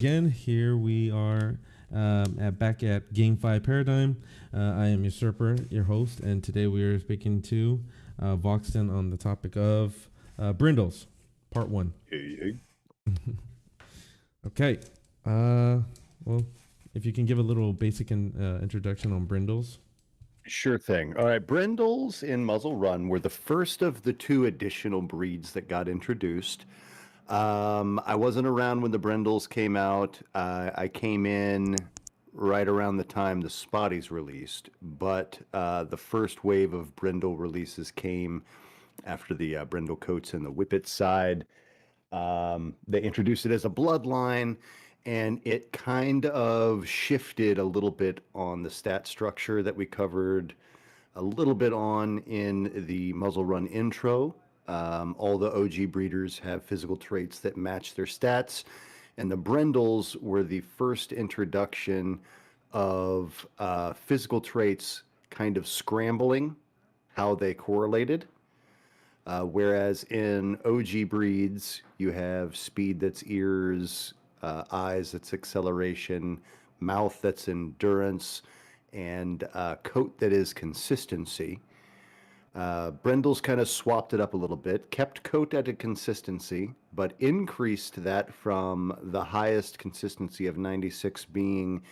Again, here we are back at Game 5 Paradigm. I am Usurper, your host, and today we are speaking to Voxton on the topic of Brindles, Part 1. Hey, hey. Okay. Well, if you can give a little basic introduction on Brindles. Sure thing. All right, Brindles in Muzzle Run were the first of the two additional breeds that got introduced. I wasn't around when the Brindles came out. I came in right around the time the Spotties released, but the first wave of Brindle releases came after the Brindle coats and the Whippet side. They introduced it as a bloodline, and it kind of shifted a little bit on the stat structure that we covered a little bit on in the Muzzle Run intro. All the OG breeders have physical traits that match their stats, and the Brindles were the first introduction of physical traits kind of scrambling how they correlated. Whereas in OG breeds, you have speed that's ears, eyes that's acceleration, mouth that's endurance, and coat that is consistency. Brindle's kind of swapped it up a little bit, kept coat at a consistency, but increased that from the highest consistency of 96 being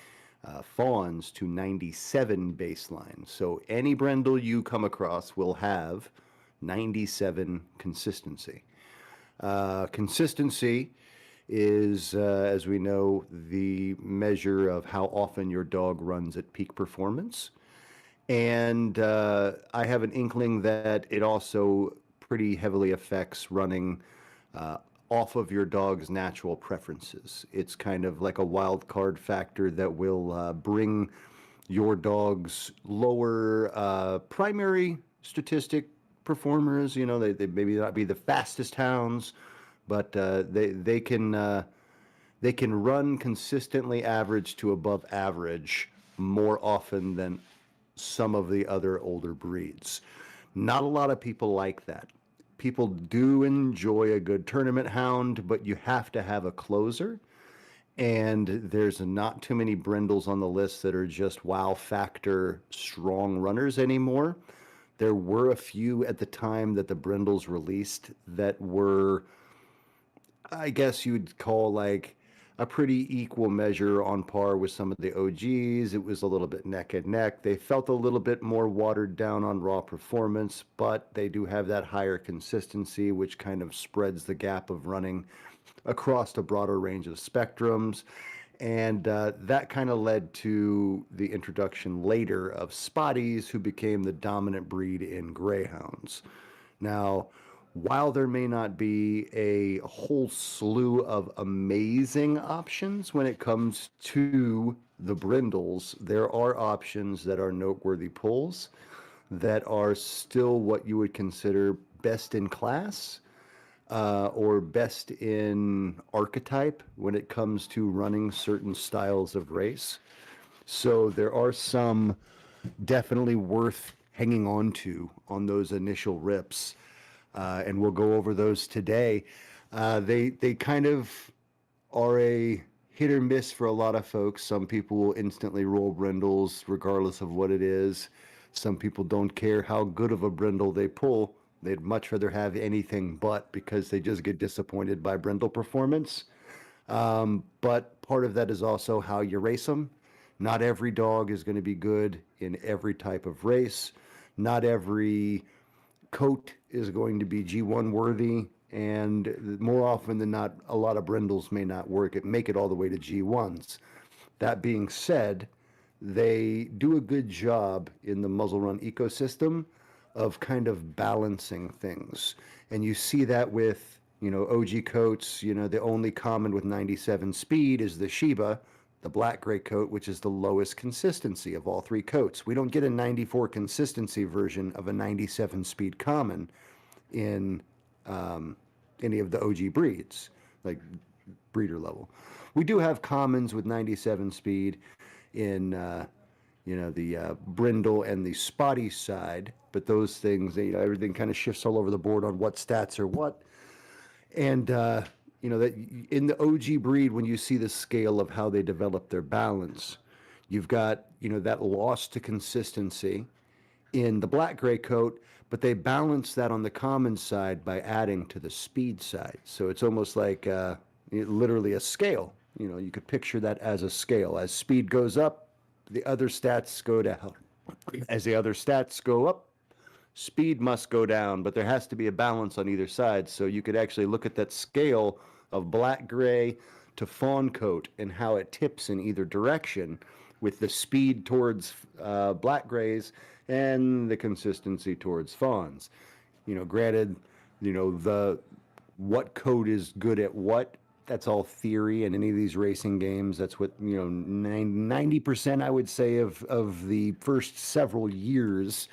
fawns to 97 baseline. So any Brindle you come across will have 97 consistency. Consistency is, as we know, the measure of how often your dog runs at peak performance. And I have an inkling that it also pretty heavily affects running off of your dog's natural preferences. It's kind of like a wild card factor that will bring your dog's lower primary statistic performers. You know, they maybe not be the fastest hounds, but they can run consistently average to above average more often than some of the other older breeds. Not a lot of people like that. People do enjoy a good tournament hound, but you have to have a closer. And there's not too many Brindles on the list that are just wow factor strong runners anymore. There were a few at the time that the Brindles released that were, I guess you'd call like a pretty equal measure on par with some of the OGs. It was a little bit neck and neck. They felt a little bit more watered down on raw performance, but they do have that higher consistency, which kind of spreads the gap of running across a broader range of spectrums. And that kind of led to the introduction later of Spotties, who became the dominant breed in greyhounds. Now, while there may not be a whole slew of amazing options when it comes to the Brindles, there are options that are noteworthy pulls that are still what you would consider best in class or best in archetype when it comes to running certain styles of race. So there are some definitely worth hanging on to on those initial rips, and we'll go over those today. They kind of are a hit or miss for a lot of folks. Some people will instantly roll Brindles regardless of what it is. Some people don't care how good of a Brindle they pull. They'd much rather have anything but because they just get disappointed by Brindle performance. But part of that is also how you race them. Not every dog is going to be good in every type of race. Not every coat is going to be G1 worthy, and more often than not, a lot of Brindles may not make it all the way to G1s. That being said, they do a good job in the muzzle run ecosystem of kind of balancing things. And you see that with, OG coats. The only common with 97 speed is the Shiba, the black gray coat, which is the lowest consistency of all three coats. We don't get a 94 consistency version of a 97 speed common in any of the OG breeds, like breeder level. We do have commons with 97 speed in the Brindle and the Spotty side, but those things, everything kind of shifts all over the board on what stats are what. And You know, that in the OG breed, when you see the scale of how they develop their balance, you've got, you know, that loss to consistency in the black gray coat, but they balance that on the common side by adding to the speed side. So it's almost like literally a scale. You know, you could picture that as a scale. As speed goes up, the other stats go down. As the other stats go up, speed must go down, but there has to be a balance on either side. So you could actually look at that scale of black gray to fawn coat and how it tips in either direction, with the speed towards black grays and the consistency towards fawns. You know, granted, you know, the what coat is good at what, that's all theory in any of these racing games. That's what, you know, 90% I would say of the first several years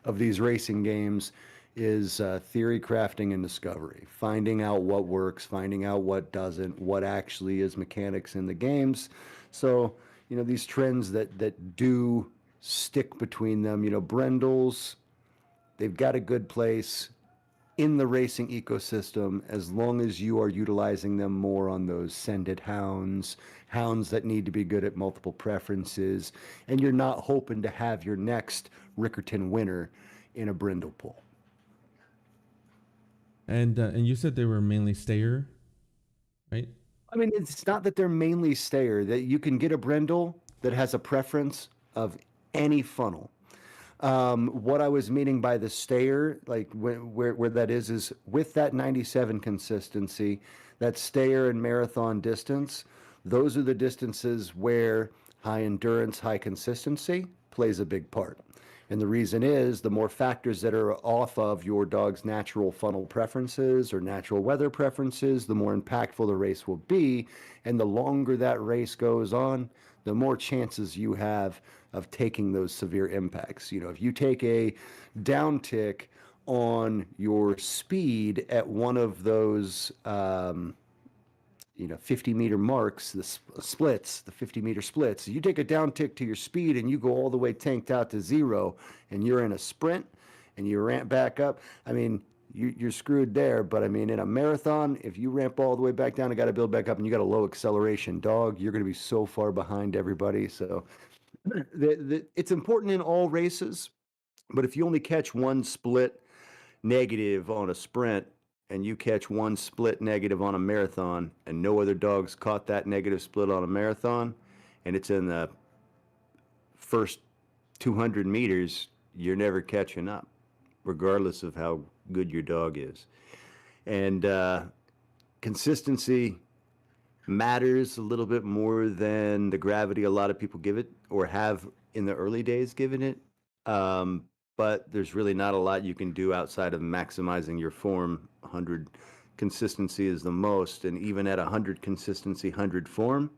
of these racing games is theory crafting and discovery, finding out what works, finding out what doesn't, what actually is mechanics in the games. So, you know, these trends that do stick between them, you know, Brindles, they've got a good place in the racing ecosystem as long as you are utilizing them more on those sended hounds, hounds that need to be good at multiple preferences, and you're not hoping to have your next Rickerton winner in a Brindle pool. And you said they were mainly stayer, right? I mean, it's not that they're mainly stayer. That you can get a Brindle that has a preference of any funnel. What I was meaning by the stayer, like where that is with that 97 consistency, that stayer and marathon distance. Those are the distances where high endurance, high consistency plays a big part. And the reason is the more factors that are off of your dog's natural funnel preferences or natural weather preferences, the more impactful the race will be. And the longer that race goes on, the more chances you have of taking those severe impacts. You know, if you take a downtick on your speed at one of those, 50-meter marks, the splits, the 50-meter splits. You take a downtick to your speed and you go all the way tanked out to zero, and you're in a sprint and you ramp back up. I mean, you're screwed there. But I mean, in a marathon, if you ramp all the way back down and got to build back up, and you got a low acceleration dog, you're going to be so far behind everybody. So it's important in all races. But if you only catch one split negative on a sprint, and you catch one split negative on a marathon, and no other dogs caught that negative split on a marathon, and it's in the first 200 meters, you're never catching up, regardless of how good your dog is. And consistency matters a little bit more than the gravity a lot of people give it, or have in the early days given it. But there's really not a lot you can do outside of maximizing your form. 100 consistency is the most, and even at 100 consistency, 100 form,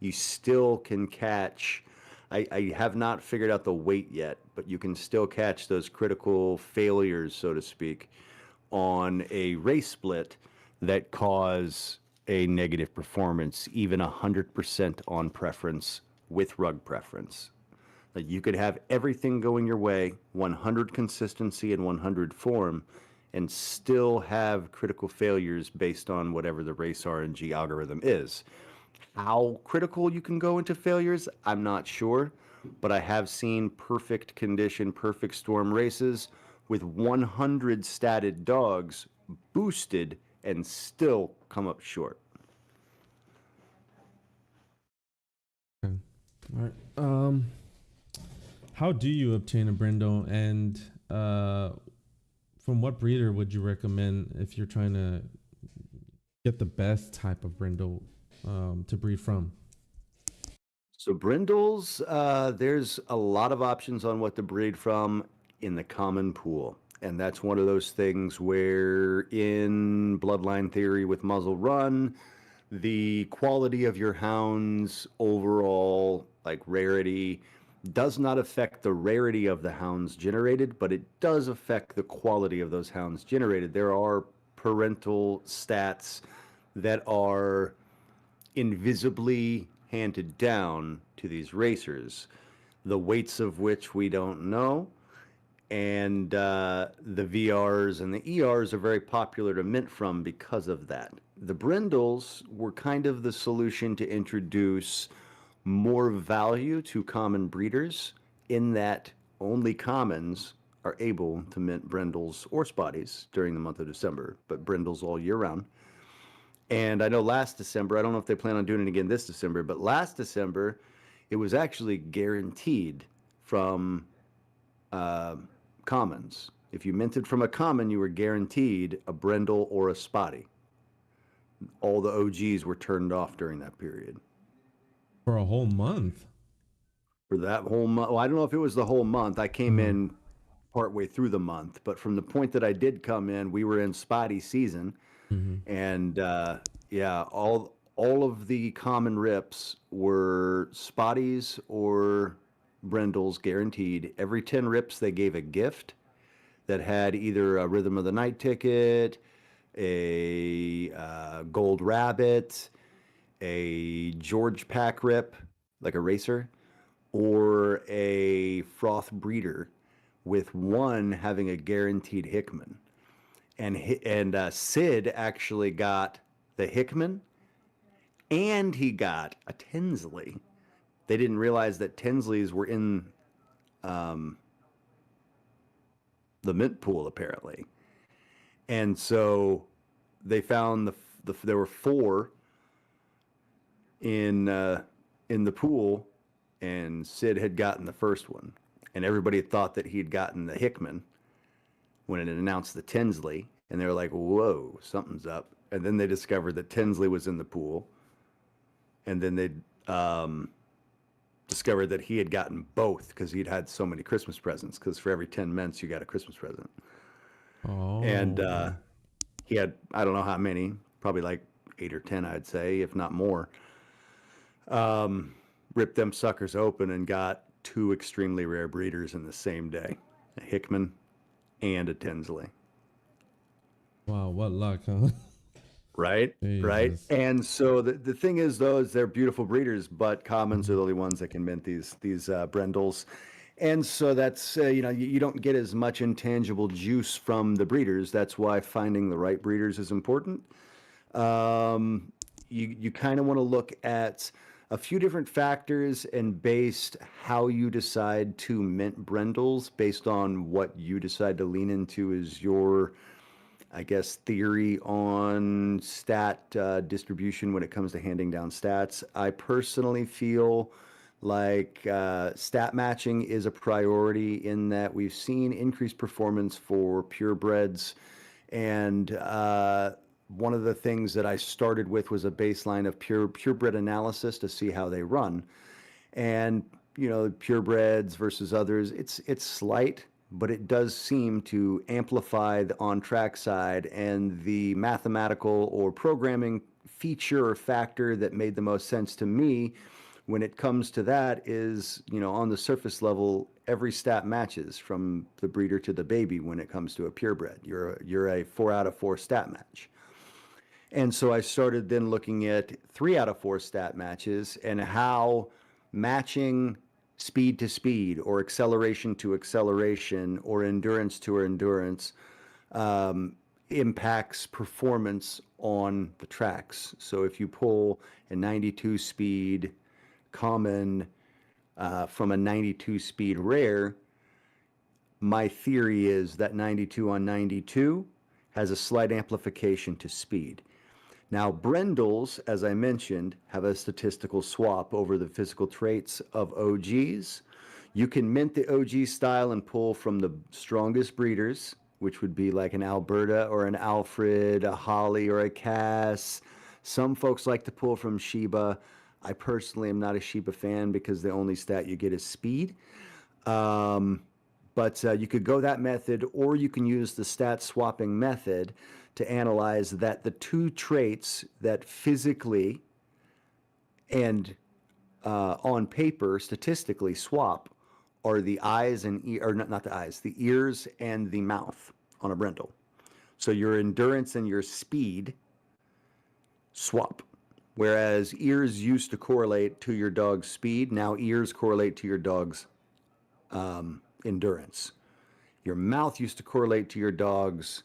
you still can catch. I have not figured out the weight yet, but you can still catch those critical failures, so to speak, on a race split that cause a negative performance, even 100% on preference with rug preference. Like, you could have everything going your way, 100 consistency and 100 form, and still have critical failures based on whatever the race RNG algorithm is. How critical you can go into failures, I'm not sure, but I have seen perfect condition, perfect storm races with 100 statted dogs boosted and still come up short. Okay. All right. How do you obtain a Brindle, and from what breeder would you recommend if you're trying to get the best type of Brindle to breed from? So Brindles, there's a lot of options on what to breed from in the common pool. And that's one of those things where in bloodline theory with muzzle run, the quality of your hounds overall, like rarity, does not affect the rarity of the hounds generated, but it does affect the quality of those hounds generated. There are parental stats that are invisibly handed down to these racers, the weights of which we don't know. And the VRs and the ERs are very popular to mint from because of that. the Brindles were kind of the solution to introduce more value to common breeders in that only commons are able to mint Brindles or Spotties during the month of December, but Brindles all year round. And I know last December, I don't know if they plan on doing it again this December, but last December, it was actually guaranteed from commons. If you minted from a common, you were guaranteed a Brindle or a Spotty. All the OGs were turned off during that period. For a whole month? For that whole month. Well, I don't know if it was the whole month. I came in partway through the month, but from the point that I did come in, we were in Spotty season. And yeah, all of the common rips were Spotties or Brindles guaranteed. Every 10 rips, they gave a gift that had either a Rhythm of the Night ticket, a gold rabbit, a George Pack rip, like a racer, or a froth breeder, with one having a guaranteed Hickman. And Sid actually got the Hickman, and he got a Tinsley. They didn't realize that Tinsleys were in the mint pool, apparently. And so they found there were 4 in the pool, and Sid had gotten the first one. And everybody thought that he had gotten the Hickman when it announced the Tinsley, and they were like, whoa, something's up. And then they discovered that Tinsley was in the pool, and then they discovered that he had gotten both because he'd had so many Christmas presents, because for every 10 mints you got a Christmas present. And he had, I don't know how many, probably like 8 or 10, I'd say, if not more. Ripped them suckers open and got 2 extremely rare breeders in the same day, a Hickman and a Tinsley. Wow, what luck, huh? Right, Jesus. right. And so the thing is, though, is they're beautiful breeders, but commons are the only ones that can mint these Brindles. And so that's, you don't get as much intangible juice from the breeders. That's why finding the right breeders is important. You kind of want to look at a few different factors and based how you decide to mint Brindles based on what you decide to lean into is your, I guess, theory on stat distribution when it comes to handing down stats. I personally feel like stat matching is a priority in that we've seen increased performance for purebreds. And one of the things that I started with was a baseline of purebred analysis to see how they run. And, purebreds versus others, it's slight, but it does seem to amplify the on-track side, and the mathematical or programming feature or factor that made the most sense to me when it comes to that is, on the surface level, every stat matches from the breeder to the baby when it comes to a purebred. You're a 4 out of 4 stat match. And so I started then looking at 3 out of 4 stat matches and how matching speed to speed or acceleration to acceleration or endurance to endurance impacts performance on the tracks. So if you pull a 92 speed common from a 92 speed rare, my theory is that 92 on 92 has a slight amplification to speed. Now, Brindles, as I mentioned, have a statistical swap over the physical traits of OGs. You can mint the OG style and pull from the strongest breeders, which would be like an Alberta or an Alfred, a Holly or a Cass. Some folks like to pull from Sheba. I personally am not a Sheba fan because the only stat you get is speed. But you could go that method, or you can use the stat swapping method to analyze that the 2 traits that physically and on paper statistically swap are the eyes and or not the eyes, the ears and the mouth on a Brindle. So your endurance and your speed swap. Whereas ears used to correlate to your dog's speed, now ears correlate to your dog's endurance. Your mouth used to correlate to your dog's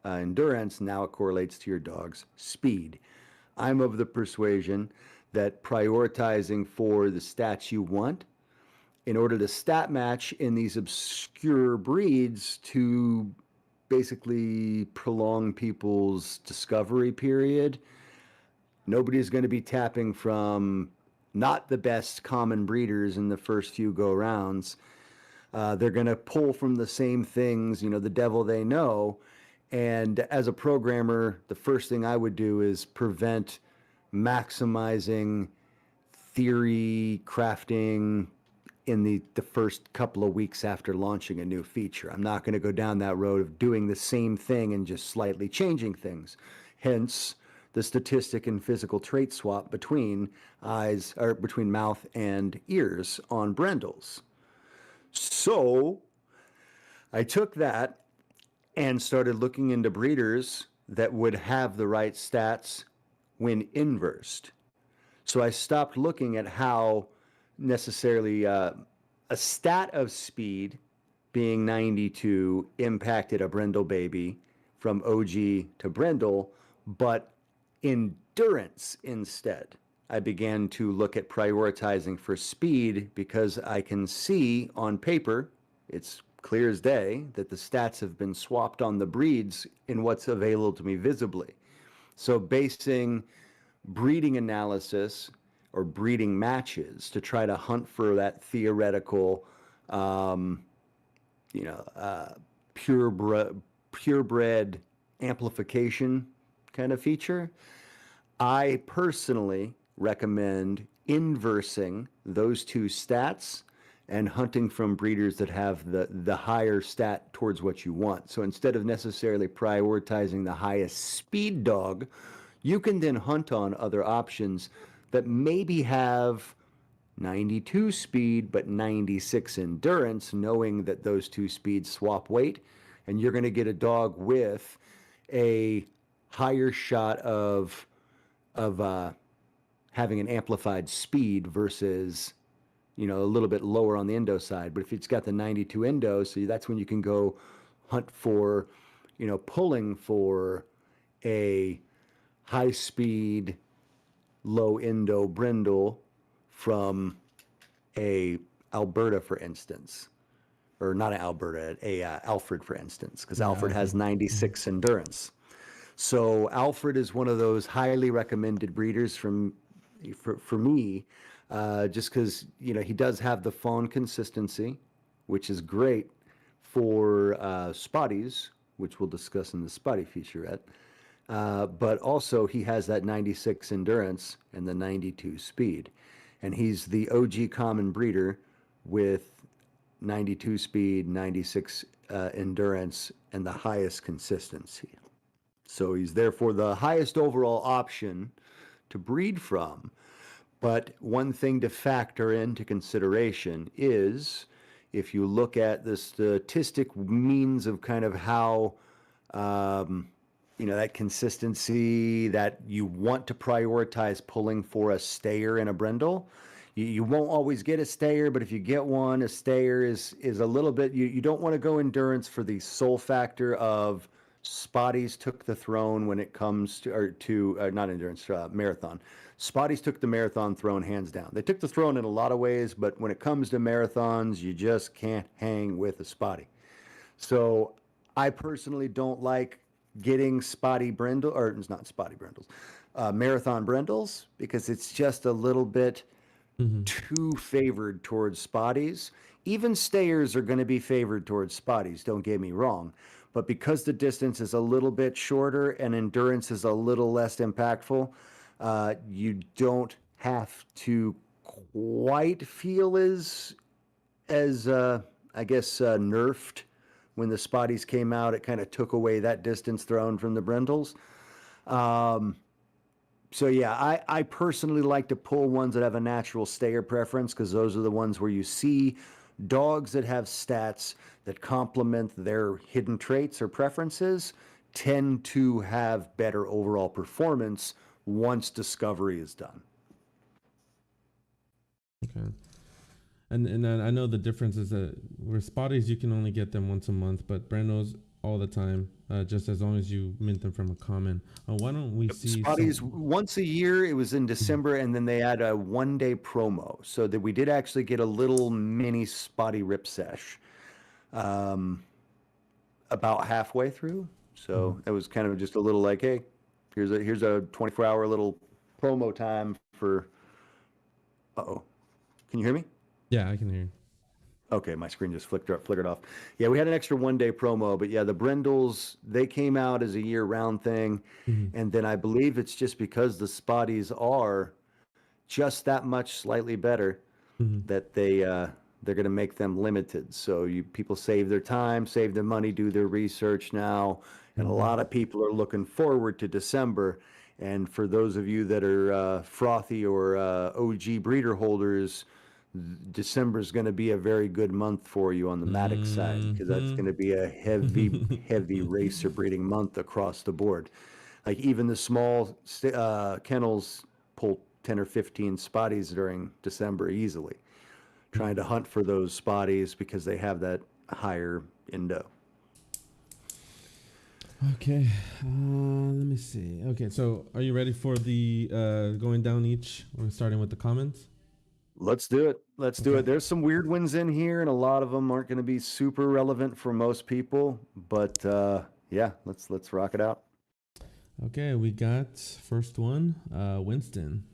endurance, now it correlates to your dog's speed. I'm of the persuasion that prioritizing for the stats you want in order to stat match in these obscure breeds to basically prolong people's discovery period. Nobody's going to be tapping from not the best common breeders in the first few go rounds. They're going to pull from the same things, you know, the devil they know. And as a programmer, the first thing I would do is prevent maximizing theory crafting in the first couple of weeks after launching a new feature. I'm not going to go down that road of doing the same thing and just slightly changing things. Hence, the statistic and physical trait swap between eyes, or between mouth and ears on Brindles. So I took that and started looking into breeders that would have the right stats when inversed. So I stopped looking at how necessarily a stat of speed being 92 impacted a Brindle baby from OG to Brindle, but endurance instead. I began to look at prioritizing for speed because I can see on paper, it's clear as day, that the stats have been swapped on the breeds in what's available to me visibly. So basing breeding analysis or breeding matches to try to hunt for that theoretical, purebred amplification kind of feature, I personally recommend inversing those two stats and hunting from breeders that have the higher stat towards what you want. So instead of necessarily prioritizing the highest speed dog, you can then hunt on other options that maybe have 92 speed but 96 endurance, knowing that those two speeds swap weight, and you're going to get a dog with a higher shot of having an amplified speed versus, you know, a little bit lower on the endo side. But if it's got the 92 endo, so that's when you can go hunt for, you know, pulling for a high speed, low endo Brindle from a Alberta, for instance, or not an Alberta, a Alfred, for instance, because Alfred has 96 endurance. So Alfred is one of those highly recommended breeders for me, just because, you know, he does have the fawn consistency, which is great for spotties, which we'll discuss in the spotty featurette. But also he has that 96 endurance and the 92 speed. And he's the OG common breeder with 92 speed, 96 endurance, and the highest consistency. So he's therefore the highest overall option to breed from. But one thing to factor into consideration is, if you look at the statistic means of kind of how, you know, that consistency that you want to prioritize pulling for a stayer in a Brindle, you won't always get a stayer, but if you get one, a stayer is a little bit, you don't want to go endurance for the sole factor of Spotties took the throne when it comes to, not endurance, marathon. Spotties took the marathon throne hands down. They took the throne in a lot of ways, but when it comes to marathons, you just can't hang with a Spotty. So I personally don't like getting spotty Brindle, or it's not spotty Brindles, marathon Brindles, because it's just a little bit too favored towards spotties. Even stayers are going to be favored towards spotties, don't get me wrong. But because the distance is a little bit shorter and endurance is a little less impactful, you don't have to quite feel as I guess, nerfed. When the spotties came out, it kind of took away that distance thrown from the Brindles. So yeah, I personally like to pull ones that have a natural stayer preference, because those are the ones where you see dogs that have stats that complement their hidden traits or preferences tend to have better overall performance once discovery is done. Okay. And I know the difference is that with spotties you can only get them once a month, but Brindles all the time, just as long as you mint them from a common. Why don't we see Spotties some? once a year. It was in Mhm. December, and then they had a 1 day promo, so that we did actually get a little mini spotty rip sesh um, about halfway through. Mhm. So it was kind of just a little like, hey, here's a 24-hour little promo time for. Uh-oh, can you hear me? Yeah, I can hear you. Okay, my screen just flickered off. Yeah, we had an extra 1 day promo, but yeah, the Brindles, they came out as a year-round thing, Mhm. and then I believe it's just because the Spotties are just that much slightly better Mhm. that they're going to make them limited. So you people save their time, save their money, do their research now, and a Mhm. lot of people are looking forward to December. And for those of you that are frothy or OG breeder holders, December is going to be a very good month for you on the Matic side because that's Mhm. going to be a heavy racer breeding month across the board. Like even the small kennels pull 10 or 15 spotties during December easily, trying to hunt for those spotties because they have that higher indo. Okay, let me see. Okay, so are you ready for the going down each? We're starting with the comments. Let's do it. Let's do Okay. it. There's some weird ones in here, and a lot of them aren't going to be super relevant for most people. But yeah, let's rock it out. Okay, we got first one, Winston.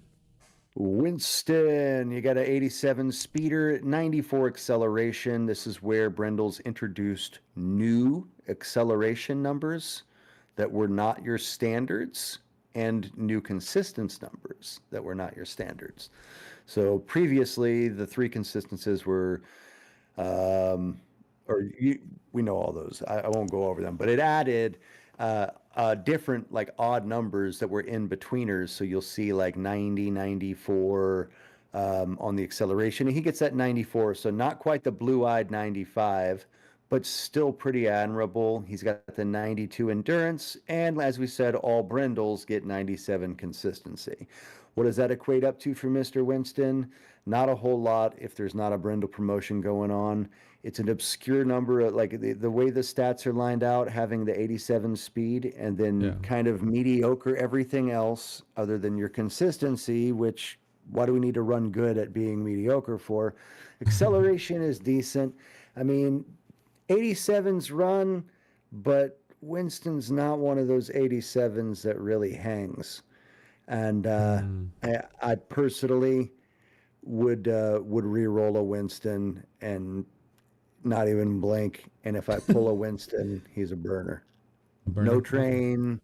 Winston, you got an 87 speeder, 94 acceleration. This is where Brindles introduced new acceleration numbers that were not your standards and new consistence numbers that were not your standards. So previously, the three consistencies were, um, or we know all those. I won't go over them, but it added different like odd numbers that were in betweeners. So you'll see like 90, 94 on the acceleration. And he gets that 94, so not quite the blue-eyed 95, but still pretty admirable. He's got the 92 endurance, and as we said, all Brindles get 97 consistency. What does that equate up to for Mr. Winston? Not a whole lot if there's not a Brindle promotion going on. It's an obscure number, like the way the stats are lined out, having the 87 speed and then Yeah. kind of mediocre everything else other than your consistency, which what do we need to run good at being mediocre for? Acceleration is decent. I mean, 87's run, but Winston's not one of those 87s that really hangs. And Mm. I personally would re-roll a Winston and not even blink. And if I pull a Winston, he's a burner. No Burner. Okay. train,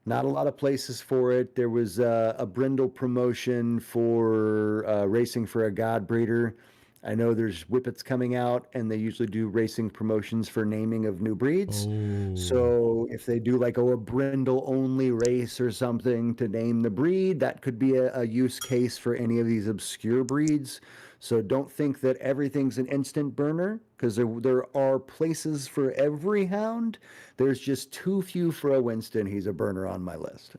not a lot of places for it. There was a Brindle promotion for racing for a God breeder. I know there's Whippets coming out, and they usually do racing promotions for naming of new breeds. Oh. So if they do like a Brindle only race or something to name the breed, that could be a use case for any of these obscure breeds. So don't think that everything's an instant burner because there are places for every hound. There's just too few for a Winston. He's a burner on my list.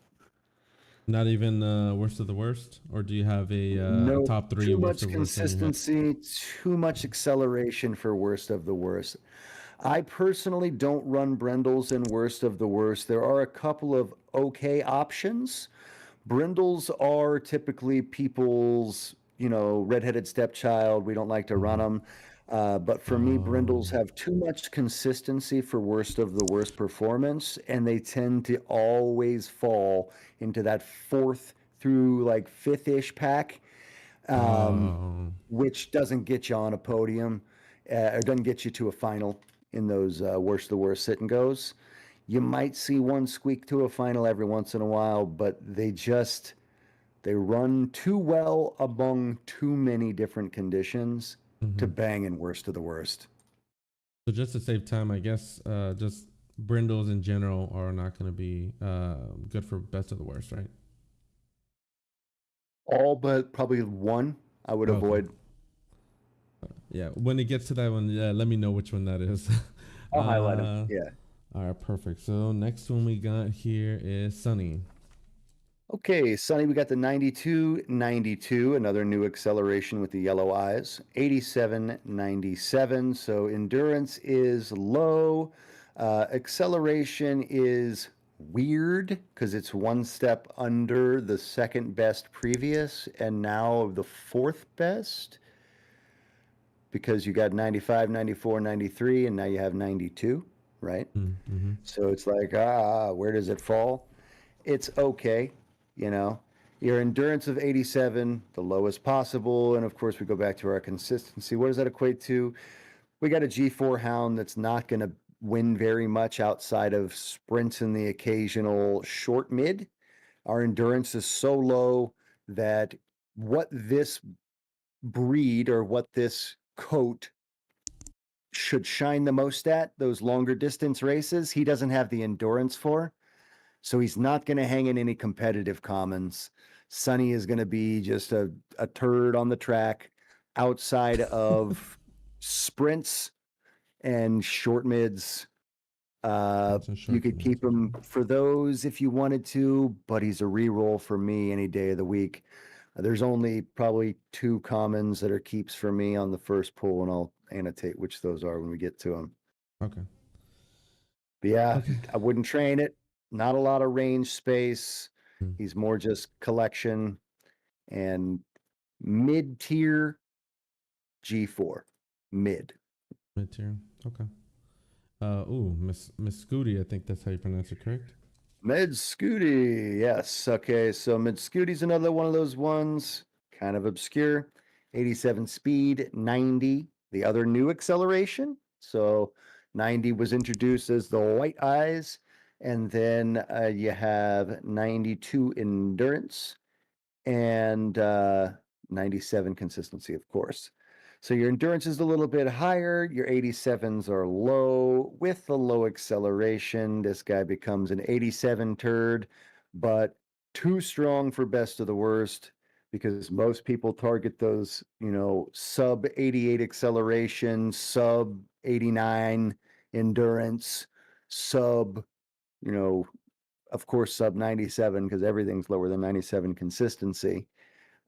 Not even worst of the worst, or do you have a No, top three too worst much of worst in your head? consistency, too much acceleration for worst of the worst. I personally don't run Brindles in worst of the worst. There are a couple of okay options. Brindles are typically people's, redheaded stepchild. We don't like to run Mhm. them. But for me, Oh. Brindles have too much consistency for worst of the worst performance, and they tend to always fall into that fourth through like fifth-ish pack, um, Oh. which doesn't get you on a podium, or doesn't get you to a final in those worst of the worst sit and goes. You might see one squeak to a final every once in a while, but they run too well among too many different conditions to Hmm. bang in worst of the worst. So just to save time, I guess just brindles in general are not going to be good for best of the worst, right? All but probably one I would Okay. avoid. Yeah. When it gets to that one, yeah, let me know which one that is. I'll highlight them. uh, Yeah. all right, perfect. So next one we got here is Sonny. Okay, Sonny, we got the 92, another new acceleration with the yellow eyes. 87, 97. So endurance is low. Acceleration is weird because it's one step under the second best previous and now the fourth best because you got 95, 94, 93, and now you have 92, right? Mm-hmm. So it's like, where does it fall? It's okay, you know. Your endurance of 87, the lowest possible. And of course, we go back to our consistency. What does that equate to? We got a G4 hound that's not going to win very much outside of sprints and the occasional short mid. Our endurance is so low that what this breed or what this coat should shine the most at, those longer distance races, he doesn't have the endurance for. So he's not going to hang in any competitive commons. Sonny is going to be just a turd on the track outside of sprints and short mids. You could keep him for those if you wanted to, but he's a re-roll for me any day of the week. There's only probably 2 commons that are keeps for me on the first pull, and I'll annotate which those are when we get to them. Okay. But yeah, Okay. I wouldn't train it. Not a lot of range space. Hmm. He's more just collection and mid-tier G4. Mid. Mid-tier. Okay. Medscudi, I think that's how you pronounce it, correct? Medscudi, yes. Okay, so Medscudi's another one of those ones, kind of obscure. 87 speed, 90, the other new acceleration. So 90 was introduced as the white eyes, and then you have 92 endurance and 97 consistency, of course. So your endurance is a little bit higher. Your 87s are low. With the low acceleration, this guy becomes an 87 turd, but too strong for best of the worst because most people target those, sub 88 acceleration, sub 89 endurance, sub, of course, sub 97 because everything's lower than 97 consistency.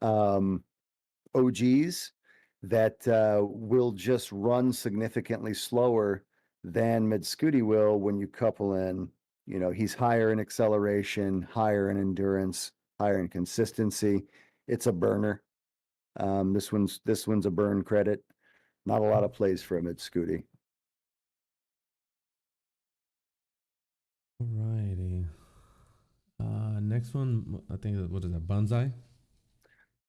OGs that will just run significantly slower than Medscudi will when you couple in, he's higher in acceleration, higher in endurance, higher in consistency. It's a burner. This one's a burn credit. Not a lot of plays for a Medscudi. Alrighty. Next one, I think, what is that? Bonsai?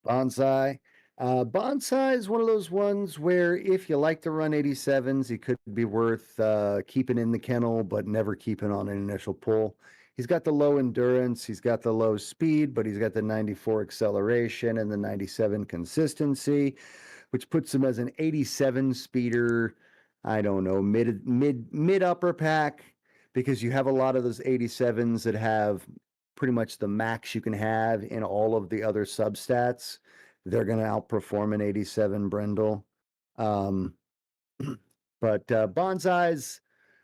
Bonsai. Bonsai is one of those ones where if you like to run 87s, he could be worth keeping in the kennel, but never keeping on an initial pull. He's got the low endurance, he's got the low speed, but he's got the 94 acceleration and the 97 consistency, which puts him as an 87 speeder. I don't know, mid upper pack, because you have a lot of those 87s that have pretty much the max you can have in all of the other substats. They're going to outperform an 87 Brindle. But Bonsai's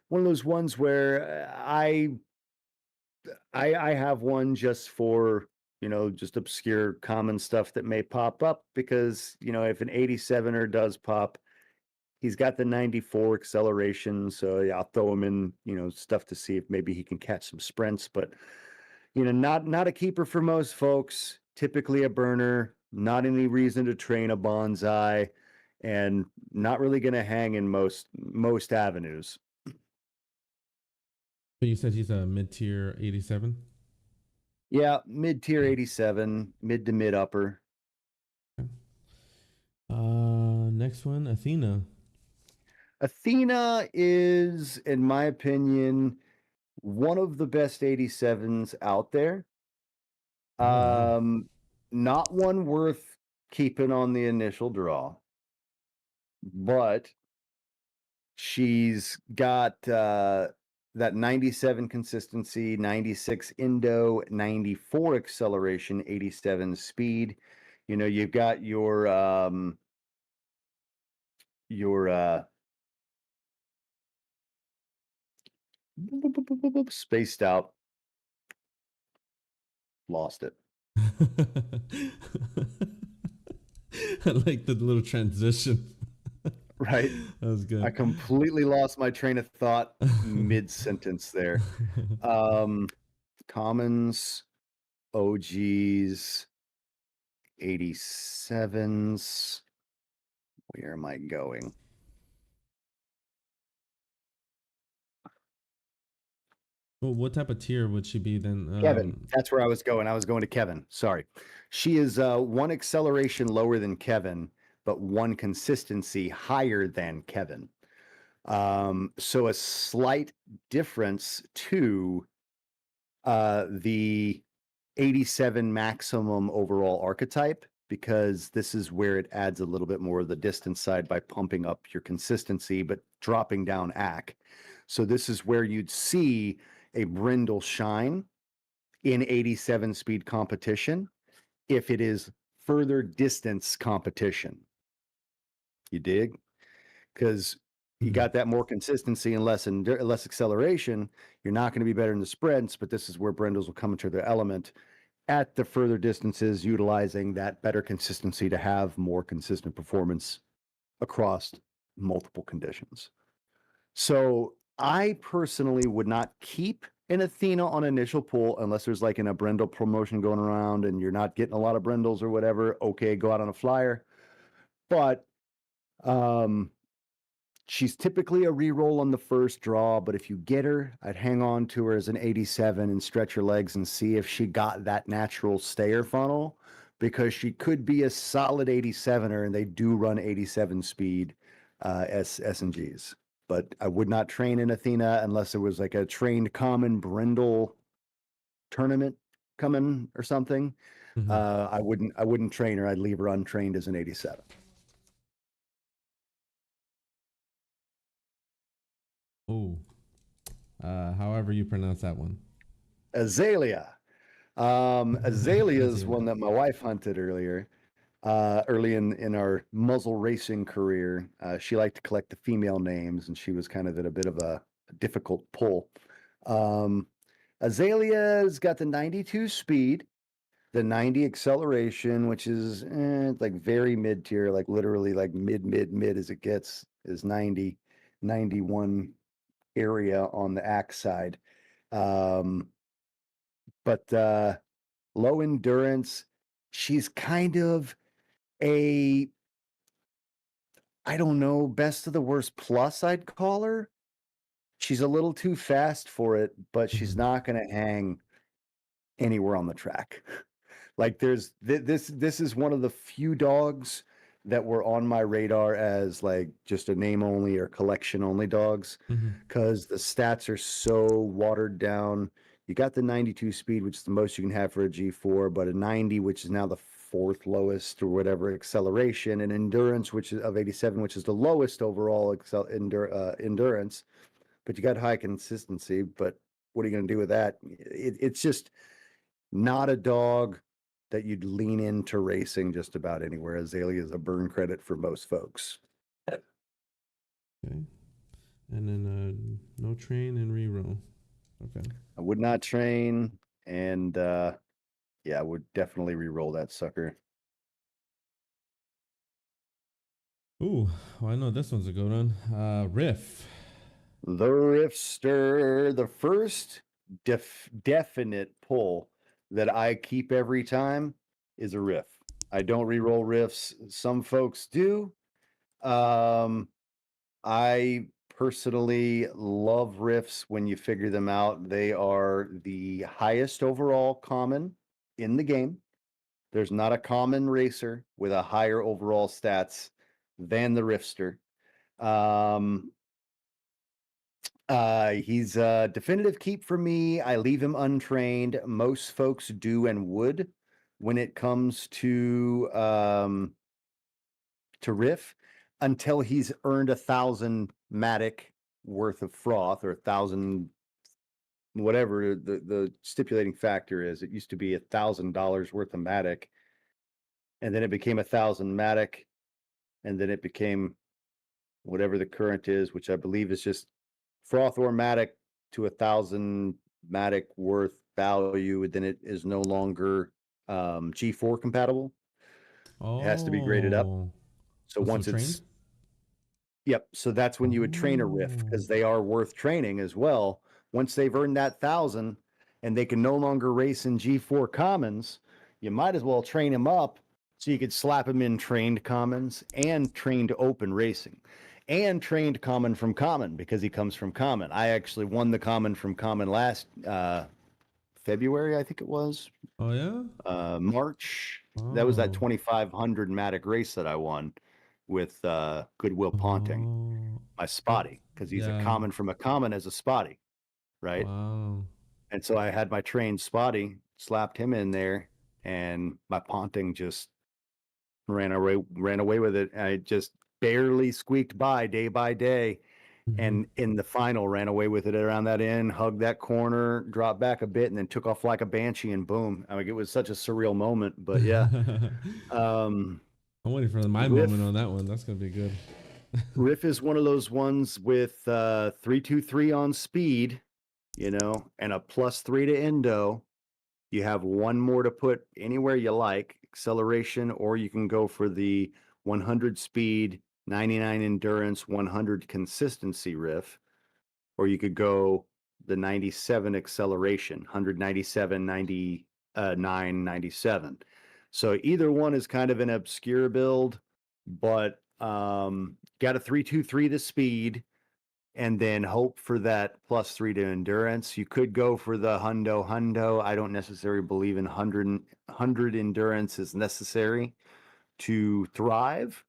one of those ones where I have one just for, just obscure common stuff that may pop up because, if an 87er does pop, he's got the 94 acceleration. So yeah, I'll throw him in, stuff to see if maybe he can catch some sprints, but not a keeper for most folks, typically a burner, not any reason to train a bonsai, and not really going to hang in most avenues. So you said he's a mid-tier 87? Yeah, mid-tier 87, mid to mid upper. Okay. Next one, Athena. Athena is, in my opinion, one of the best 87s out there. Not one worth keeping on the initial draw, but she's got that 97 consistency, 96 Indo, 94 acceleration, 87 speed. You've got your spaced out. Lost it. I like the little transition. Right? That was good. I completely lost my train of thought mid-sentence there. Commons, OGs, 87s. Where am I going? Well, what type of tier would she be then? Kevin. That's where I was going. I was going to Kevin. Sorry. She is one acceleration lower than Kevin, but one consistency higher than Kevin. So a slight difference to the 87 maximum overall archetype, because this is where it adds a little bit more of the distance side by pumping up your consistency, but dropping down AC. So this is where you'd see a Brindle shine in 87 speed competition if it is further distance competition. You dig? Because you got that more consistency and less acceleration. You're not going to be better in the sprints, but this is where Brindles will come into their element at the further distances, utilizing that better consistency to have more consistent performance across multiple conditions. So I personally would not keep an Athena on initial pull unless there's like a Brindle promotion going around and you're not getting a lot of Brindles or whatever. Okay, go out on a flyer. But she's typically a reroll on the first draw, but if you get her, I'd hang on to her as an 87 and stretch her legs and see if she got that natural stayer funnel, because she could be a solid 87er, and they do run 87 speed S&Gs. But I would not train an Athena unless there was like a trained common Brindle tournament coming or something. I wouldn't train her. I'd leave her untrained as an 87. Oh, however you pronounce that one. Azahlia. Azahlia is one that my wife hunted early in our muzzle racing career. She liked to collect the female names, and she was kind of at a bit of a difficult pull. Azahlia's got the 92 speed, the 90 acceleration, which is like very mid tier, like literally like mid as it gets, is 90, 91 area on the axe side. But low endurance. She's kind of I don't know, best of the worst plus, I'd call her. She's a little too fast for it, but she's not going to hang anywhere on the track. Like this is one of the few dogs that were on my radar as like just a name only or collection only dogs, because the stats are so watered down. You got the 92 speed, which is the most you can have for a G4, but a 90, which is now the fourth lowest or whatever acceleration, and endurance, which is of 87, which is the lowest overall endurance. But you got high consistency. But what are you going to do with that? It's just not a dog that you'd lean into racing just about anywhere. Azahlia is a burn credit for most folks. Okay. And then no train and reroll. Okay. I would not train, and yeah, I would definitely reroll that sucker. Ooh, well, I know this one's a good one. Riff. The Riffster, the first definite pull that I keep every time is a Riff. I don't reroll Riffs. Some folks do. I personally love Riffs when you figure them out. They are the highest overall common in the game. There's not a common racer with a higher overall stats than the Riffster. He's a definitive keep for me. I leave him untrained. Most folks do and would when it comes to Riff, until he's earned 1,000 Matic worth of froth, or 1,000 whatever the stipulating factor is. It used to be $1,000 worth of Matic, and then it became 1,000 Matic, and then it became whatever the current is, which I believe is just froth or Matic to 1,000 Matic worth value. Then it is no longer G4 compatible. Oh, it has to be graded up. So once it's trained? Yep. So that's when you would train a Riff, because they are worth training as well. Once they've earned that 1,000 and they can no longer race in G4 commons, you might as well train him up so you could slap him in trained commons and trained open racing and trained common from common, because he comes from common. I actually won the common from common last February, I think it was. Oh yeah. March. Oh. That was that 2,500 Matic race that I won with Goodwill Ponting, my spotty, because he's a common from a common as a spotty, right? Wow. And so I had my trained spotty, slapped him in there, and my Ponting just ran away with it. I just barely squeaked by day, and in the final ran away with it around that end, hugged that corner, dropped back a bit, and then took off like a banshee, and boom. I mean, it was such a surreal moment, but yeah. I'm waiting for my Riff, moment on that one. That's gonna be good. Riff is one of those ones with 3-2-3 on speed, you know, and a +3 to endo. You have one more to put anywhere you like, acceleration, or you can go for the 100 speed, 99 endurance, 100 consistency Riff, or you could go the 97 acceleration, 197, 99, 97. So either one is kind of an obscure build, but got a 3-2-3 to speed, and then hope for that +3 to endurance. You could go for the hundo. I don't necessarily believe in 100 endurance is necessary to thrive.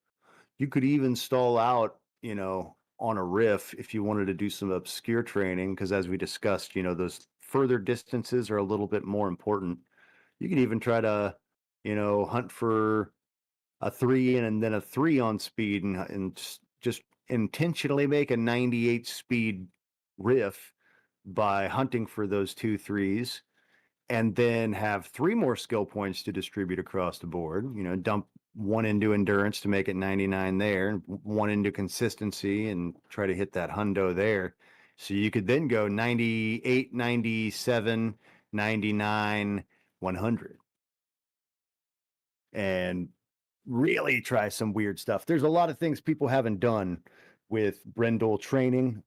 You could even stall out, you know, on a Riff if you wanted to do some obscure training, because as we discussed, you know, those further distances are a little bit more important. You could even try to, you know, hunt for a 3 and then a 3 on speed, and just intentionally make a 98 speed Riff by hunting for those 2 3s, and then have 3 more skill points to distribute across the board. You know, dump 1 into endurance to make it 99 there, and 1 into consistency, and try to hit that hundo there. So you could then go 98, 97, 99, 100. And really try some weird stuff. There's a lot of things people haven't done with Brindle training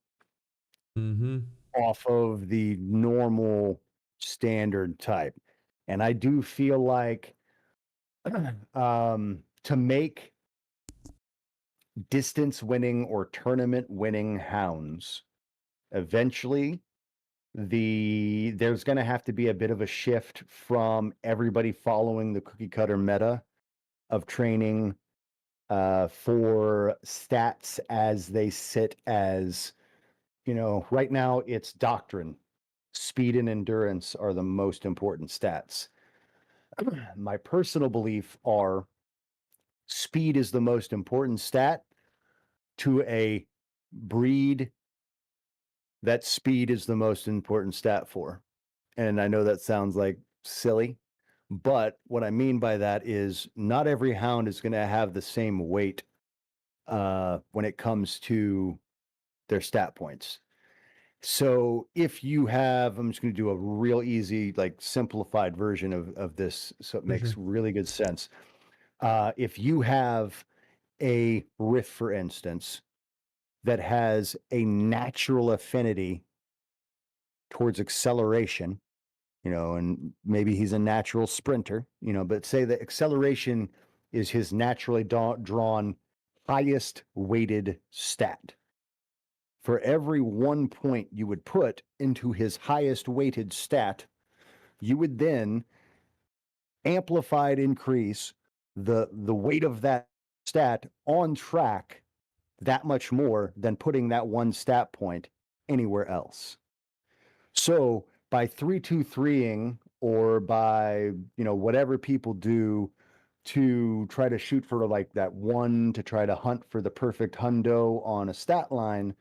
off of the normal standard type. And I do feel like to make distance winning or tournament winning hounds, eventually there's going to have to be a bit of a shift from everybody following the cookie cutter meta of training for stats as they sit as, you know, right now it's doctrine. Speed and endurance are the most important stats. My personal belief are speed is the most important stat to a breed that speed is the most important stat for. And I know that sounds like silly, but what I mean by that is not every hound is going to have the same weight when it comes to their stat points. So if you have, I'm just going to do a real easy, like simplified version of this, so it makes really good sense. If you have a Riff, for instance, that has a natural affinity towards acceleration, you know, and maybe he's a natural sprinter, you know, but say that acceleration is his naturally drawn highest weighted stat. For every 1 point you would put into his highest weighted stat, you would then amplified increase the weight of that stat on track that much more than putting that 1 stat point anywhere else. So by 3-2-3ing, or by, you know, whatever people do to try to shoot for like that 1 to try to hunt for the perfect hundo on a stat line,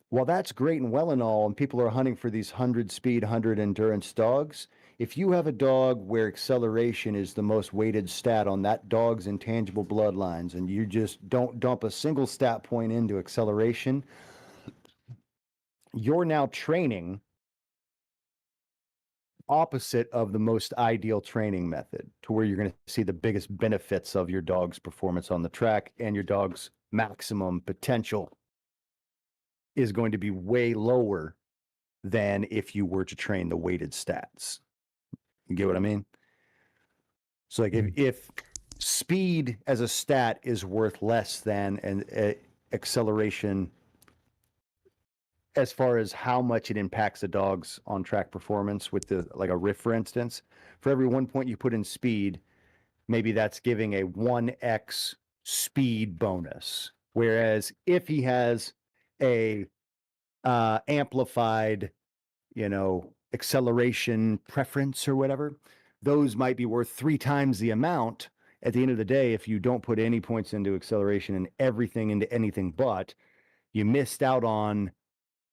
while that's great and well and all, and people are hunting for these 100 speed, 100 endurance dogs, if you have a dog where acceleration is the most weighted stat on that dog's intangible bloodlines, and you just don't dump a single stat point into acceleration, you're now training opposite of the most ideal training method, to where you're going to see the biggest benefits of your dog's performance on the track and your dog's maximum potential is going to be way lower than if you were to train the weighted stats. You get what I mean? So like if speed as a stat is worth less than an acceleration as far as how much it impacts a dog's on track performance with the like a Riff, for instance, for every 1 point you put in speed, maybe that's giving a 1x speed bonus. Whereas if he has a amplified, acceleration preference or whatever, those might be worth 3 times the amount. At the end of the day, if you don't put any points into acceleration and everything into anything but, you missed out on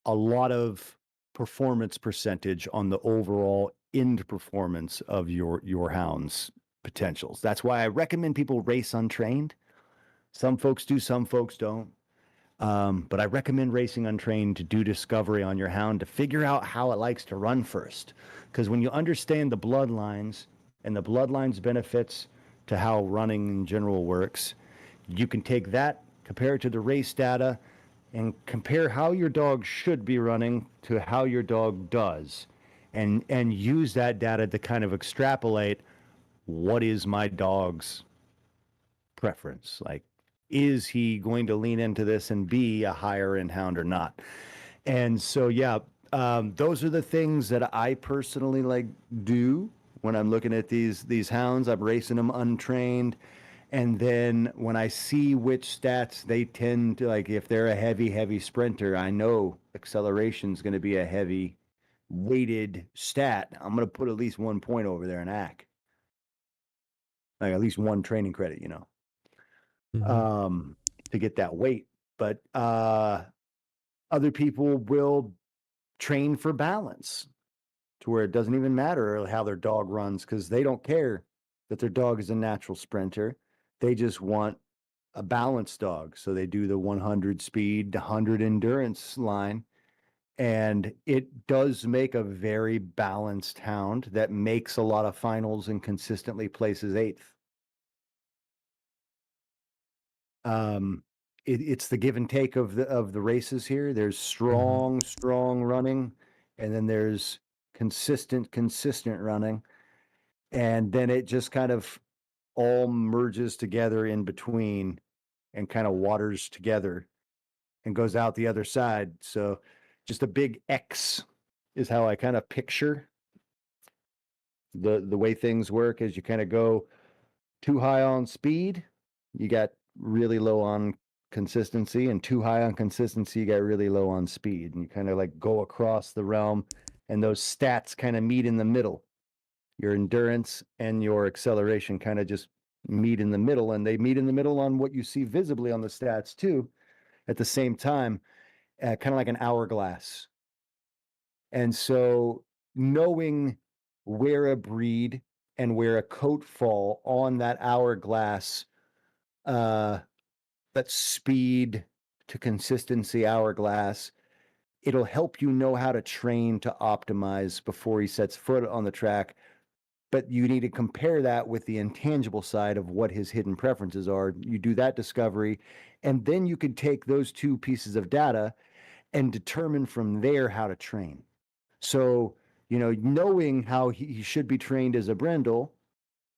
a lot of performance percentage on the overall end performance of your hound's potentials. That's why I recommend people race untrained. Some folks do, some folks don't. But I recommend racing untrained to do discovery on your hound to figure out how it likes to run first. Because when you understand the bloodlines and the bloodlines benefits to how running in general works, you can take that, compare it to the race data, and compare how your dog should be running to how your dog does, and use that data to kind of extrapolate what is my dog's preference. Like, is he going to lean into this and be a higher end hound or not? And so, yeah, those are the things that I personally like do when I'm looking at these hounds. I'm racing them untrained. And then when I see which stats they tend to, like if they're a heavy sprinter, I know acceleration is going to be a heavy weighted stat. I'm going to put at least 1 point over there in AC. Like at least 1 training credit, to get that weight. But other people will train for balance to where it doesn't even matter how their dog runs because they don't care that their dog is a natural sprinter. They just want a balanced dog. So they do the 100 speed, 100 endurance line. And it does make a very balanced hound that makes a lot of finals and consistently places 8th. It's the give and take of the races here. There's strong running, and then there's consistent running. And then it just kind of all merges together in between and kind of waters together and goes out the other side. So just a big X is how I kind of picture the way things work. As you kind of go too high on speed, you got really low on consistency, and too high on consistency, you got really low on speed. And you kind of like go across the realm, and those stats kind of meet in the middle. Your endurance and your acceleration kind of just meet in the middle, and they meet in the middle on what you see visibly on the stats too at the same time, kind of like an hourglass. And so knowing where a breed and where a coat fall on that hourglass, that speed to consistency hourglass, it'll help you know how to train to optimize before he sets foot on the track. But you need to compare that with the intangible side of what his hidden preferences are. You do that discovery, and then you can take those 2 pieces of data and determine from there how to train. So, knowing how he should be trained as a brindle,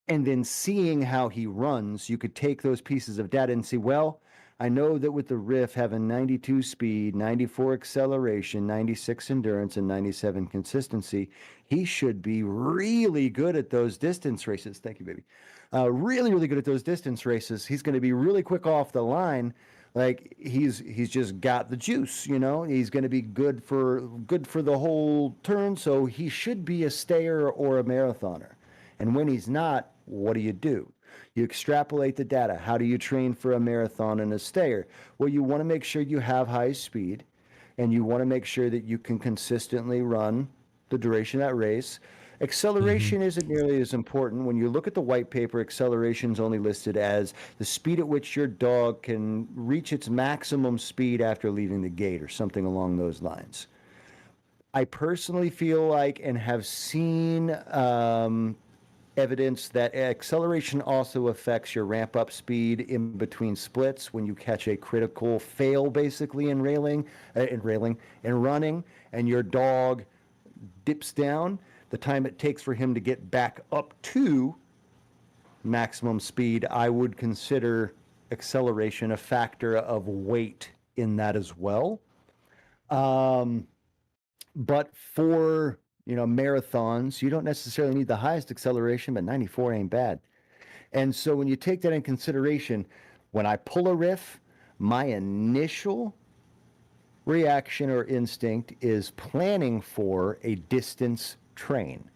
and then seeing how he runs, you could take those pieces of data and see, well, I know that with the Riff having 92 speed, 94 acceleration, 96 endurance, and 97 consistency, he should be really good at those distance races. Thank you, baby. Really good at those distance races. He's going to be really quick off the line. Like he's just got the juice, He's going to be good for the whole turn. So he should be a stayer or a marathoner. And when he's not, what do? You extrapolate the data. How do you train for a marathon and a stayer? Well, you want to make sure you have high speed, and you want to make sure that you can consistently run the duration of that race. Acceleration isn't nearly as important. When you look at the white paper, acceleration is only listed as the speed at which your dog can reach its maximum speed after leaving the gate or something along those lines. I personally feel like, and have seen evidence that acceleration also affects your ramp up speed in between splits when you catch a critical fail, basically in running, and your dog dips down. The time it takes for him to get back up to maximum speed, I would consider acceleration a factor of weight in that as well. But for marathons, you don't necessarily need the highest acceleration, but 94 ain't bad. And so when you take that in consideration, when I pull a riff, my initial reaction or instinct is planning for a distance train.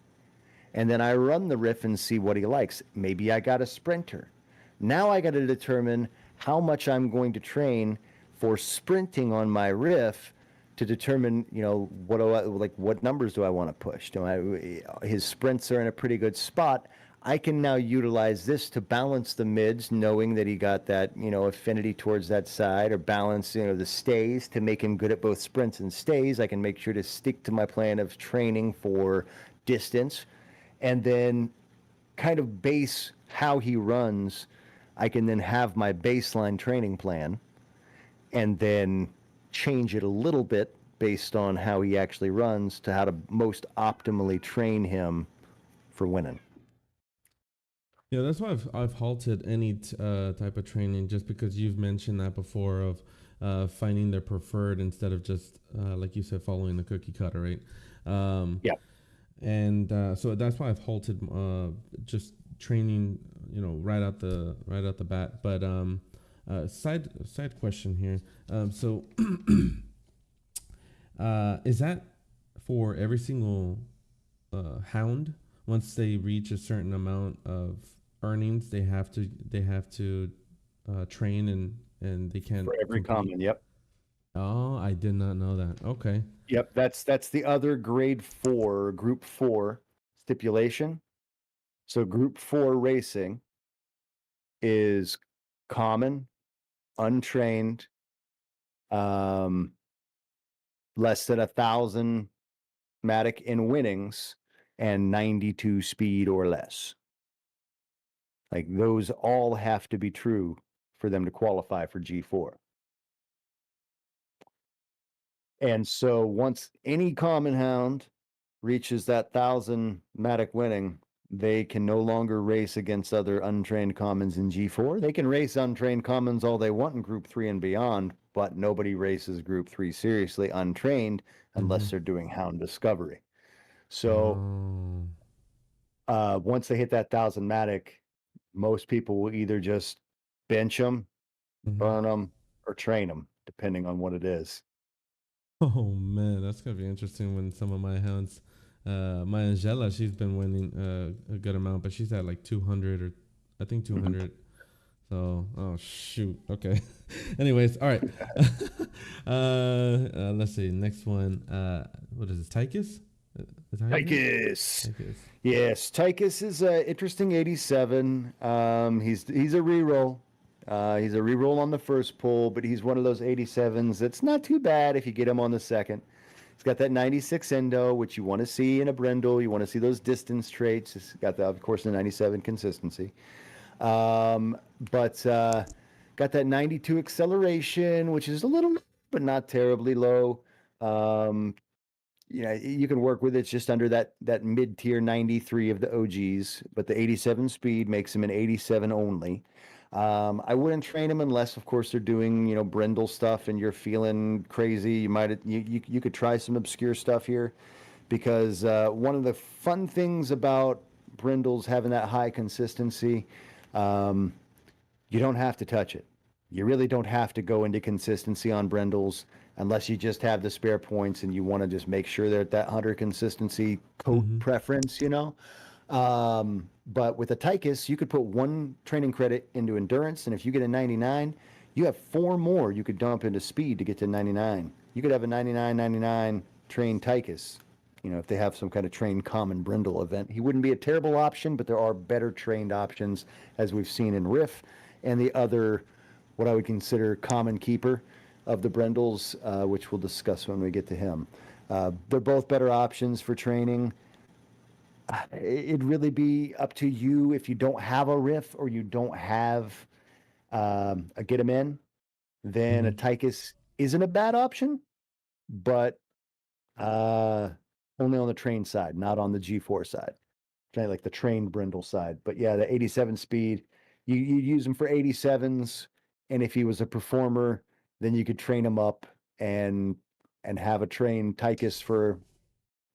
And then I run the riff and see what he likes. Maybe I got a sprinter. Now I got to determine how much I'm going to train for sprinting on my riff to determine, what numbers do I want to push? His sprints are in a pretty good spot. I can now utilize this to balance the mids, knowing that he got that, affinity towards that side, or balance, the stays to make him good at both sprints and stays. I can make sure to stick to my plan of training for distance, and then kind of base how he runs. I can then have my baseline training plan and then change it a little bit based on how he actually runs to how to most optimally train him for winning. Yeah, that's why I've halted any type of training, just because you've mentioned that before, of finding their preferred instead of just like you said, following the cookie cutter, right? Yeah. And so that's why I've halted just training, right out the bat. But side question here. So is that for every single hound? Once they reach a certain amount of earnings, they have to train, and they can't For every compete? common. Yep. Oh, I did not know that. Okay. Yep. That's the other group 4 stipulation. So group 4 racing is common, untrained, less than 1,000 matic in winnings, and 92 speed or less. Like, those all have to be true for them to qualify for G4. And so once any common hound reaches that 1,000 matic winning, they can no longer race against other untrained commons in G4. They can race untrained commons all they want in Group 3 and beyond, but nobody races Group 3 seriously untrained unless they're doing hound discovery. So once they hit that 1,000 matic, most people will either just bench them, burn them, or train them, depending on what it is. Oh man, that's gonna be interesting when some of my hounds, my Angela, she's been winning a good amount, but she's at like 200, or I think 200. So, oh shoot. Okay. Anyways, all right. Let's see. Next one. What is this? Tychus? Tychus. Yes, Tychus is an interesting 87. He's a reroll. He's a reroll on the first pull, but he's one of those 87s that's not too bad if you get him on the second. He's got that 96 endo, which you want to see in a Brindle. You want to see those distance traits. He's got, of course, the 97 consistency. But got that 92 acceleration, which is a little, but not terribly low. You can work with it. It's just under that mid-tier 93 of the OGs, but the 87 speed makes him an 87 only. I wouldn't train him unless, of course, they're doing, Brindle stuff and you're feeling crazy. You could try some obscure stuff here, because one of the fun things about Brindles having that high consistency, you don't have to touch it. You really don't have to go into consistency on Brindles unless you just have the spare points and you want to just make sure they're at that 100 consistency coat preference, But with a Tychus, you could put 1 training credit into endurance, and if you get a 99, you have 4 more you could dump into speed to get to 99. You could have a 99 trained Tychus, if they have some kind of trained common Brindle event. He wouldn't be a terrible option, but there are better trained options, as we've seen in Riff and the other, what I would consider common keeper of the Brindles, which we'll discuss when we get to him. They're both better options for training. It'd really be up to you if you don't have a Riff or you don't have a Get 'em In, then a Mm-hmm. Tychus isn't a bad option, but uh, only on the train side, not on the G4 side, kind of like the trained Brindle side. But yeah, the 87 speed, you use him for 87s, and if he was a performer, then you could train him up and have a trained Tychus for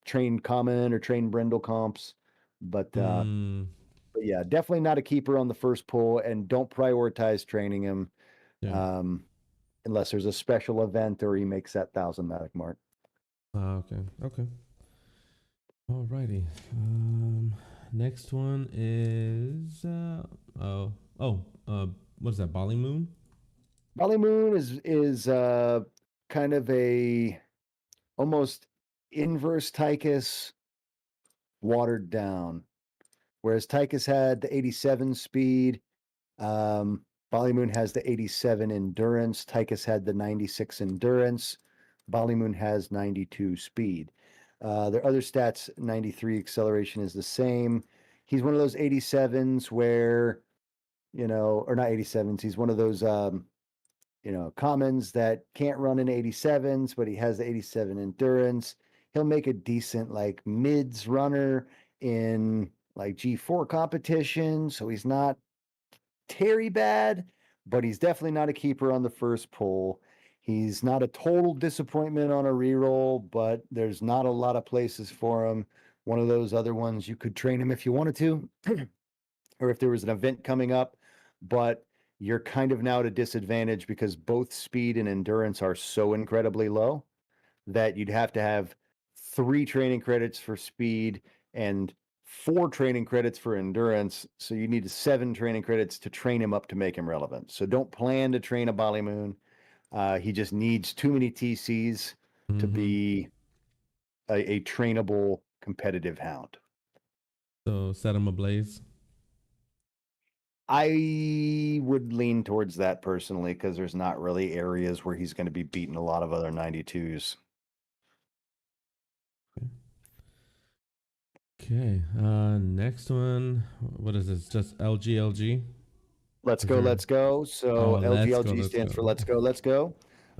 trained common or trained Brindle comps. Mm, But yeah, definitely not a keeper on the first pull, and don't prioritize training him yeah. um, unless there's a special event or he makes that 1,000 mark. Okay. Okay. Alrighty. Next one is what is that? Ballymoon? Ballymoon is kind of a almost inverse Tychus, watered down. Whereas Tychus had the 87 speed, um, Ballymoon has the 87 endurance. Tychus had the 96 endurance. Ballymoon has 92 speed. Their other stats, 93 acceleration is the same. He's one of those 87s where, or not 87s. He's one of those, commons that can't run in 87s, but he has the 87 endurance. He'll make a decent like mids runner in like G4 competition. So he's not Terry bad, but he's definitely not a keeper on the first pull. He's not a total disappointment on a reroll, but there's not a lot of places for him. One of those other ones you could train him if you wanted to, or if there was an event coming up, but you're kind of now at a disadvantage because both speed and endurance are so incredibly low that you'd have to have 3 training credits for speed and 4 training credits for endurance. So you need 7 training credits to train him up to make him relevant. So don't plan to train a Ballymoon. He just needs too many TCs to Mm-hmm. be a trainable competitive hound. So set him ablaze. I would lean towards that personally because there's not really areas where he's going to be beating a lot of other 92s. Okay. Next one. What is this? Just LGLG? Let's Is go, there? let's go. So Let's go. LGLG Let's stands go. for let's go, let's go.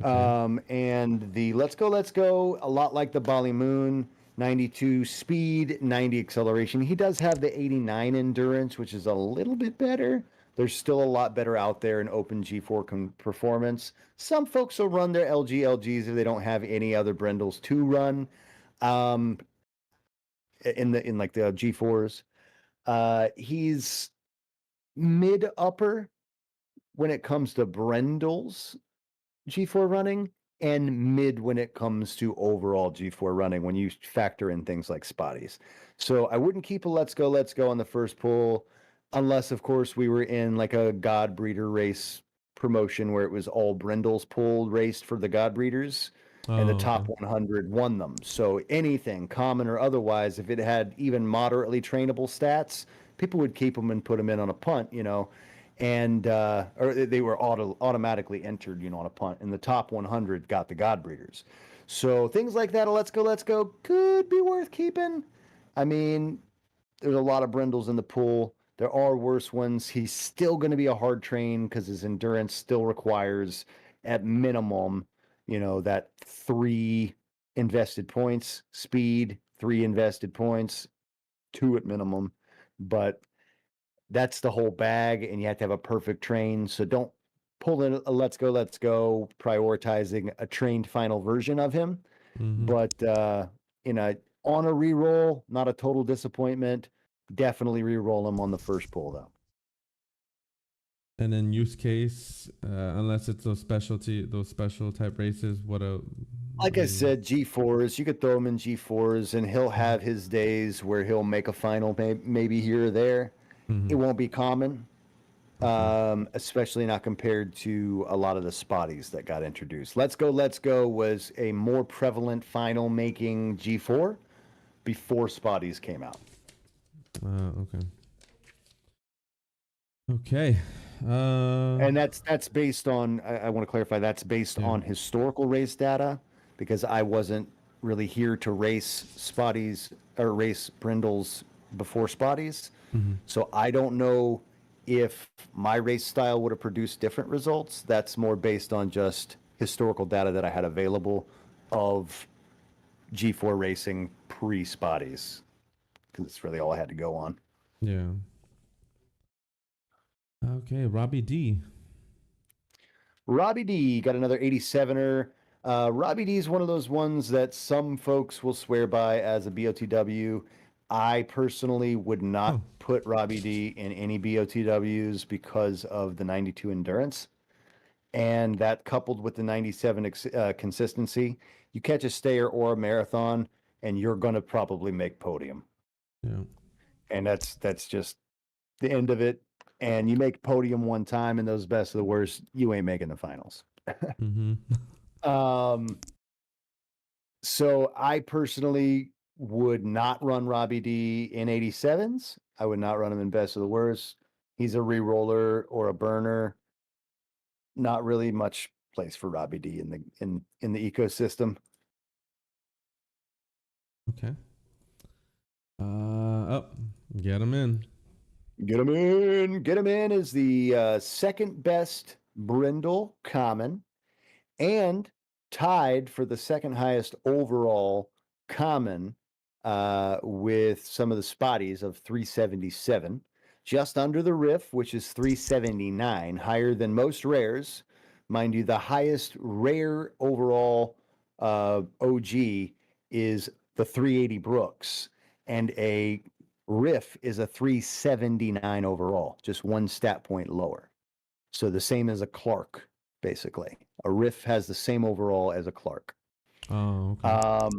Okay. And the let's go, let's go, a lot like the Ballymoon, 92 speed, 90 acceleration. He does have the 89 endurance, which is a little bit better. There's still a lot better out there in open G4 performance. Some folks will run their LGLGs if they don't have any other Brindles to run. Um, in like the G4s. He's mid upper when it comes to Brindles G4 running, and mid when it comes to overall G4 running when you factor in things like spotties. So I wouldn't keep a let's go on the first pull, unless of course we were in like a God Breeder race promotion where it was all Brindles pulled raced for the God Breeders, and the Okay. top 100 won them. So anything, common or otherwise, if it had even moderately trainable stats, people would keep them and put them in on a punt, and or they were automatically entered, on a punt. And the top 100 got the God Breeders. So things like that, let's go, could be worth keeping. I mean, there's a lot of Brindles in the pool. There are worse ones. He's still going to be a hard train because his endurance still requires, at minimum, that 3 invested points, speed, 3 invested points, 2 at minimum. But that's the whole bag, and you have to have a perfect train. So don't pull in a let's go, prioritizing a trained final version of him. Mm-hmm. But on a reroll, not a total disappointment. Definitely reroll him on the first pull though. And then use case, unless it's those special type races. Like I said, G4s, you could throw him in G4s, and he'll have his days where he'll make a final, maybe here or there. Mm-hmm. It won't be common. Okay. Especially not compared to a lot of the spotties that got introduced. Let's go was a more prevalent final making G4 before spotties came out. Okay. Okay. And that's based on, I want to clarify, that's based Yeah. on historical race data, because I wasn't really here to race spotties or race Brindles before Spotties. Mm-hmm. So I don't know if my race style would have produced different results. That's more based on just historical data that I had available of G4 racing pre-Spotties, because it's really all I had to go on. Yeah. Okay, Robby D. Robby D got another 87er. Robby D is one of those ones that some folks will swear by as a BOTW. I personally would not put Robby D in any BOTWs because of the 92 endurance. And that coupled with the 97 consistency, you catch a stayer or a marathon, and you're going to probably make podium. Yeah. And that's just the end of it. And you make podium one time in those best of the worst, you ain't making the finals. Mm-hmm. So I personally would not run Robby D in 87s. I would not run him in best of the worst. He's a re-roller or a burner. Not really much place for Robby D in the ecosystem. Okay. Get him in. Get him in. Get him in is the second best Brindle common and tied for the second highest overall common with some of the spotties of 377, just under the Riff, which is 379, higher than most rares. Mind you, the highest rare overall OG is the 380 Brooks, and a Riff is a 379 overall, just one stat point lower. So the same as a Clark, basically. A Riff has the same overall as a Clark. Oh, okay.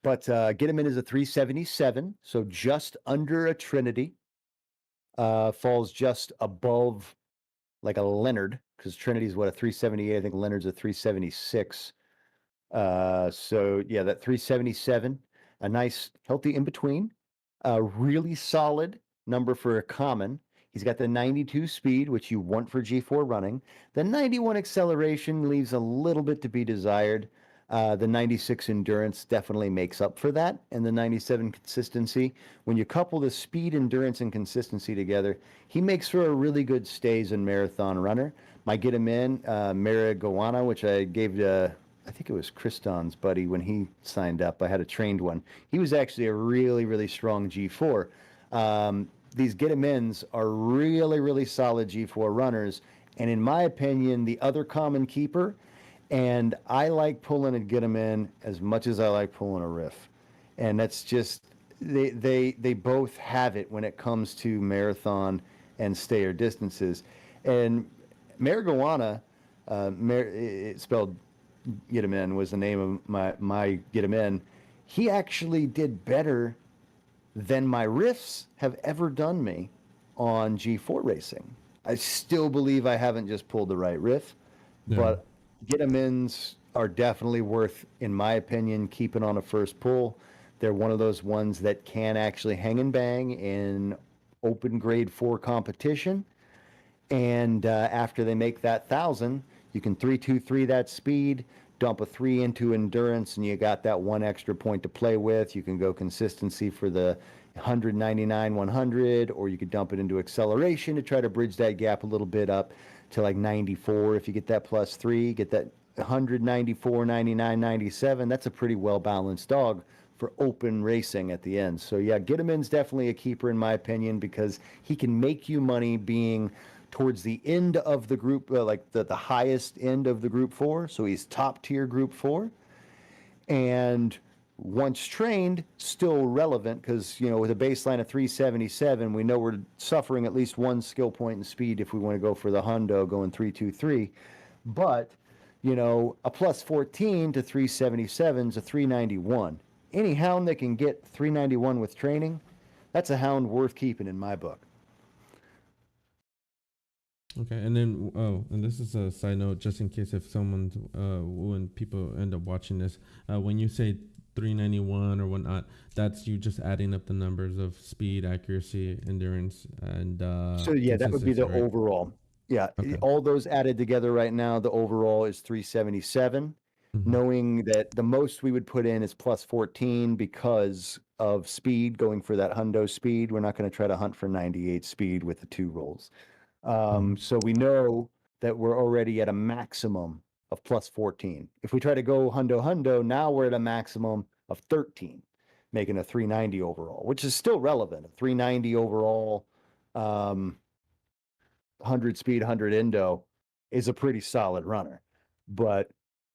But get him in as a 377, so just under a Trinity. Falls just above like a Leonard, because Trinity's what, a 378. I think Leonard's a 376. So yeah, that 377, a nice healthy in between. Really solid number for a common. He's got the 92 speed, which you want for G4 running. The 91 acceleration leaves a little bit to be desired. The 96 endurance definitely makes up for that, and the 97 consistency. When you couple the speed, endurance, and consistency together, he makes for a really good stays and marathon runner. Might get him in Marijuana, which I gave to, I think it was Kriston's buddy when he signed up. I had a trained one. He was actually a really, really strong G4. These get him ins are really, really solid G4 runners. And in my opinion, the other common keeper, and I like pulling a get him in as much as I like pulling a Riff. And that's just, they both have it when it comes to marathon and stayer distances. And Marijuana, it's spelled get him in, was the name of my get him in. He actually did better than my Riffs have ever done me on G4 racing. I still believe I haven't just pulled the right Riff, but get him ins are definitely worth, in my opinion, keeping on a first pull. They're one of those ones that can actually hang and bang in open grade 4 competition. And after they make that 1,000, you can 3-2-3 that speed, dump a 3 into endurance, and you got that one extra point to play with. You can go consistency for the 199, 100, or you could dump it into acceleration to try to bridge that gap a little bit up to like 94. If you get that +3, get that 194, 99, 97. That's a pretty well-balanced dog for open racing at the end. So yeah, get him in's definitely a keeper in my opinion, because he can make you money being towards the end of the group, like the highest end of the group 4. So he's top tier group 4. And once trained, still relevant, because, you know, with a baseline of 377, we know we're suffering at least one skill point in speed if we want to go for the hundo going 323. But, you know, a +14 to 377 is a 391. Any hound that can get 391 with training, that's a hound worth keeping in my book. Okay, and then and this is a side note, just in case if someone, when people end up watching this, when you say 391 or whatnot, that's you just adding up the numbers of speed, accuracy, endurance, and so yeah, that would be the overall. Yeah, okay. All those added together right now, the overall is 377. knowing that the most we would put in is plus 14 because of speed, going for that hundo speed. We're not going to try to hunt for 98 speed with the 2 rolls. So we know that we're already at a maximum of plus 14. If we try to go hundo, now we're at a maximum of 13, making a 390 overall, which is still relevant. A 390 overall, 100 speed, 100 endo is a pretty solid runner. But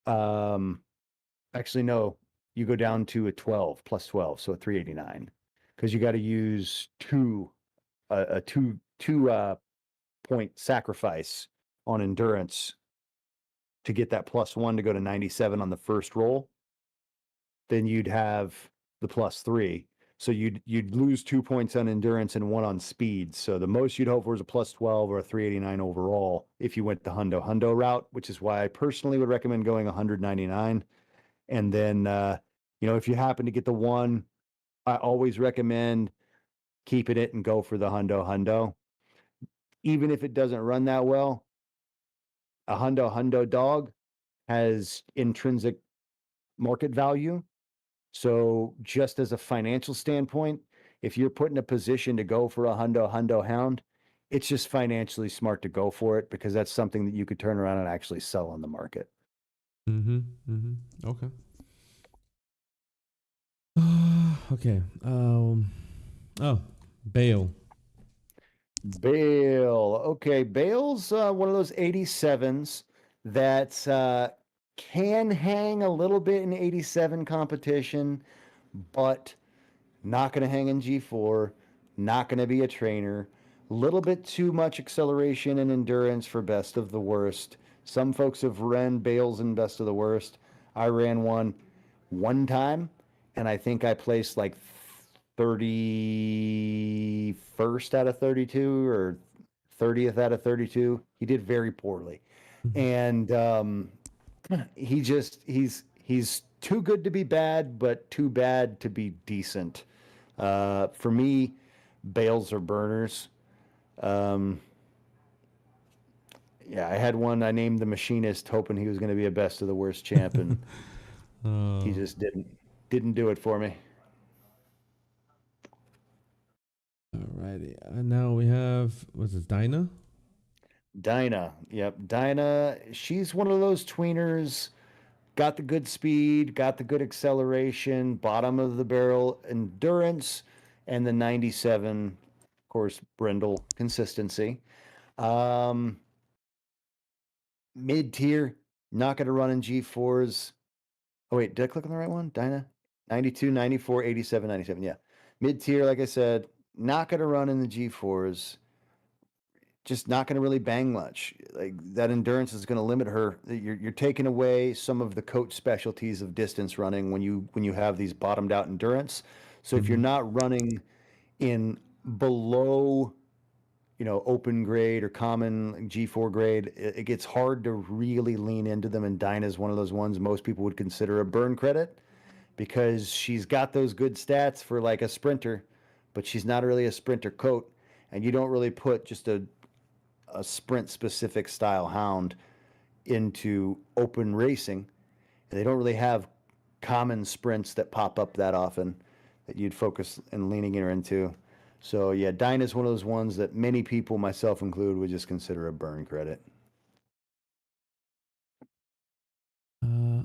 actually, no, you go down to a 12, plus 12, so a 389, because you got to use a two point sacrifice on endurance to get that plus 1 to go to 97 on the first roll. Then you'd have the plus 3. So you'd lose 2 points on endurance and 1 on speed. So the most you'd hope for is a plus 12 or a 389 overall if you went the hundo route, which is why I personally would recommend going 199. And then if you happen to get the 1, I always recommend keeping it and go for the hundo. Even if it doesn't run that well, a hundo dog has intrinsic market value. So just as a financial standpoint, if you're put in a position to go for a hundo hound, it's just financially smart to go for it, because that's something that you could turn around and actually sell on the market. Okay. Okay. Bale. Okay, Bale's one of those 87s that can hang a little bit in 87 competition, but not going to hang in G4, not going to be a trainer. A little bit too much acceleration and endurance for best of the worst. Some folks have ran Bales in best of the worst. I ran one time, and I think I placed like 31st out of 32 or 30th out of 32. He did very poorly. And he's too good to be bad, but too bad to be decent. For me, Bales are burners. I had one I named the Machinist, hoping he was going to be a best of the worst champ, and he just didn't do it for me. Alrighty. Now we have, what's this, Dyna? Dyna. Yep. Dyna, she's one of those tweeners, got the good speed, got the good acceleration, bottom of the barrel endurance, and the 97, of course, Brindle consistency. Mid tier, not going to run in G4s. Oh, wait, did I click on the right one? Dyna? 92, 94, 87, 97. Yeah. Mid tier, like I said, not going to run in the G4s. Just not going to really bang much. Like, that endurance is going to limit her. You're taking away some of the coach specialties of distance running when you have these bottomed out endurance. So if you're not running in below, open grade or common G4 grade, it gets hard to really lean into them. And Dyna is one of those ones most people would consider a burn credit, because she's got those good stats for like a sprinter, but she's not really a sprinter coat. And you don't really put just a sprint specific style hound into open racing. And they don't really have common sprints that pop up that often that you'd focus and leaning her into. So yeah, Dyna is one of those ones that many people, myself included, would just consider a burn credit.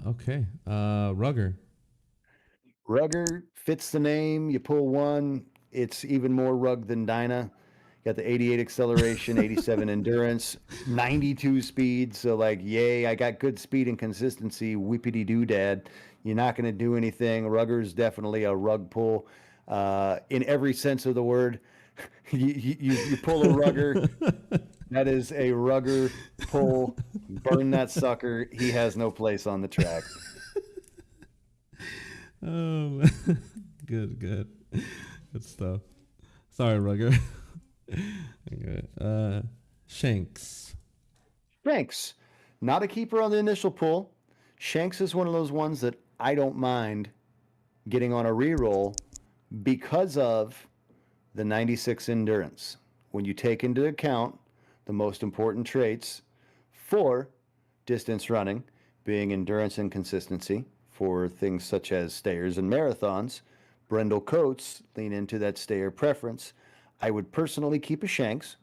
Okay. Rugger. Rugger fits the name. You pull 1, it's even more rug than Dyna. Got the 88 acceleration, 87 endurance, 92 speed. So like, yay, I got good speed and consistency. Whippity doo dad. You're not going to do anything. Rugger's definitely a rug pull, in every sense of the word. You pull a rugger. That is a rugger pull. Burn that sucker. He has no place on the track. Good stuff. Sorry, Rugger. Okay. Shanks. Shanks, not a keeper on the initial pull. Shanks is one of those ones that I don't mind getting on a reroll because of the 96 endurance. When you take into account the most important traits for distance running, being endurance and consistency for things such as stayers and marathons. Brindle coats lean into that stayer preference. I would personally keep a Shanks,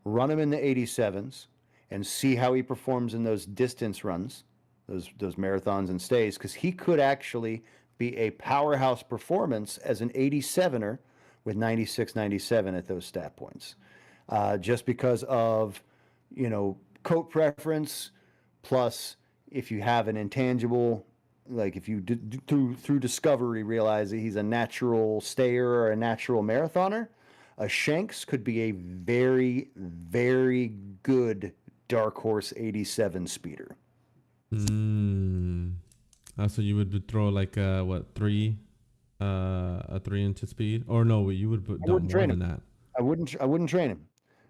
run him in the 87s, and see how he performs in those distance runs, those marathons and stays, because he could actually be a powerhouse performance as an 87er with 96, 97 at those stat points. Just because of, coat preference, plus if you have an intangible, like if you through discovery realize that he's a natural stayer or a natural marathoner, a Shanks could be a very, very good dark horse 87 speeder. So you would throw like a 3 into speed, or no? You would put more than that. I wouldn't train him.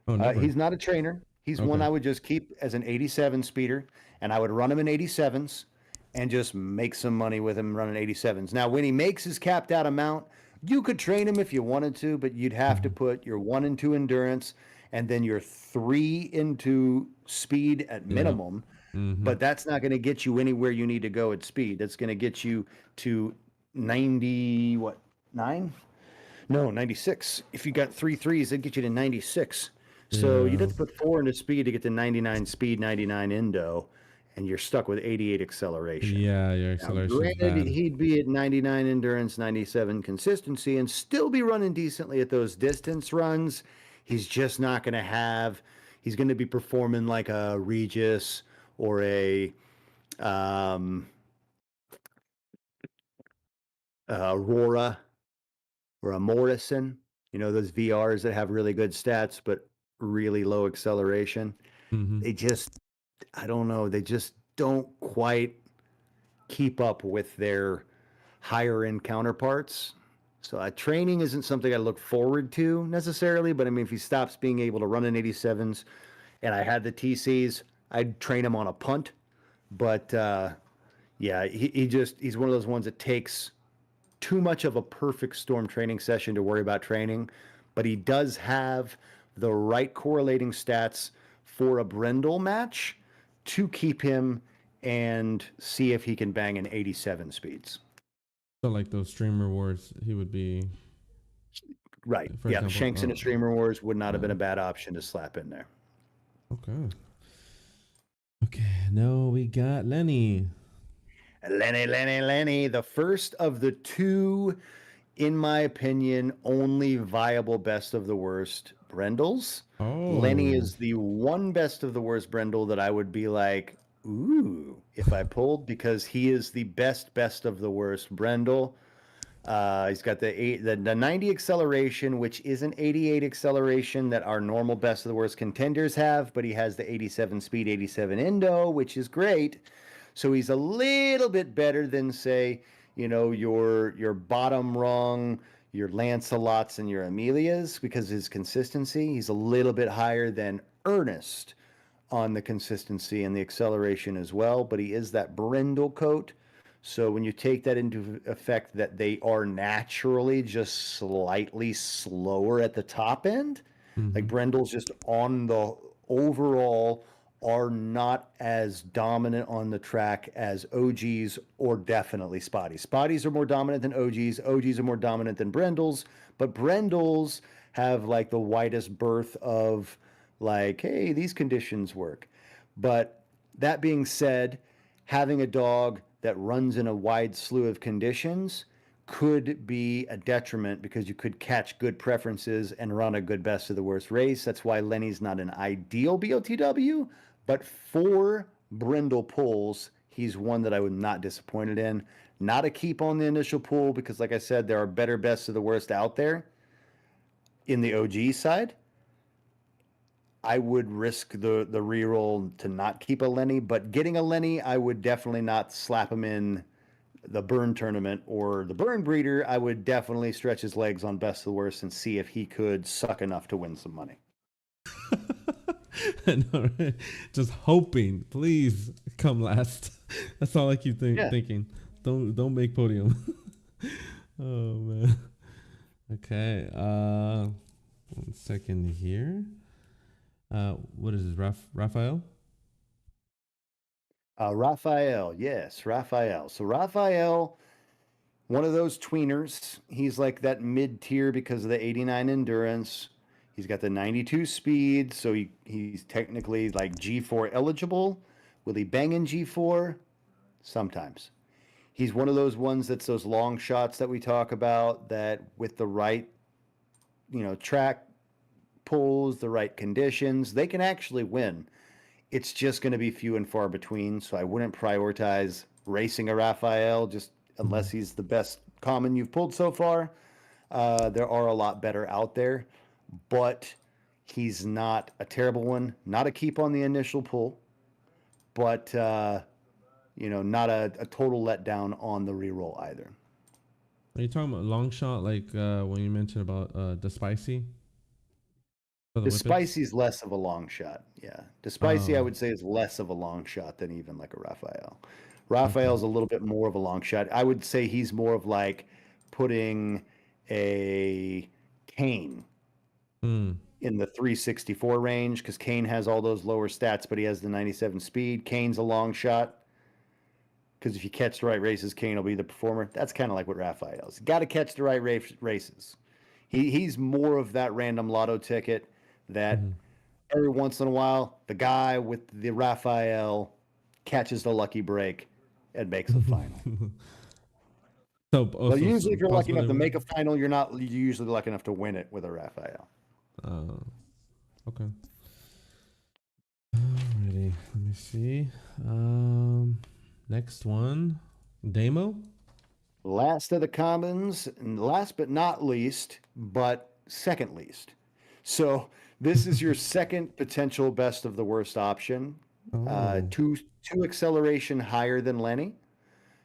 Oh, never. He's not a trainer. He's one I would just keep as an 87 speeder, and I would run him in 87s and just make some money with him running 87s. Now, when he makes his capped out amount, you could train him if you wanted to, but you'd have to put your 1 into endurance and then your 3 into speed at minimum. But that's not going to get you anywhere you need to go at speed. That's going to get you to 90, 9? No, 96. If you got 3 threes, it'd get you to 96. So you'd have to put 4 into speed to get to 99 speed, 99 endo, and you're stuck with 88 acceleration. Yeah, your acceleration. Granted, he'd be at 99 endurance, 97 consistency, and still be running decently at those distance runs. He's just not going to have. He's going to be performing like a Regis or a Aurora or a Morrison. Those VRs that have really good stats but really low acceleration. They just, I don't know, they just don't quite keep up with their higher end counterparts. So training isn't something I look forward to necessarily, but I mean, if he stops being able to run in 87s and I had the TCs, I'd train him on a punt. But yeah, he's one of those ones that takes too much of a perfect storm training session to worry about training, but he does have the right correlating stats for a Brindle match to keep him and see if he can bang in 87 speeds. So like those streamer wars, he would be right. Yeah, example, Shanks in a streamer wars would not have been a bad option to slap in there. Okay, now we got Lenny. Lenny, the first of the 2, in my opinion, only viable best of the worst Brindles. Lenny is the one best of the worst Brindle that I would be like, ooh, if I pulled, because he is the best of the worst Brindle. He's got the 90 acceleration, which is an 88 acceleration that our normal best of the worst contenders have, but he has the 87 speed, 87 endo, which is great. So he's a little bit better than, say, your bottom rung, your Lancelots and your Amelias, because of his consistency. He's a little bit higher than Ernest on the consistency and the acceleration as well, but he is that Brindle coat. So when you take that into effect that they are naturally just slightly slower at the top end, like Brindle's just on the overall are not as dominant on the track as OGs or definitely Spotties. Spotties are more dominant than OGs. OGs are more dominant than Brindles, but Brindles have like the widest berth of like, hey, these conditions work. But that being said, having a dog that runs in a wide slew of conditions could be a detriment because you could catch good preferences and run a good best of the worst race. That's why Lenny's not an ideal BOTW, but for Brindle pulls, he's one that I would not disappointed in. Not a keep on the initial pool because, like I said, there are better best of the worst out there. In the OG side, I would risk the reroll to not keep a Lenny, but getting a Lenny, I would definitely not slap him in the burn tournament or the burn breeder. I would definitely stretch his legs on best of the worst and see if he could suck enough to win some money. No, right? Just hoping, please come last. That's all I keep thinking. Don't make podium. Oh man. Okay. 1 second here. What is this? Raphael? Raphael, yes, Raphael. So Raphael, one of those tweeners. He's like that mid tier because of the 89 endurance. He's got the 92 speed, so he's technically like G4 eligible. Will he bang in G4? Sometimes. He's one of those ones that's those long shots that we talk about that with the right, track pulls, the right conditions, they can actually win. It's just going to be few and far between. So I wouldn't prioritize racing a Raphael just unless he's the best common you've pulled so far. There are a lot better out there, but he's not a terrible one. Not a keep on the initial pull, but not a total letdown on the reroll either. Are you talking about long shot like when you mentioned about the spicy? The spicy's less of a long shot. Yeah. The spicy, I would say, is less of a long shot than even like a Raphael. Raphael's a little bit more of a long shot. I would say he's more of like putting a Kane in the 364 range because Kane has all those lower stats, but he has the 97 speed. Kane's a long shot because if you catch the right races, Kane will be the performer. That's kind of like what Raphael is. Got to catch the right races. He's more of that random lotto ticket that every once in a while, the guy with the Raphael catches the lucky break and makes a final. But usually, if you're lucky enough to make a final, you're usually lucky enough to win it with a Raphael. Okay. Alrighty, let me see. Next one, Damo. Last of the commons, and last but not least, but second least. So this is your second potential best of the worst option. Two acceleration higher than Lenny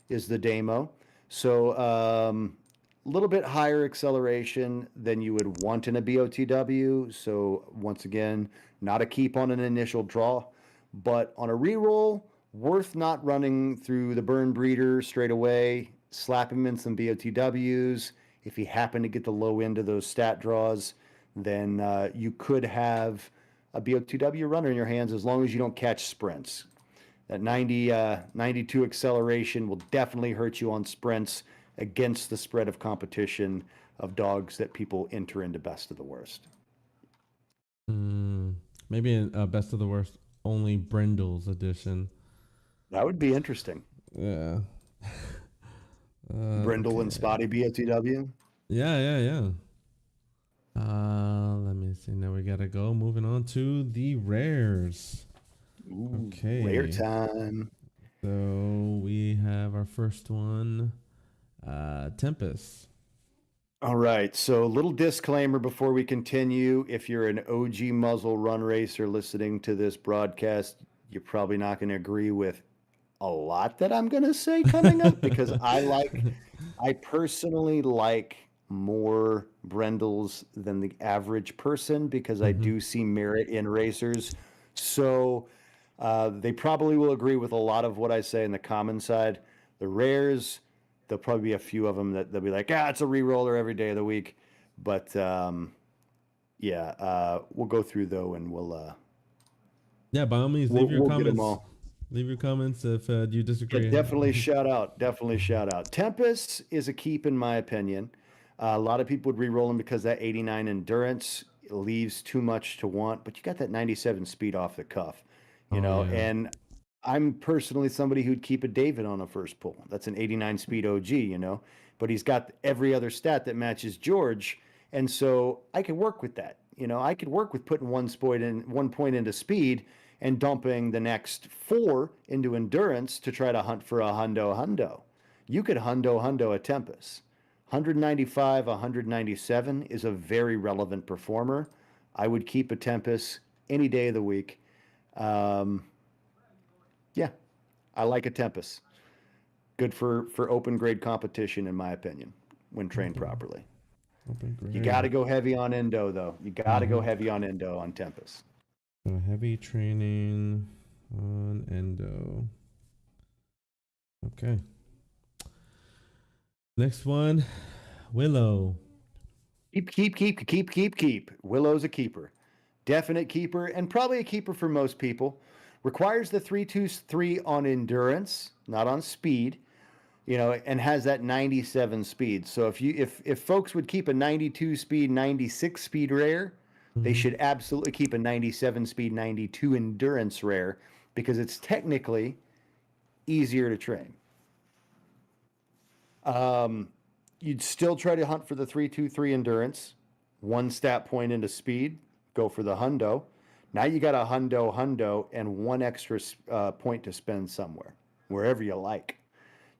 is the Damo. So a little bit higher acceleration than you would want in a BOTW. So once again, not a keep on an initial draw, but on a reroll, worth not running through the burn breeder straight away. Slap him in some BOTWs. If he happened to get the low end of those stat draws, then you could have a BOTW runner in your hands as long as you don't catch sprints. That 92 acceleration will definitely hurt you on sprints against the spread of competition of dogs that people enter into best of the worst. Maybe a best of the worst only Brindles edition. That would be interesting. Yeah. Brindle and Spotty BOTW. Yeah. Let me see. Now we gotta go. Moving on to the rares. Ooh, okay. Rare time. So we have our first one, Tempus. All right. So a little disclaimer before we continue. If you're an OG muzzle run racer listening to this broadcast, you're probably not going to agree with a lot that I'm going to say coming up because I personally like more Brindles than the average person because I do see merit in racers. So they probably will agree with a lot of what I say in the common side. The rares, there'll probably be a few of them that they'll be like, it's a re-roller every day of the week. But we'll go through though, and we'll. Yeah, by all means, leave your comments. Leave your comments if you disagree. Yeah, definitely shout out. Tempus is a keep in my opinion. A lot of people would re-roll him because that 89 endurance leaves too much to want, but you got that 97 speed off the cuff, and I'm personally somebody who'd keep a David on a first pull. That's an 89 speed OG, but he's got every other stat that matches George. And so I could work with that. I could work with putting 1 point into speed and dumping the next 4 into endurance to try to hunt for a hundo. You could hundo a Tempus. 195, 197 is a very relevant performer. I would keep a Tempus any day of the week. I like a Tempus. Good for open grade competition, in my opinion, when trained properly. You got to go heavy on endo, though. You got to go heavy on endo on Tempus. So heavy training on endo. Okay. Next one, Willow. Keep. Willow's a keeper. Definite keeper, and probably a keeper for most people. requires the 3-2-3 on endurance, not on speed, and has that 97 speed. So if folks would keep a 92 speed, 96 speed rare, they should absolutely keep a 97 speed, 92 endurance rare, because it's technically easier to train. You'd still try to hunt for the 3-2-3 endurance, 1 stat point into speed, go for the hundo. Now you got a hundo, and 1 extra point to spend somewhere, wherever you like.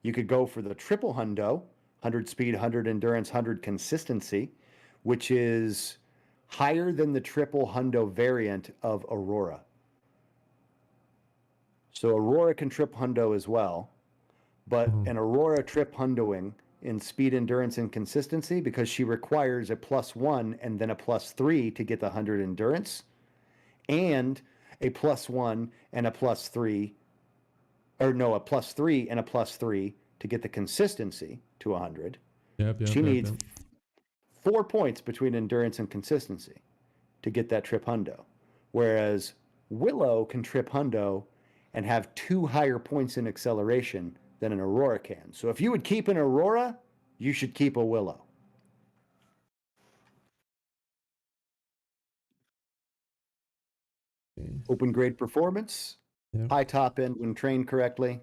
You could go for the triple hundo, 100 speed, 100 endurance, 100 consistency, which is higher than the triple hundo variant of Aurora. So Aurora can trip hundo as well, but an Aurora trip hundoing in speed, endurance, and consistency, because she requires a +1 and then a +3 to get the 100 endurance, and a +1 and a +3, or no, a +3 and a +3 to get the consistency to 100. She needs 4 points between endurance and consistency to get that trip hundo. Whereas Willow can trip hundo and have 2 higher points in acceleration than an Aurora can. So if you would keep an Aurora, you should keep a Willow. Open grade performance, high top end when trained correctly.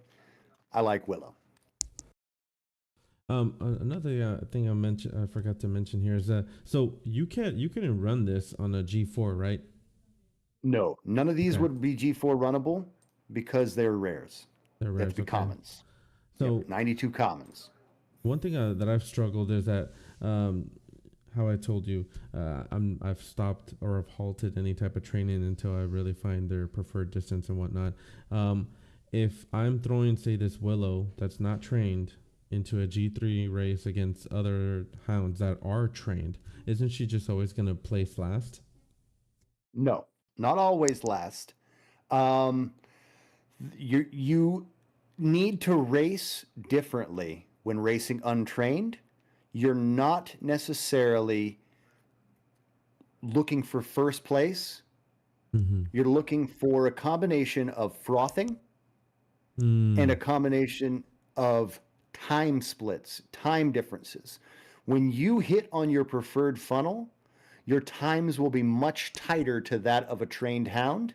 I like Willow. Another thing I forgot to mention here is that so you couldn't run this on a G4, right? No, none of these would be G4 runnable because they're rares. They're rares. They have to be commons. So 92 commons. One thing that I've struggled is that how I told you, I've stopped or I've halted any type of training until I really find their preferred distance and whatnot. If I'm throwing, say, this Willow that's not trained into a G3 race against other hounds that are trained, isn't she just always going to place last? No, not always last. You need to race differently when racing untrained. You're not necessarily looking for first place. You're looking for a combination of frothing and a combination of time splits, time differences. When you hit on your preferred funnel, your times will be much tighter to that of a trained hound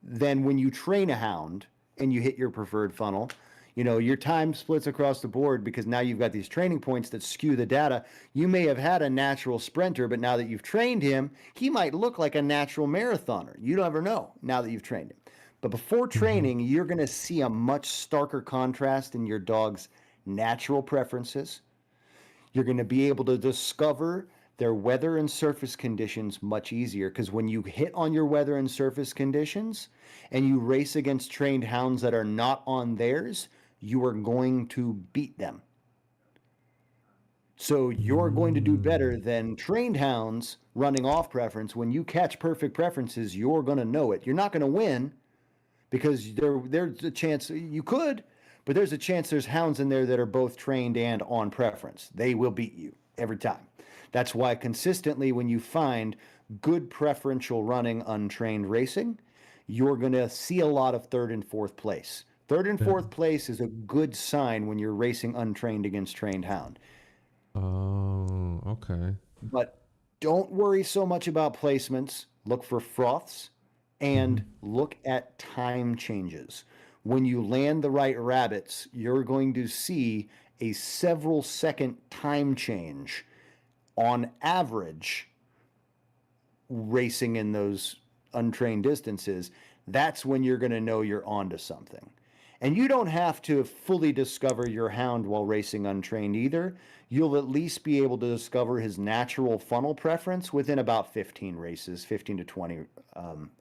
than when you train a hound and you hit your preferred funnel. Your time splits across the board because now you've got these training points that skew the data. You may have had a natural sprinter, but now that you've trained him, he might look like a natural marathoner. You never know now that you've trained him. But before training, you're going to see a much starker contrast in your dog's natural preferences. You're going to be able to discover their weather and surface conditions much easier, because when you hit on your weather and surface conditions and you race against trained hounds that are not on theirs, you are going to beat them. So you're going to do better than trained hounds running off preference. When you catch perfect preferences, you're going to know it. You're not going to win because there's a chance you could, but there's a chance there's hounds in there that are both trained and on preference. They will beat you every time. That's why consistently when you find good preferential running untrained racing, you're going to see a lot of 3rd and 4th place. 3rd and 4th place is a good sign when you're racing untrained against trained hound. Oh, okay. But don't worry so much about placements. Look for froths and look at time changes. When you land the right rabbits, you're going to see a several second time change on average racing in those untrained distances. That's when you're going to know you're onto something. And you don't have to fully discover your hound while racing untrained either. You'll at least be able to discover his natural funnel preference within about 15 races, 15 to 20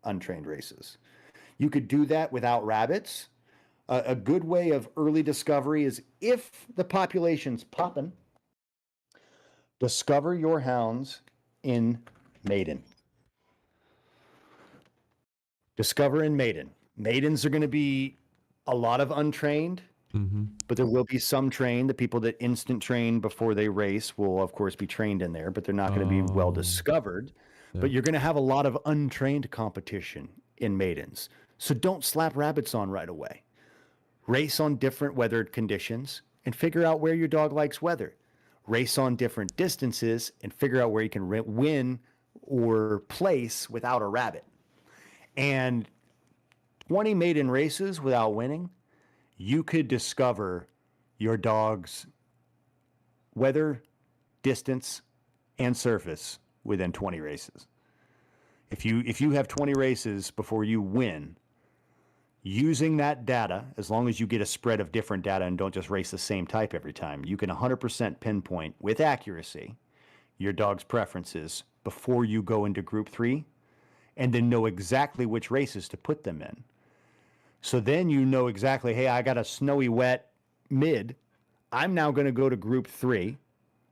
untrained races. You could do that without rabbits. A good way of early discovery is, if the population's popping, discover your hounds in maiden. Discover in maiden. Maidens are going to be a lot of untrained, but there will be some trained. The people that instant train before they race will, of course, be trained in there, but they're not going to be well discovered. Yeah. But you're going to have a lot of untrained competition in maidens. So don't slap rabbits on right away. Race on different weathered conditions and figure out where your dog likes weather. Race on different distances and figure out where you can win or place without a rabbit. And 20 maiden races without winning, you could discover your dog's weather, distance, and surface within 20 races. If you have 20 races before you win, using that data, as long as you get a spread of different data and don't just race the same type every time, you can 100% pinpoint with accuracy your dog's preferences before you go into group 3 and then know exactly which races to put them in. So then you know exactly, hey, I got a snowy wet mid. I'm now going to go to group 3.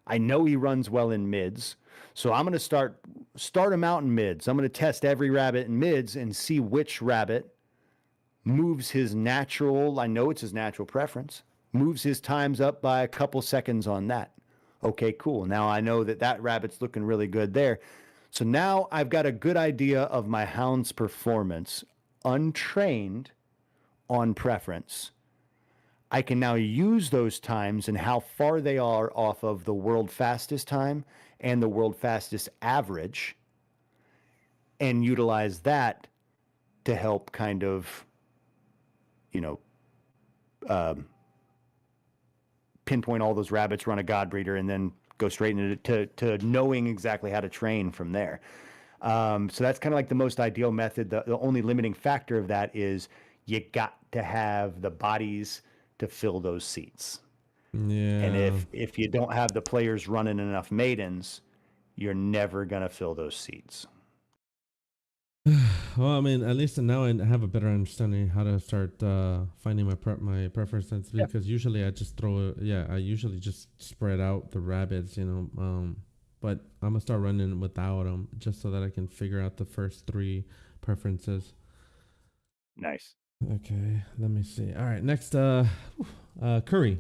I know he runs well in mids. So I'm going to start him out in mids. I'm going to test every rabbit in mids and see which rabbit moves his natural, I know it's his natural preference, moves his times up by a couple seconds on that. Okay, cool. Now I know that rabbit's looking really good there. So now I've got a good idea of my hound's performance, untrained on preference. I can now use those times and how far they are off of the world fastest time and the world fastest average and utilize that to help kind of, pinpoint all those rabbits, run a god breeder, and then go straight into to knowing exactly how to train from there. So that's kind of like the most ideal method. The only limiting factor of that is you got to have the bodies to fill those seats. Yeah. And if you don't have the players running enough maidens, you're never going to fill those seats. Well, I mean, at least now I have a better understanding how to start finding my preferences, because usually I just I usually just spread out the rabbits, but I'm gonna start running without them just so that I can figure out the first 3 preferences. Nice. Okay, let me see. All right, next, Curry.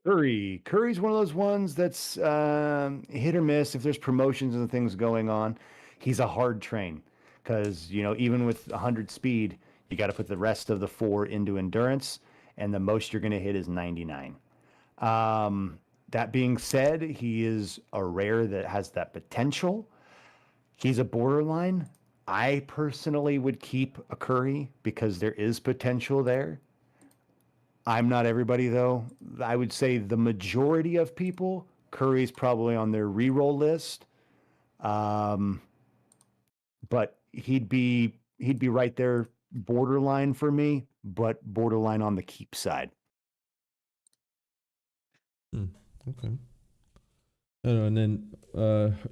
Curry's one of those ones that's hit or miss. If there's promotions and things going on, he's a hard train because, even with 100 speed, you got to put the rest of the 4 into endurance, and the most you're going to hit is 99. That being said, he is a rare that has that potential. He's a borderline. I personally would keep a Curry because there is potential there. I'm not everybody, though. I would say the majority of people, Curry's probably on their reroll list. But he'd be right there, borderline for me, but borderline on the keep side. Okay. And then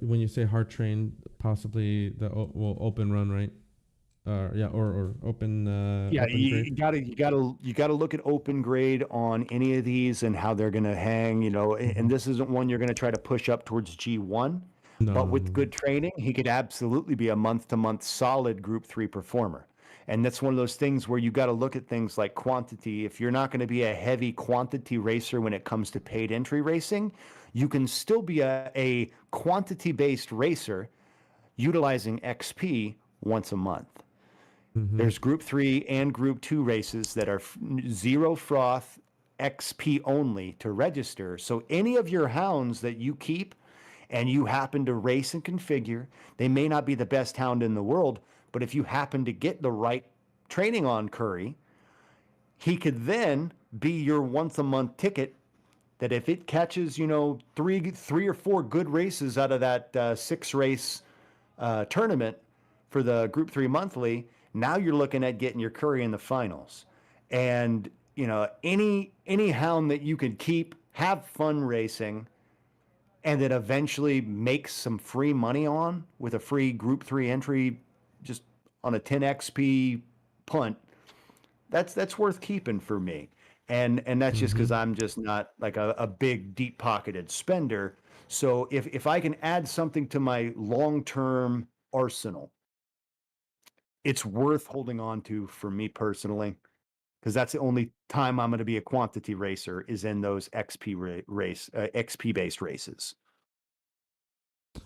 when you say hard train, possibly the open run, right? Or open. Open you gotta look at open grade on any of these and how they're gonna hang. And this isn't one you're gonna try to push up towards G1. No, but with good training, he could absolutely be a month-to-month solid Group 3 performer. And that's one of those things where you got to look at things like quantity. If you're not going to be a heavy quantity racer when it comes to paid entry racing, you can still be a quantity-based racer utilizing XP once a month. There's Group 3 and Group 2 races that are 0 froth, XP only to register. So any of your hounds that you keep and you happen to race and configure, they may not be the best hound in the world, but if you happen to get the right training on Curry, he could then be your once a month ticket that if it catches, 3 or 4 good races out of that 6 race tournament for the Group 3 monthly, now you're looking at getting your Curry in the finals. And, any hound that you could keep, have fun racing, and then eventually make some free money on with a free Group 3 entry just on a 10 XP punt, that's worth keeping for me. And that's just because I'm just not like a big, deep-pocketed spender. So if I can add something to my long-term arsenal, it's worth holding on to for me personally, because that's the only time I'm going to be a quantity racer is in those XP-based races.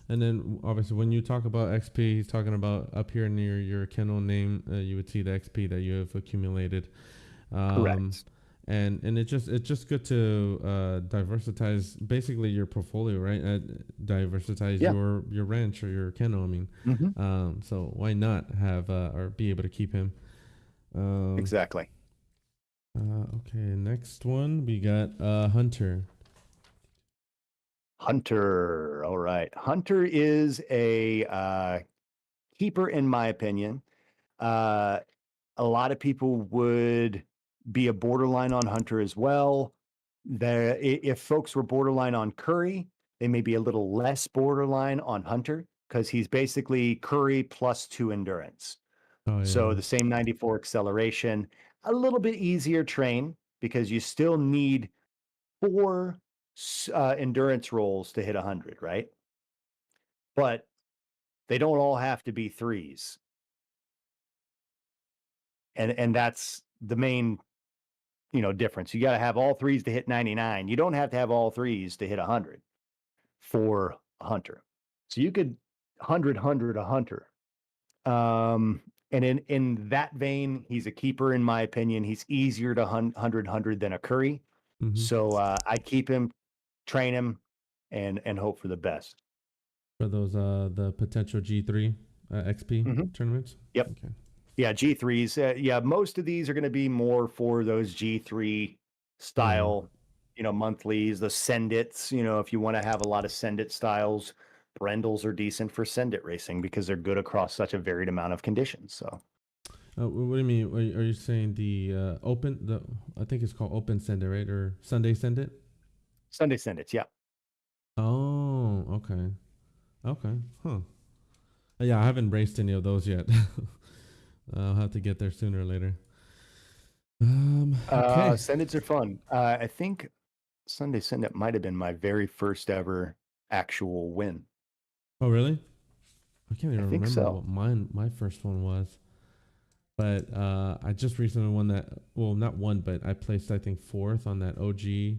And then obviously when you talk about XP, he's talking about up here near your kennel name. You would see the XP that you have accumulated. Um, Correct. and it's just good to diversitize basically your portfolio, right? Diversitize Yeah. your ranch or your kennel. I mean, Hmm. so why not have or be able to keep him? Um, Exactly. okay, next one we got Hunter. Hunter. All right. Hunter is a keeper, in my opinion. Uh, a lot of people would be a borderline on Hunter as well. If folks were borderline on Curry, they may be a little less borderline on Hunter because he's basically Curry plus 2 endurance. Oh So yeah. the same 94 acceleration, a little bit easier train because you still need 4 endurance rolls to hit 100, right? But they don't all have to be threes. And that's the main difference. You got to have all threes to hit 99. You don't have to have all threes to hit 100 for a hunter. So you could 100 a hunter. And in that vein, he's a keeper in my opinion. He's easier to 100 than a Curry. Mm-hmm. So I'd keep him, train him, and hope for the best. For those the potential G3 XP Mhm. tournaments. Yep. Okay. Yeah, G3s. Yeah, most of these are going to be more for those G3 Yeah. style, monthlies, the send its, if you want to have a lot of send it styles, Brindles are decent for send it racing because they're good across such a varied amount of conditions. So What do you mean? Are you saying the open? The I think it's called open send it, right? Or Sunday send it? Sunday send its, yeah. Oh, okay, okay, huh? Yeah, I haven't raced any of those yet. I'll have to get there sooner or later. Okay. Send its are fun. I think Sunday send it might have been my very first ever actual win. Oh, really? I can't I even think remember so. what my first one was. But I just recently won that. Well, not one, but I placed I think fourth on that OG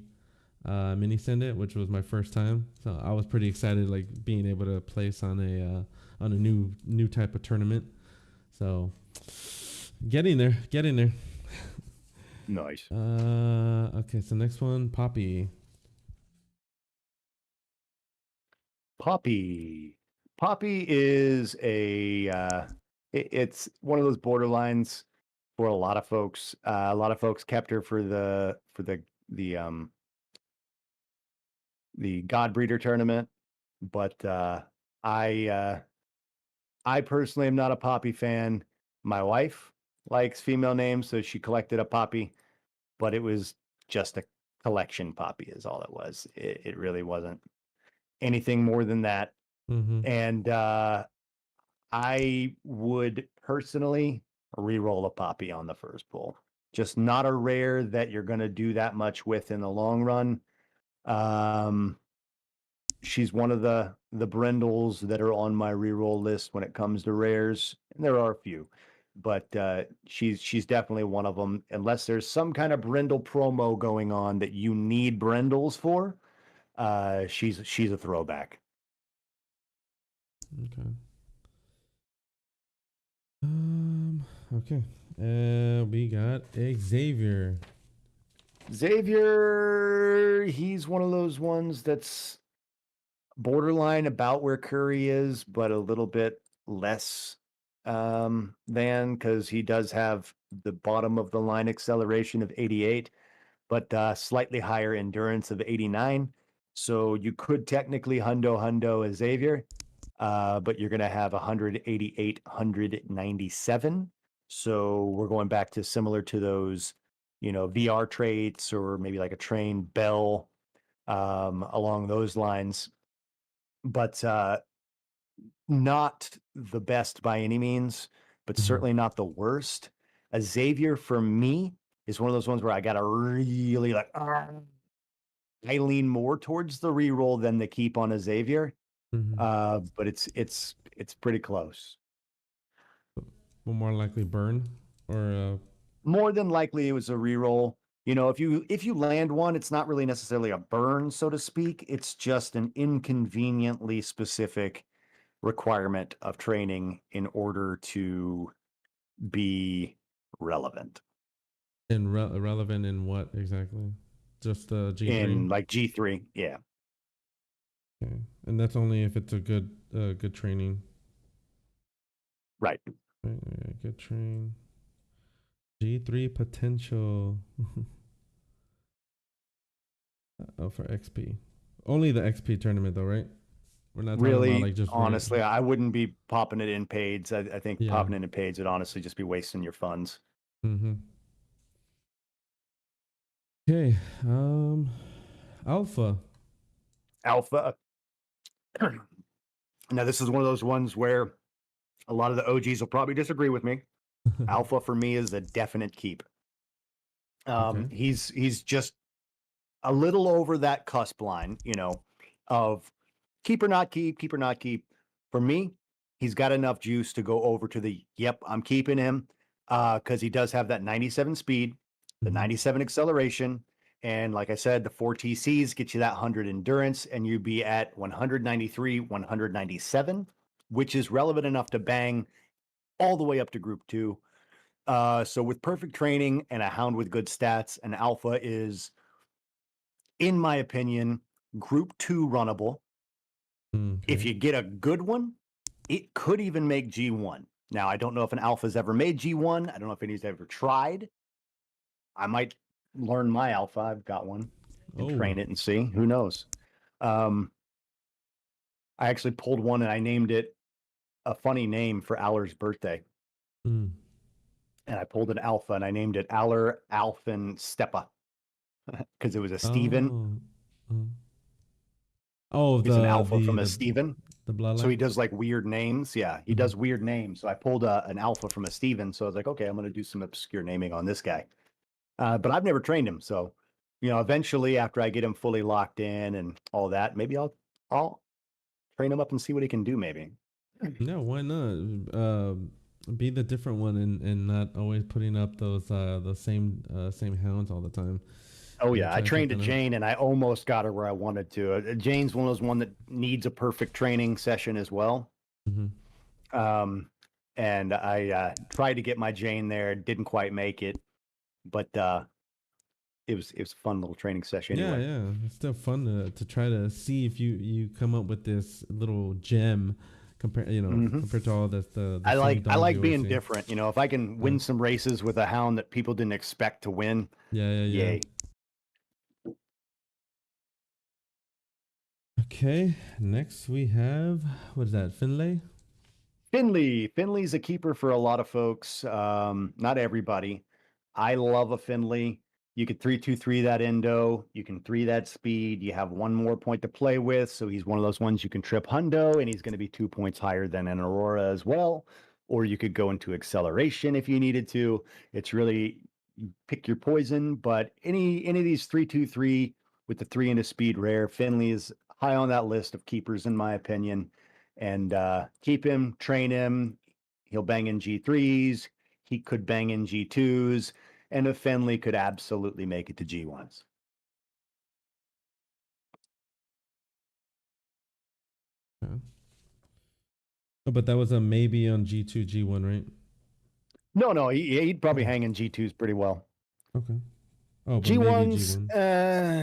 mini send it, which was my first time. So I was pretty excited, like being able to place on a new type of tournament. So getting there, getting there. Nice. Okay. So next one, Poppy. Poppy. Poppy is it's one of those borderlines for a lot of folks. A lot of folks kept her for the the God Breeder tournament, but I uh, I personally am not a Poppy fan. My wife likes female names, so she collected a Poppy, but it was just a collection Poppy, is all it was. It really wasn't anything more than that. Mm-hmm. And I would personally re-roll a Poppy on the first pull. Just not a rare that you're going to do that much with in the long run. Um, she's one of the Brindles that are on my re-roll list when it comes to rares, and there are a few, but she's definitely one of them. Unless there's some kind of Brindle promo going on that you need Brindles for, she's a throwback. Okay. Okay. We got Xavier. Xavier, he's one of those ones that's borderline about where Curry is, but a little bit less than because he does have the bottom of the line acceleration of 88, but slightly higher endurance of 89. So you could technically hundo Xavier, but you're going to have 188, 197. So we're going back to similar to those, VR traits or maybe like a trained Bell along those lines, but not the best by any means, but Mm-hmm. certainly not the worst. A Xavier for me is one of those ones where I got to really like, I lean more towards the reroll than the keep on a Xavier. Mm-hmm. But it's pretty close. Will more likely burn or More than likely, it was a reroll. if you land one, it's not really necessarily a burn, so to speak. It's just an inconveniently specific requirement of training in order to be relevant. And relevant in what exactly? Just G3? In like G3, yeah. Okay. And that's only if it's a good training. Right. Good train. G3 potential. Oh, for XP. Only the XP tournament though, right? We're not talking really about like just honestly, I wouldn't be popping it in paids. I think Yeah. popping it in paids would honestly just be wasting your funds. Mm-hmm. Okay. Alpha. Now, this is one of those ones where a lot of the OGs will probably disagree with me. Alpha for me is a definite keep. Okay. He's just a little over that cusp line, of keep or not keep, keep or not keep. For me, he's got enough juice to go over to the, yep, I'm keeping him, because he does have that 97 speed, the 97 acceleration, and like I said, the 4 TCs get you that 100 endurance, and you'd be at 193, 197, which is relevant enough to bang all the way up to Group 2. So with perfect training and a hound with good stats, an alpha is, in my opinion, Group 2 runnable. Okay. If you get a good one, it could even make G1. Now, I don't know if an alpha's ever made G1. I don't know if anybody's ever tried. I might learn my alpha. I've got one and train it and see. Who knows? I actually pulled one and I named it a funny name for Aller's birthday. And I pulled an alpha and I named it Aller Alphen Steppa because it was a Steven. He's an alpha from a Steven. The bloodline. So he does like weird names. Yeah, he does weird names. So I pulled an alpha from a Steven. So I was like, okay, I'm going to do some obscure naming on this guy. But I've never trained him. So, eventually after I get him fully locked in and all that, maybe I'll train him up and see what he can do maybe. Yeah, why not? Be the different one and not always putting up those the same hounds all the time. Oh yeah, I trained a Jane and I almost got her where I wanted to. Jane's one of those one that needs a perfect training session as well. And I tried to get my Jane there, didn't quite make it, but it was a fun little training session anyway. Yeah, it's still fun to try to see if you come up with this little gem compared to all this. I like being different. If I can win some races with a hound that people didn't expect to win, yay. Okay, next we have, what is that, Finlay? Finlay's a keeper for a lot of folks, not everybody. I love a Finlay. You could 3-2-3 that endo. You can 3 that speed. You have one more point to play with, so he's one of those ones you can trip hundo, and he's going to be 2 points higher than an Aurora as well. Or you could go into acceleration if you needed to. It's really pick your poison, but any of these 3-2-3 with the 3 into speed rare, Finlay is high on that list of keepers in my opinion. And keep him, train him. He'll bang in G3s. He could bang in G2s. And a Finlay could absolutely make it to G1s. Oh, but that was a maybe on G2, G1, right? No, he'd probably hang in G2s pretty well. Okay. Oh, but G1s,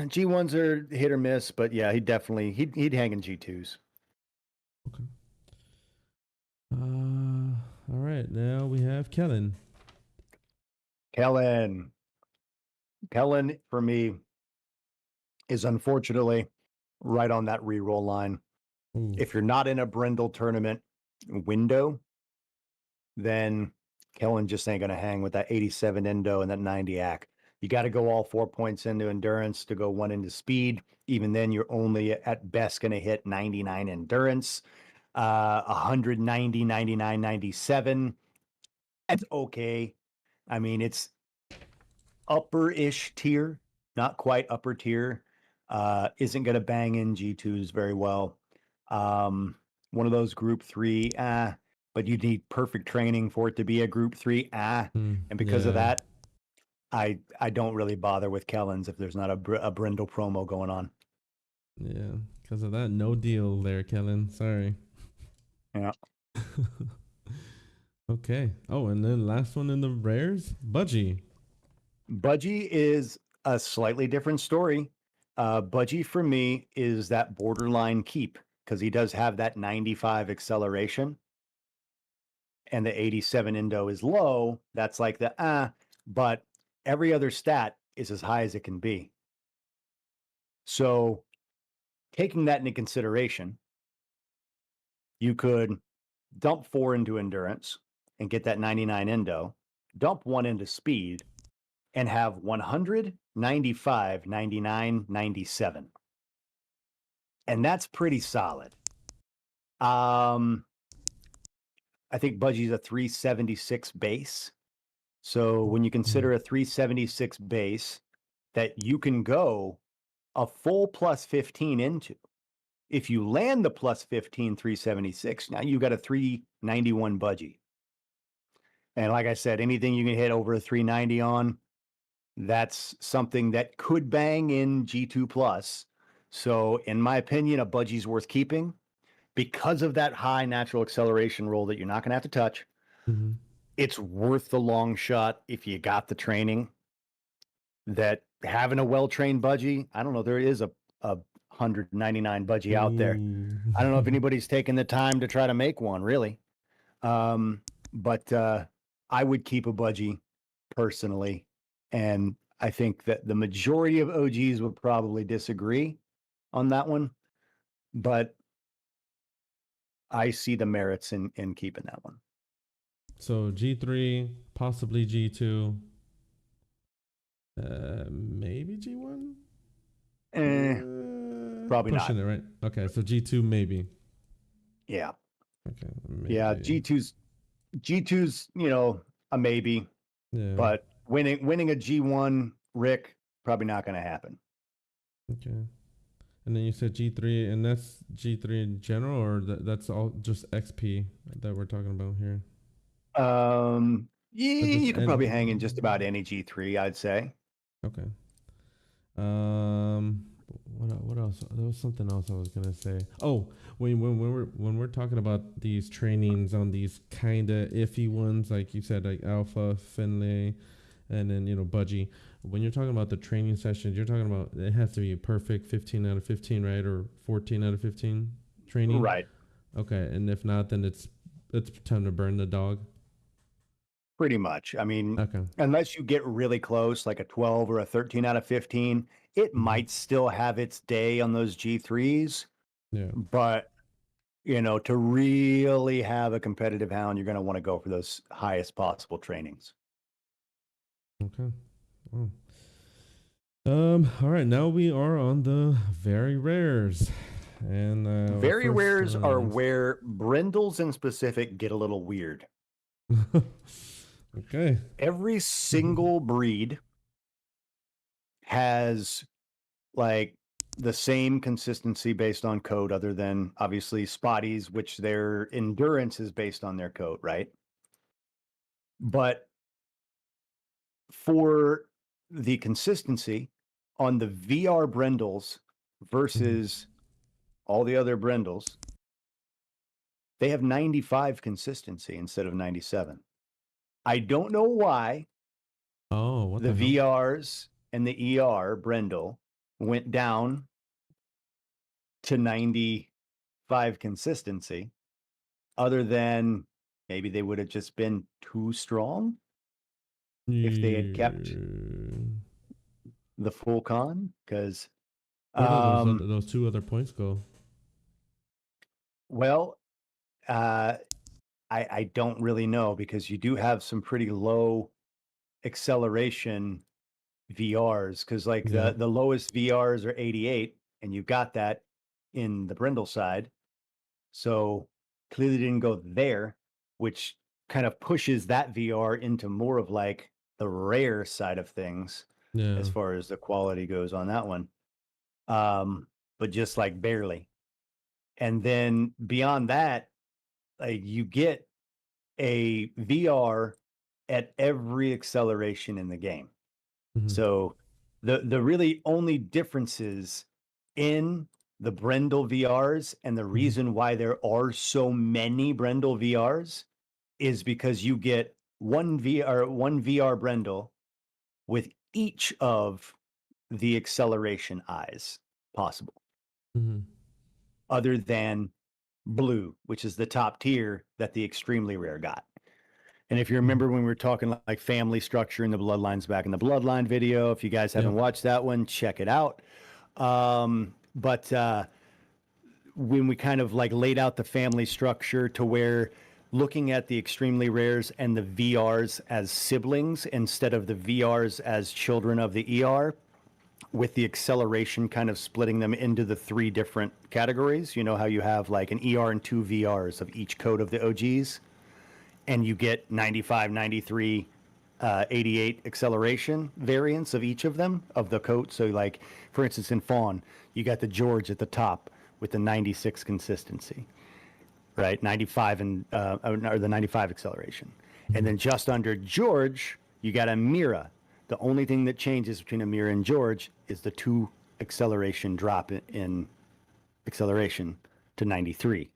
G1s are hit or miss, but yeah, he'd hang in G2s. Okay. All right, now we have Kellan. Kellan for me is unfortunately right on that reroll line. Ooh. If you're not in a Brindle tournament window, then Kellan just ain't gonna hang with that 87 endo and that 90 ac. You got to go all 4 points into endurance to go 1 into speed. Even then, you're only at best going to hit 99 endurance, 190, 99, 97. That's okay. I mean, it's upper-ish tier, not quite upper tier. Isn't going to bang in G2s very well. One of those group 3, but you need perfect training for it to be a group 3, and because of that, I don't really bother with Kellan's if there's not a Brindle promo going on. Yeah, because of that, no deal there, Kellan. Sorry. Yeah. Okay. Oh, and then last one in the rares, Budgie. Budgie is a slightly different story. Budgie for me is that borderline keep because he does have that 95 acceleration and the 87 Indo is low. That's like but every other stat is as high as it can be. So taking that into consideration, you could dump 4 into endurance and get that 99 Indo, dump 1 into speed, and have 100, 95, 99, 97. And that's pretty solid. I think Budgie's a 376 base. So when you consider a 376 base that you can go a full plus 15 into, if you land the plus 15 376, now you got a 391 Budgie. And like I said, anything you can hit over a 390 on, that's something that could bang in G2 plus. So in my opinion, a Budgie's worth keeping because of that high natural acceleration roll that you're not going to have to touch. Mm-hmm. It's worth the long shot if you got the training. That having a well-trained Budgie, I don't know, there is a 199 Budgie out there. I don't know if anybody's taken the time to try to make one, really. But I would keep a Budgie personally. And I think that the majority of OGs would probably disagree on that one. But I see the merits in keeping that one. So G3, possibly G2, maybe G1? Probably pushing not. it, right? Okay, so G2 maybe. Yeah. Okay. Maybe. Yeah, G2's, a maybe. Yeah. But winning a G1, Rick, probably not going to happen. Okay. And then you said G3, and that's G3 in general, or that's all just XP that we're talking about here? Yeah, you could probably hang in just about any G3, I'd say. Okay. What else? There was something else I was gonna say. Oh, when we're talking about these trainings on these kind of iffy ones, like you said, like Alpha, Finlay, and then Budgie. When you're talking about the training sessions, you're talking about it has to be a perfect 15 out of 15, right, or 14 out of 15 training. Right. Okay, and if not, then it's time to burn the dog. Pretty much. I mean, okay. Unless you get really close, like a 12 or a 13 out of 15, it might still have its day on those G3s. Yeah. But, to really have a competitive hound, you're going to want to go for those highest possible trainings. Okay. Oh. All right. Now we are on the very rares. And very rares are where Brindles in specific get a little weird. Okay. Every single breed has like the same consistency based on code, other than obviously Spotties, which their endurance is based on their code, right? But for the consistency on the VR Brindles versus all the other Brindles, they have 95 consistency instead of 97. I don't know why what the VRs and the ER Brindle went down to 95 consistency, other than maybe they would have just been too strong if they had kept the full con. Because where do those two other points go? Well, I don't really know, because you do have some pretty low acceleration VRs, because like the lowest VRs are 88, and you've got that in the Brindle side. So clearly didn't go there, which kind of pushes that VR into more of like the rare side of things as far as the quality goes on that one. But just like barely. And then beyond that, like you get a VR at every acceleration in the game. Mhm. So the really only differences in the Brindle VRs and the reason why there are so many Brindle VRs is because you get one VR Brindle with each of the acceleration eyes possible, Mhm. other than blue, which is the top tier that the extremely rare got. And if you remember when we were talking like family structure in the bloodlines back in the bloodline video, if you guys haven't watched that one, check it out. But when we kind of like laid out the family structure to where looking at the extremely rares and the VRs as siblings instead of the VRs as children of the ER, with the acceleration kind of splitting them into the three different categories. You know how you have like an ER and two VRs of each code of the OGs, and you get 95, 93, 88 acceleration variants of each of them of the coat. So like, for instance, in Fawn, you got the George at the top with the 96 consistency, right? 95 and or the 95 acceleration. And then just under George, you got a Mira. The only thing that changes between a Mira and George is the 2 acceleration drop in acceleration to 93.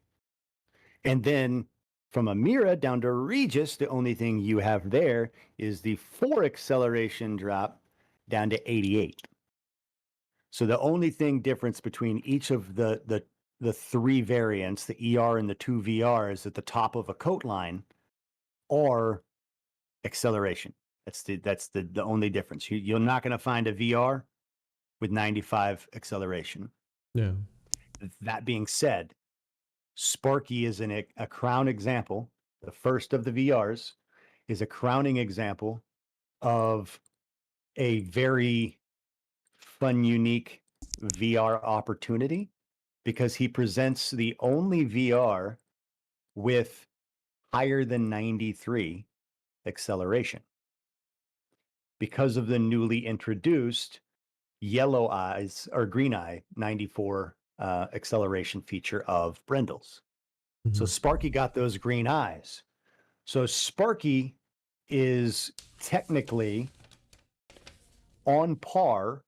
And then from a Mira down to Regis, the only thing you have there is the 4 acceleration drop down to 88. So the only thing difference between each of the 3 variants, the ER and the 2 VRs at the top of a coat line, are acceleration. That's the only difference. You're not going to find a VR with 95 acceleration. Yeah. That being said, Sparky is a crown example. The first of the VRs is a crowning example of a very fun, unique VR opportunity, because he presents the only VR with higher than 93 acceleration. Because of the newly introduced yellow eyes or green eye 94 acceleration feature of Brindles. So Sparky got those green eyes. So Sparky is technically on par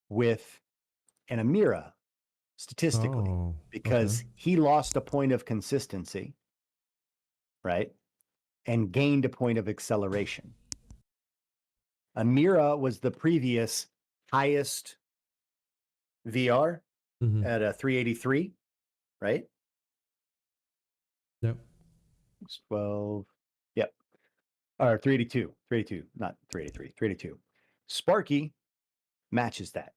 with an Amira statistically, because he lost a point of consistency, right? And gained a point of acceleration. Amira was the previous highest VR at a 383, right? Yep. 12. Yep. Or 382, not 383, 382. Sparky matches that.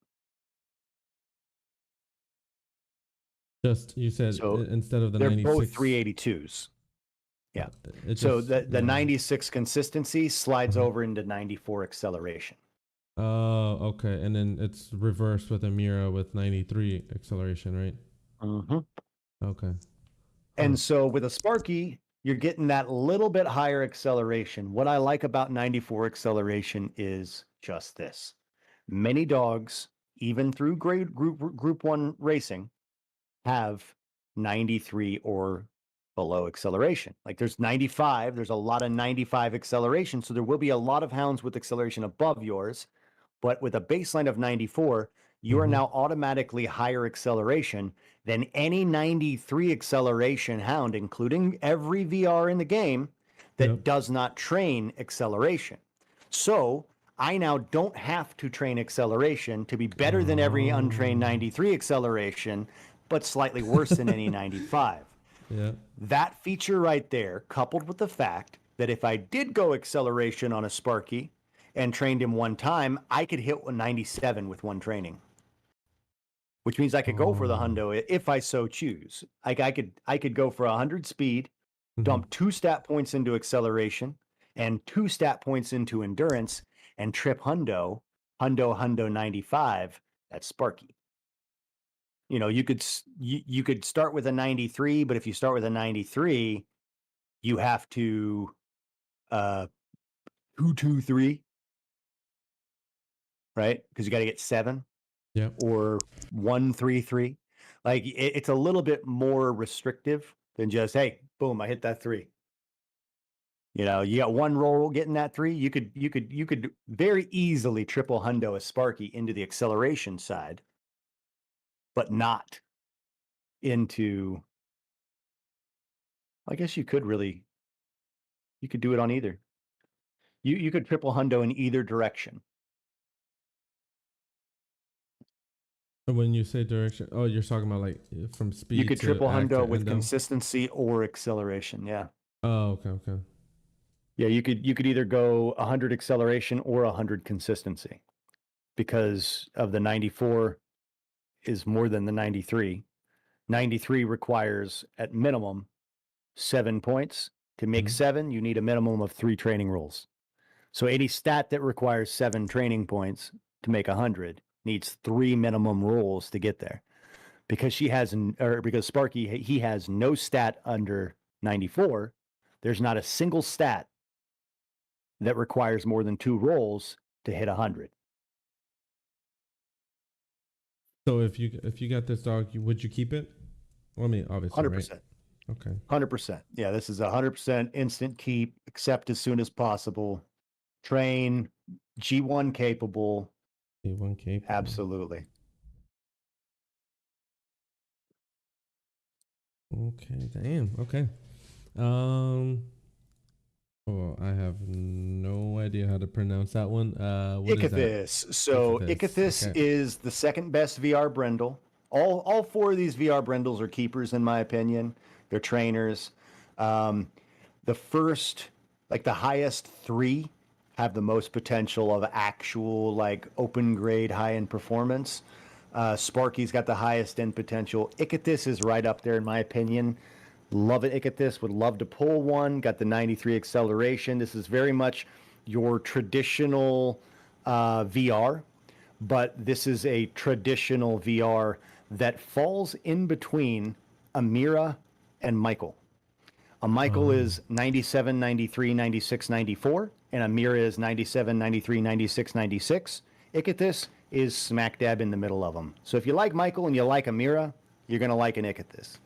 Just, you said So instead of the they're 96. both 382s. Yeah. It So just, the 96 consistency slides over into 94 acceleration. Oh, okay. And then it's reversed with a Mira with 93 acceleration, right? Okay. And so with a Sparky, you're getting that little bit higher acceleration. What I like about 94 acceleration is just this. Many dogs, even through group 1 racing, have 93 or below acceleration. Like there's 95, there's a lot of 95 acceleration. So there will be a lot of hounds with acceleration above yours. But with a baseline of 94, you are now automatically higher acceleration than any 93 acceleration hound, including every VR in the game that does not train acceleration. So I now don't have to train acceleration to be better than every untrained 93 acceleration, but slightly worse than any 95. Yeah. That feature right there, coupled with the fact that if I did go acceleration on a Sparky and trained him one time, I could hit 97 with one training, which means I could go for the hundo if I so choose. I could go for 100 speed, dump 2 stat points into acceleration and 2 stat points into endurance, and trip hundo 95. That's Sparky. You know, you could start with a 93, but if you start with a 93, you have to 223, right? Because you got to get 7. Yeah. Or 133. Like it's a little bit more restrictive than just, hey, boom, I hit that 3. You know, you got one roll getting that 3. You could very easily triple hundo a Sparky into the acceleration side, but not into. I guess you could do it on either. You could triple hundo in either direction. When you say direction, oh, you're talking about like from speed. You could to triple act hundo to with endo? consistency or acceleration. Yeah. Oh, okay. Yeah, you could either go 100 acceleration or 100 consistency, because of the 94 is more than the 93. 93 requires at minimum 7 points. To make 7, you need a minimum of 3 training rolls. So any stat that requires 7 training points to make 100 needs 3 minimum rolls to get there. Because because Sparky, he has no stat under 94. There's not a single stat that requires more than 2 rolls to hit 100. So if you got this dog, would you keep it? Well, I mean, obviously, 100%. right? Okay. 100%. Yeah, this is 100% instant keep, accept as soon as possible. Train, G1 capable. G1 capable. Absolutely. Okay, damn. Okay. Oh, I have no idea how to pronounce that one. What is that? Icthys. So Icthys okay. is the second best VR Brindle. All 4 of these VR Brindles are keepers, in my opinion. They're trainers. The first, like the highest 3, have the most potential of actual like open grade high end performance. Sparky's got the highest end potential. Icthys is right up there, in my opinion. Love it, Icthys. Would love to pull one. Got the 93 acceleration. This is very much your traditional VR, but this is a traditional VR that falls in between Amira and Michael. A Michael is 97, 93, 96, 94, and Amira is 97, 93, 96, 96. Icthys is smack dab in the middle of them. So if you like Michael and you like Amira, you're going to like an Icthys.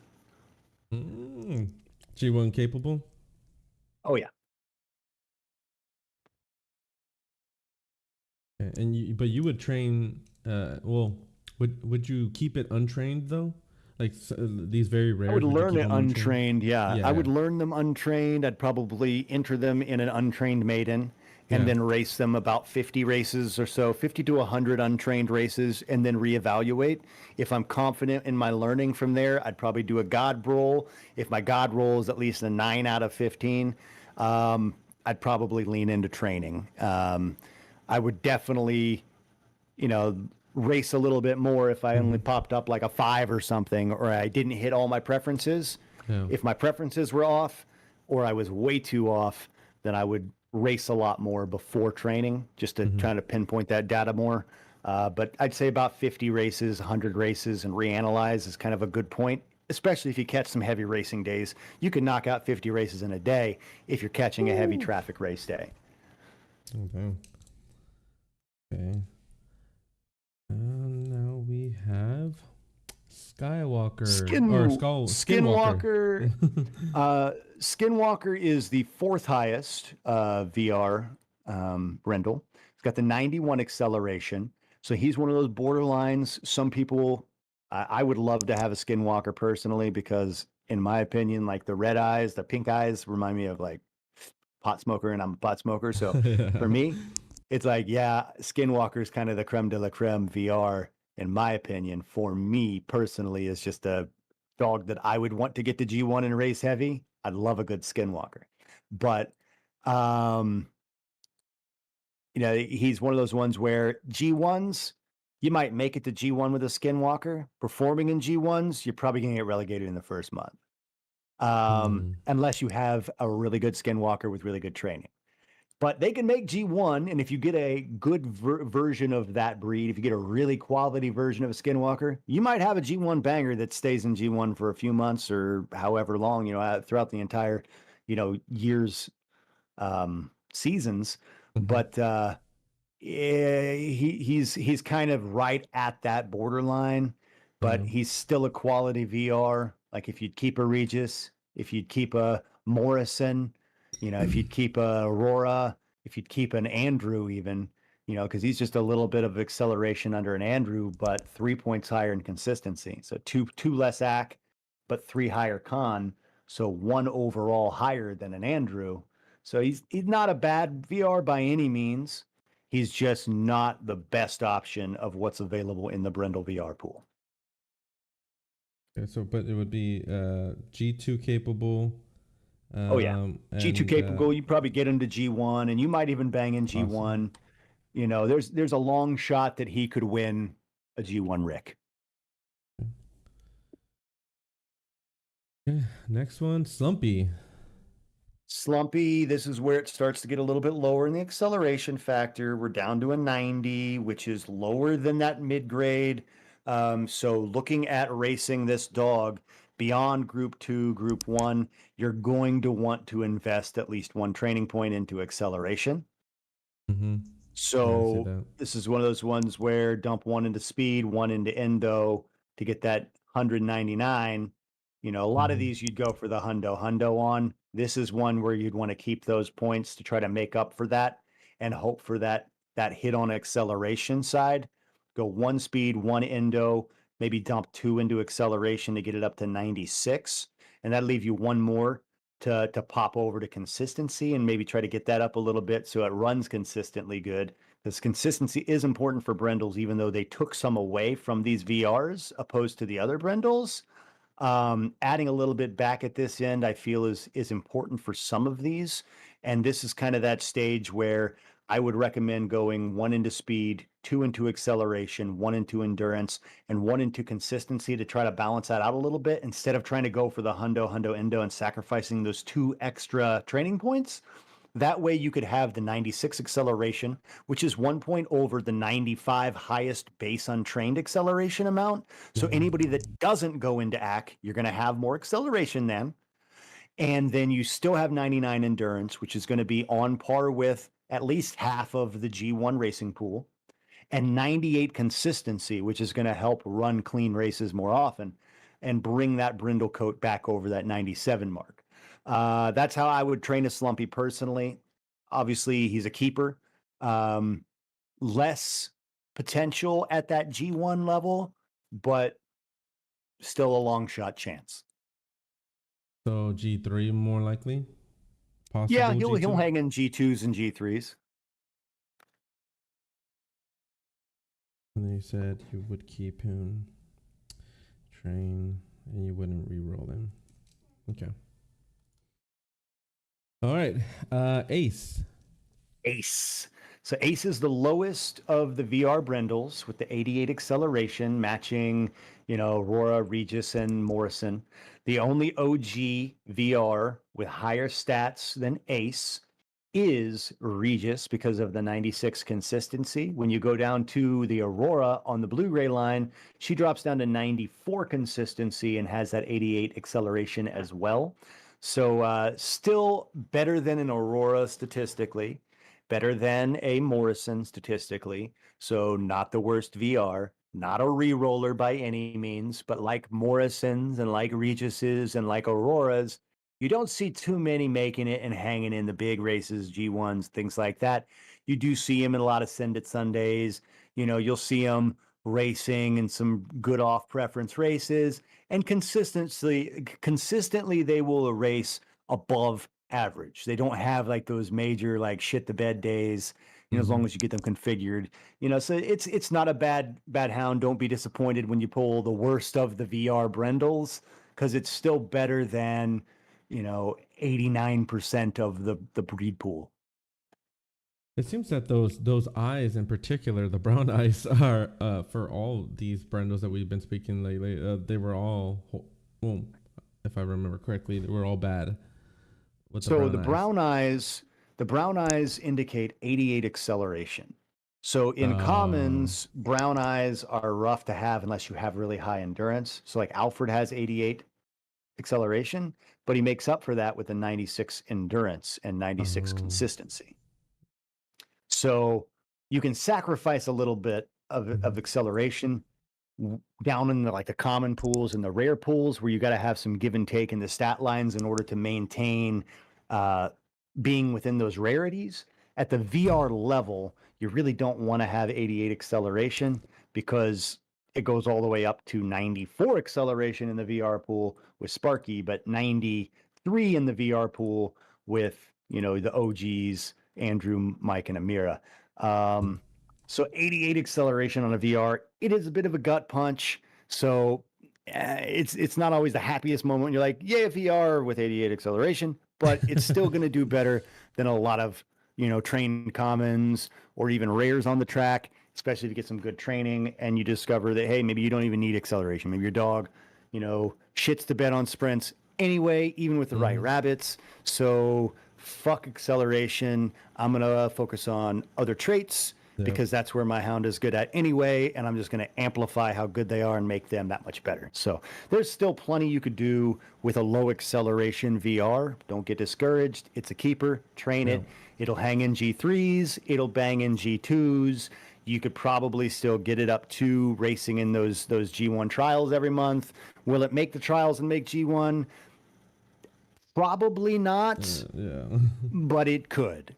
G1 capable? Oh, yeah. Okay. And but you would train, well, would you keep it untrained though? Like these very rare. I would learn it untrained. Yeah. I would Yeah. learn them untrained. I'd probably enter them in an untrained maiden and then race them about 50 races or so, 50 to 100 untrained races, and then reevaluate. If I'm confident in my learning from there, I'd probably do a God roll. If my God roll is at least a 9 out of 15, I'd probably lean into training. I would definitely, race a little bit more if I only popped up like a 5 or something, or I didn't hit all my preferences. Yeah. If my preferences were off or I was way too off, then I would race a lot more before training just to try to pinpoint that data more. But I'd say about 50 races, 100 races, and reanalyze is kind of a good point, especially if you catch some heavy racing days. You can knock out 50 races in a day if you're catching a heavy traffic race day. Okay. Okay. Now we have Skywalker. Skinwalker. Skinwalker is the 4th highest VR Brindle. He's got the 91 acceleration. So he's one of those borderlines. Some people, I would love to have a Skinwalker personally, because in my opinion, like the red eyes, the pink eyes remind me of like pot smoker, and I'm a pot smoker. So for me, it's like, yeah, Skinwalker is kind of the creme de la creme VR, in my opinion. For me personally, is just a dog that I would want to get to G1 and race heavy. I'd love a good Skinwalker. But, he's one of those ones where G1s, you might make it to G1 with a Skinwalker. Performing in G1s, you're probably going to get relegated in the first month. Unless you have a really good Skinwalker with really good training. But they can make G1, and if you get a good version of that breed, if you get a really quality version of a Skinwalker, you might have a G1 banger that stays in G1 for a few months or however long, throughout the entire, year's seasons. But he's kind of right at that borderline, but he's still a quality VR. Like if you'd keep a Regis, if you'd keep a Morrison, If you'd keep a Aurora, if you'd keep an Andrew even, because he's just a little bit of acceleration under an Andrew, but 3 points higher in consistency. So two less AC, but 3 higher con. So 1 overall higher than an Andrew. So he's not a bad VR by any means. He's just not the best option of what's available in the Brindle VR pool. Okay, but it would be G2 capable. G2 capable. You probably get him to G1, and you might even bang in G1. Awesome. There's a long shot that he could win a G1 Rick. Okay, next one, Slumpy. Slumpy, this is where it starts to get a little bit lower in the acceleration factor. We're down to a 90, which is lower than that mid-grade. So looking at racing this dog beyond Group 2, Group 1, you're going to want to invest at least 1 training point into acceleration. Mm-hmm. So this is one of those ones where dump 1 into speed, 1 into endo to get that 199. A lot of these you'd go for the hundo on. This is one where you'd want to keep those points to try to make up for that and hope for that hit on acceleration side. Go 1 speed, 1 endo, maybe dump 2 into acceleration to get it up to 96. And that'll leave you 1 more to pop over to consistency and maybe try to get that up a little bit so it runs consistently good. Because consistency is important for Brindles, even though they took some away from these VRs opposed to the other Brindles. Adding a little bit back at this end, I feel is important for some of these. And this is kind of that stage where I would recommend going 1 into speed, 2 into acceleration, 1 into endurance, and 1 into consistency to try to balance that out a little bit instead of trying to go for the hundo, endo, and sacrificing those 2 extra training points. That way you could have the 96 acceleration, which is 1 point over the 95 highest base untrained acceleration amount. So anybody that doesn't go into AC, you're going to have more acceleration then. And then you still have 99 endurance, which is going to be on par with at least half of the G1 racing pool, and 98 consistency, which is going to help run clean races more often and bring that Brindle coat back over that 97 mark. That's how I would train a Slumpy personally. Obviously, he's a keeper. Less potential at that G1 level, but still a long shot chance. So G3 more likely? Possible Yeah, he'll hang in G2s and G3s. And then you said you would keep him, train, and you wouldn't re-roll him. Okay. All right. Ace. So Ace is the lowest of the VR Brindles with the 88 acceleration, matching, Aurora, Regis, and Morrison. The only OG VR with higher stats than Ace is Regis because of the 96 consistency. When you go down to the Aurora on the blue-gray line, she drops down to 94 consistency and has that 88 acceleration as well. So still better than an Aurora statistically, better than a Morrison statistically. So not the worst VR, not a re-roller by any means, but like Morrisons and like Regis's and like Auroras, you don't see too many making it and hanging in the big races, G1s, things like that. You do see him in a lot of Send It Sundays. You'll see him racing in some good off preference races, and consistently they will race above average. They don't have like those major like shit the bed days, as long as you get them configured. So it's not a bad hound. Don't be disappointed when you pull the worst of the VR Brindles, because it's still better than 89% of the breed pool. It seems that those eyes in particular, the brown eyes, are for all these Brindles that we've been speaking lately. They were all, well, if I remember correctly, they were all bad. The brown eyes indicate 88 acceleration. So in commons, brown eyes are rough to have unless you have really high endurance. So like Alfred has 88 acceleration, but he makes up for that with a 96 endurance and 96 consistency. So you can sacrifice a little bit of acceleration down in the common pools and the rare pools, where you got to have some give and take in the stat lines in order to maintain being within those rarities. At the VR level, you really don't want to have 88 acceleration because it goes all the way up to 94 acceleration in the VR pool with Sparky, but 93 in the VR pool with, you know, the OGs, Andrew, Mike, and Amira. So 88 acceleration on a VR, it is a bit of a gut punch. So it's not always the happiest moment when you're like, yeah, VR with 88 acceleration, but it's still going to do better than a lot of, you know, trained commons or even rares on the track, especially if you get some good training and you discover that, hey, maybe you don't even need acceleration. Maybe your dog, you know, shits the bed on sprints anyway, even with the right rabbits. So fuck acceleration. I'm going to focus on other traits because that's where my hound is good at anyway, and I'm just going to amplify how good they are and make them that much better. So there's still plenty you could do with a low acceleration VR. Don't get discouraged. It's a keeper. Train it. It'll hang in G3s. It'll bang in G2s. You could probably still get it up to racing in those G1 trials every month. Will it make the trials and make G1? Probably not, but it could.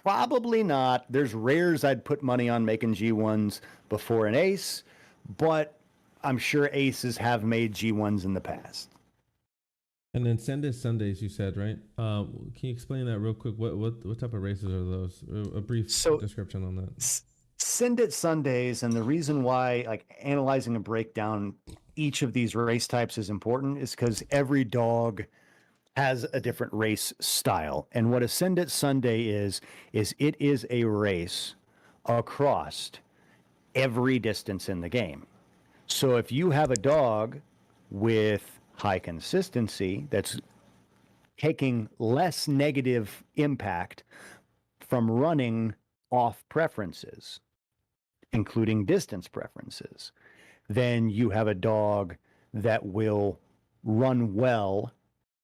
Probably not. There's rares I'd put money on making G1s before an ace, but I'm sure aces have made G1s in the past. And then Send It Sundays, you said, right? Can you explain that real quick? What type of races are those? A brief description on that. Send It Sundays, and the reason why, like, analyzing and break down each of these race types is important is because every dog has a different race style. And what a Send It Sunday is it is a race across every distance in the game. So if you have a dog with high consistency that's taking less negative impact from running off preferences, including distance preferences, then you have a dog that will run well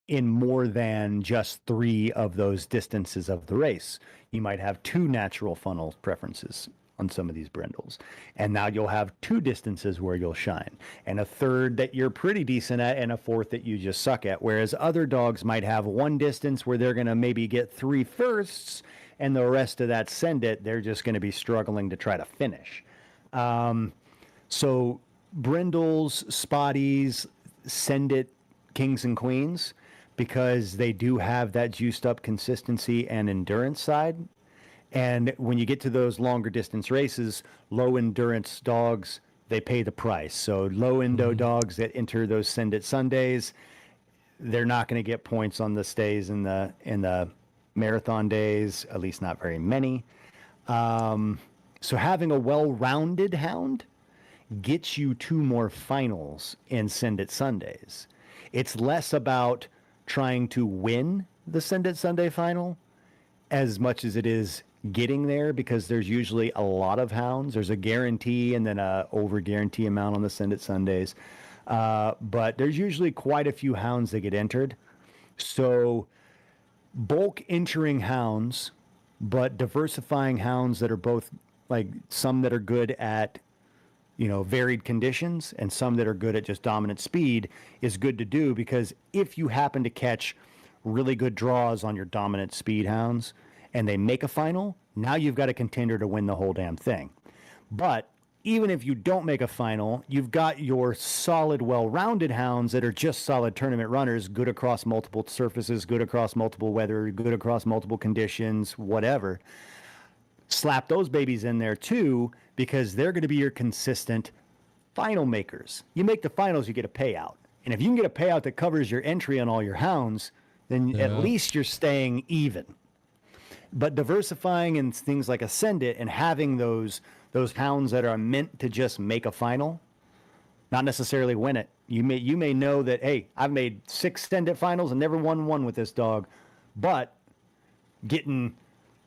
in more than just 3 of those distances of the race. You might have 2 natural funnel preferences on some of these brindles. And now you'll have 2 distances where you'll shine, and a third that you're pretty decent at, and a fourth that you just suck at. Whereas other dogs might have 1 distance where they're going to maybe get 3 firsts, and the rest of that Send It, they're just going to be struggling to try to finish. So brindles, spotties, Send It kings and queens, because they do have that juiced up consistency and endurance side. And when you get to those longer distance races, low endurance dogs, they pay the price. So low endo dogs that enter those Send It Sundays, they're not going to get points on the stays in the marathon days, at least not very many. So having a well-rounded hound gets you 2 more finals in Send It Sundays. It's less about trying to win the Send It Sunday final as much as it is getting there, because there's usually a lot of hounds. There's a guarantee and then a over guarantee amount on the Send It Sundays. But there's usually quite a few hounds that get entered. So bulk entering hounds, but diversifying hounds that are both, like, some that are good at, you know, varied conditions and some that are good at just dominant speed is good to do, because if you happen to catch really good draws on your dominant speed hounds and they make a final, now you've got a contender to win the whole damn thing. But even if you don't make a final, you've got your solid, well-rounded hounds that are just solid tournament runners, good across multiple surfaces, good across multiple weather, good across multiple conditions, whatever. Slap those babies in there too, because they're going to be your consistent final makers. You make the finals, you get a payout. And if you can get a payout that covers your entry on all your hounds, then at least you're staying even. But diversifying in things like a Send It and having those hounds that are meant to just make a final, not necessarily win it. You may know that, hey, I've made 6 Send It finals and never won one with this dog, but getting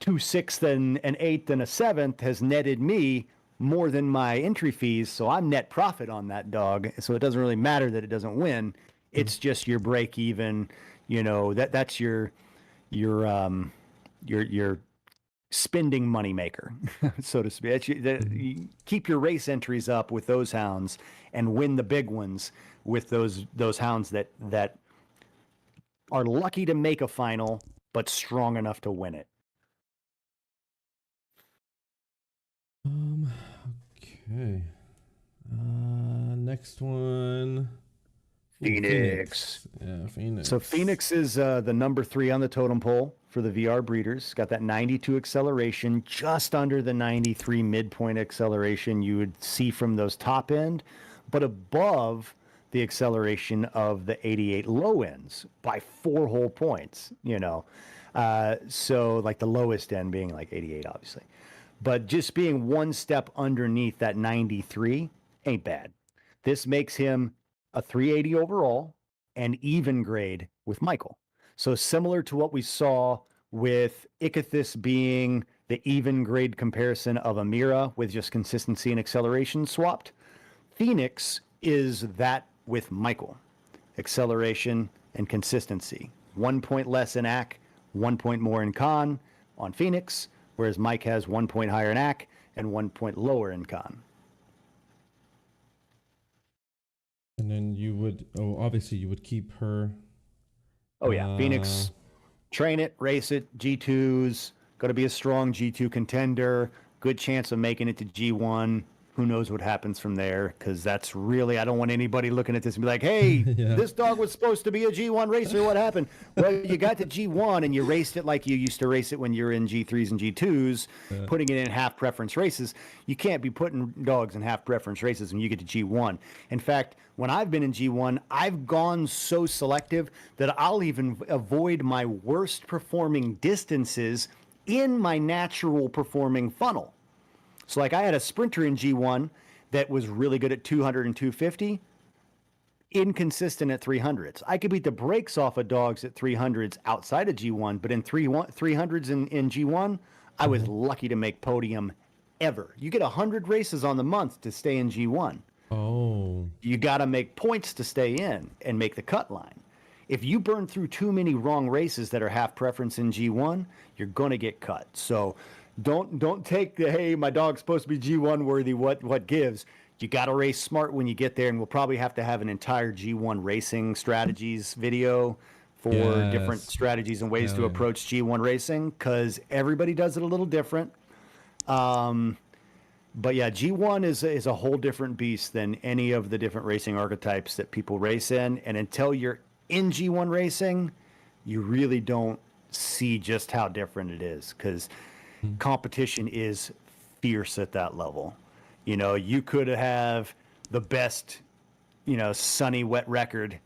2 6th and an 8th and a 7th has netted me more than my entry fees, so I'm net profit on that dog. So it doesn't really matter that it doesn't win. It's just your break even. You know, that's your spending money maker, so to speak. You keep your race entries up with those hounds and win the big ones with those hounds that are lucky to make a final but strong enough to win it. Okay. Next one. Phoenix. Yeah, Phoenix. So Phoenix is the number 3 on the totem pole for the VR breeders. Got that 92 acceleration, just under the 93 midpoint acceleration you would see from those top end, but above the acceleration of the 88 low ends by 4 whole points, you know. So like the lowest end being like 88, obviously. But just being one step underneath that 93 ain't bad. This makes him a 380 overall and even grade with Michael. So similar to what we saw with Icthys being the even grade comparison of Amira with just consistency and acceleration swapped, Phoenix is that with Michael. Acceleration and consistency. 1 point less in AC, 1 point more in Con on Phoenix, whereas Mike has 1 point higher in AC and 1 point lower in Con. And then you would, obviously you would keep her. Oh yeah, Phoenix, train it, race it, G2s, going to be a strong G2 contender, good chance of making it to G1. Who knows what happens from there? Because that's really, I don't want anybody looking at this and be like, hey, Yeah. This dog was supposed to be a G1 racer. What happened? Well, you got to G1 and you raced it like you used to race it when you're in G3s and G2s, putting it in half preference races. You can't be putting dogs in half preference races when you get to G1. In fact, when I've been in G1, I've gone so selective that I'll even avoid my worst performing distances in my natural performing funnel. So like I had a sprinter in G1 that was really good at 200 and 250, inconsistent at 300s. I could beat the brakes off of dogs at 300s outside of G1, but in 300s in G1, I was lucky to make podium ever. You get 100 races on the month to stay in G1. Oh. You got to make points to stay in and make the cut line. If you burn through too many wrong races that are half preference in G1, you're going to get cut. So don't take the, hey, my dog's supposed to be G1 worthy, what gives. You got to race smart when you get there, and we'll probably have to have an entire G1 racing strategies video for different strategies and ways to approach G1 racing, because everybody does it a little different. But yeah, G1 is a whole different beast than any of the different racing archetypes that people race in, and until you're in G1 racing, you really don't see just how different it is, because competition is fierce at that level. You know, you could have the best, you know, Sonny wet record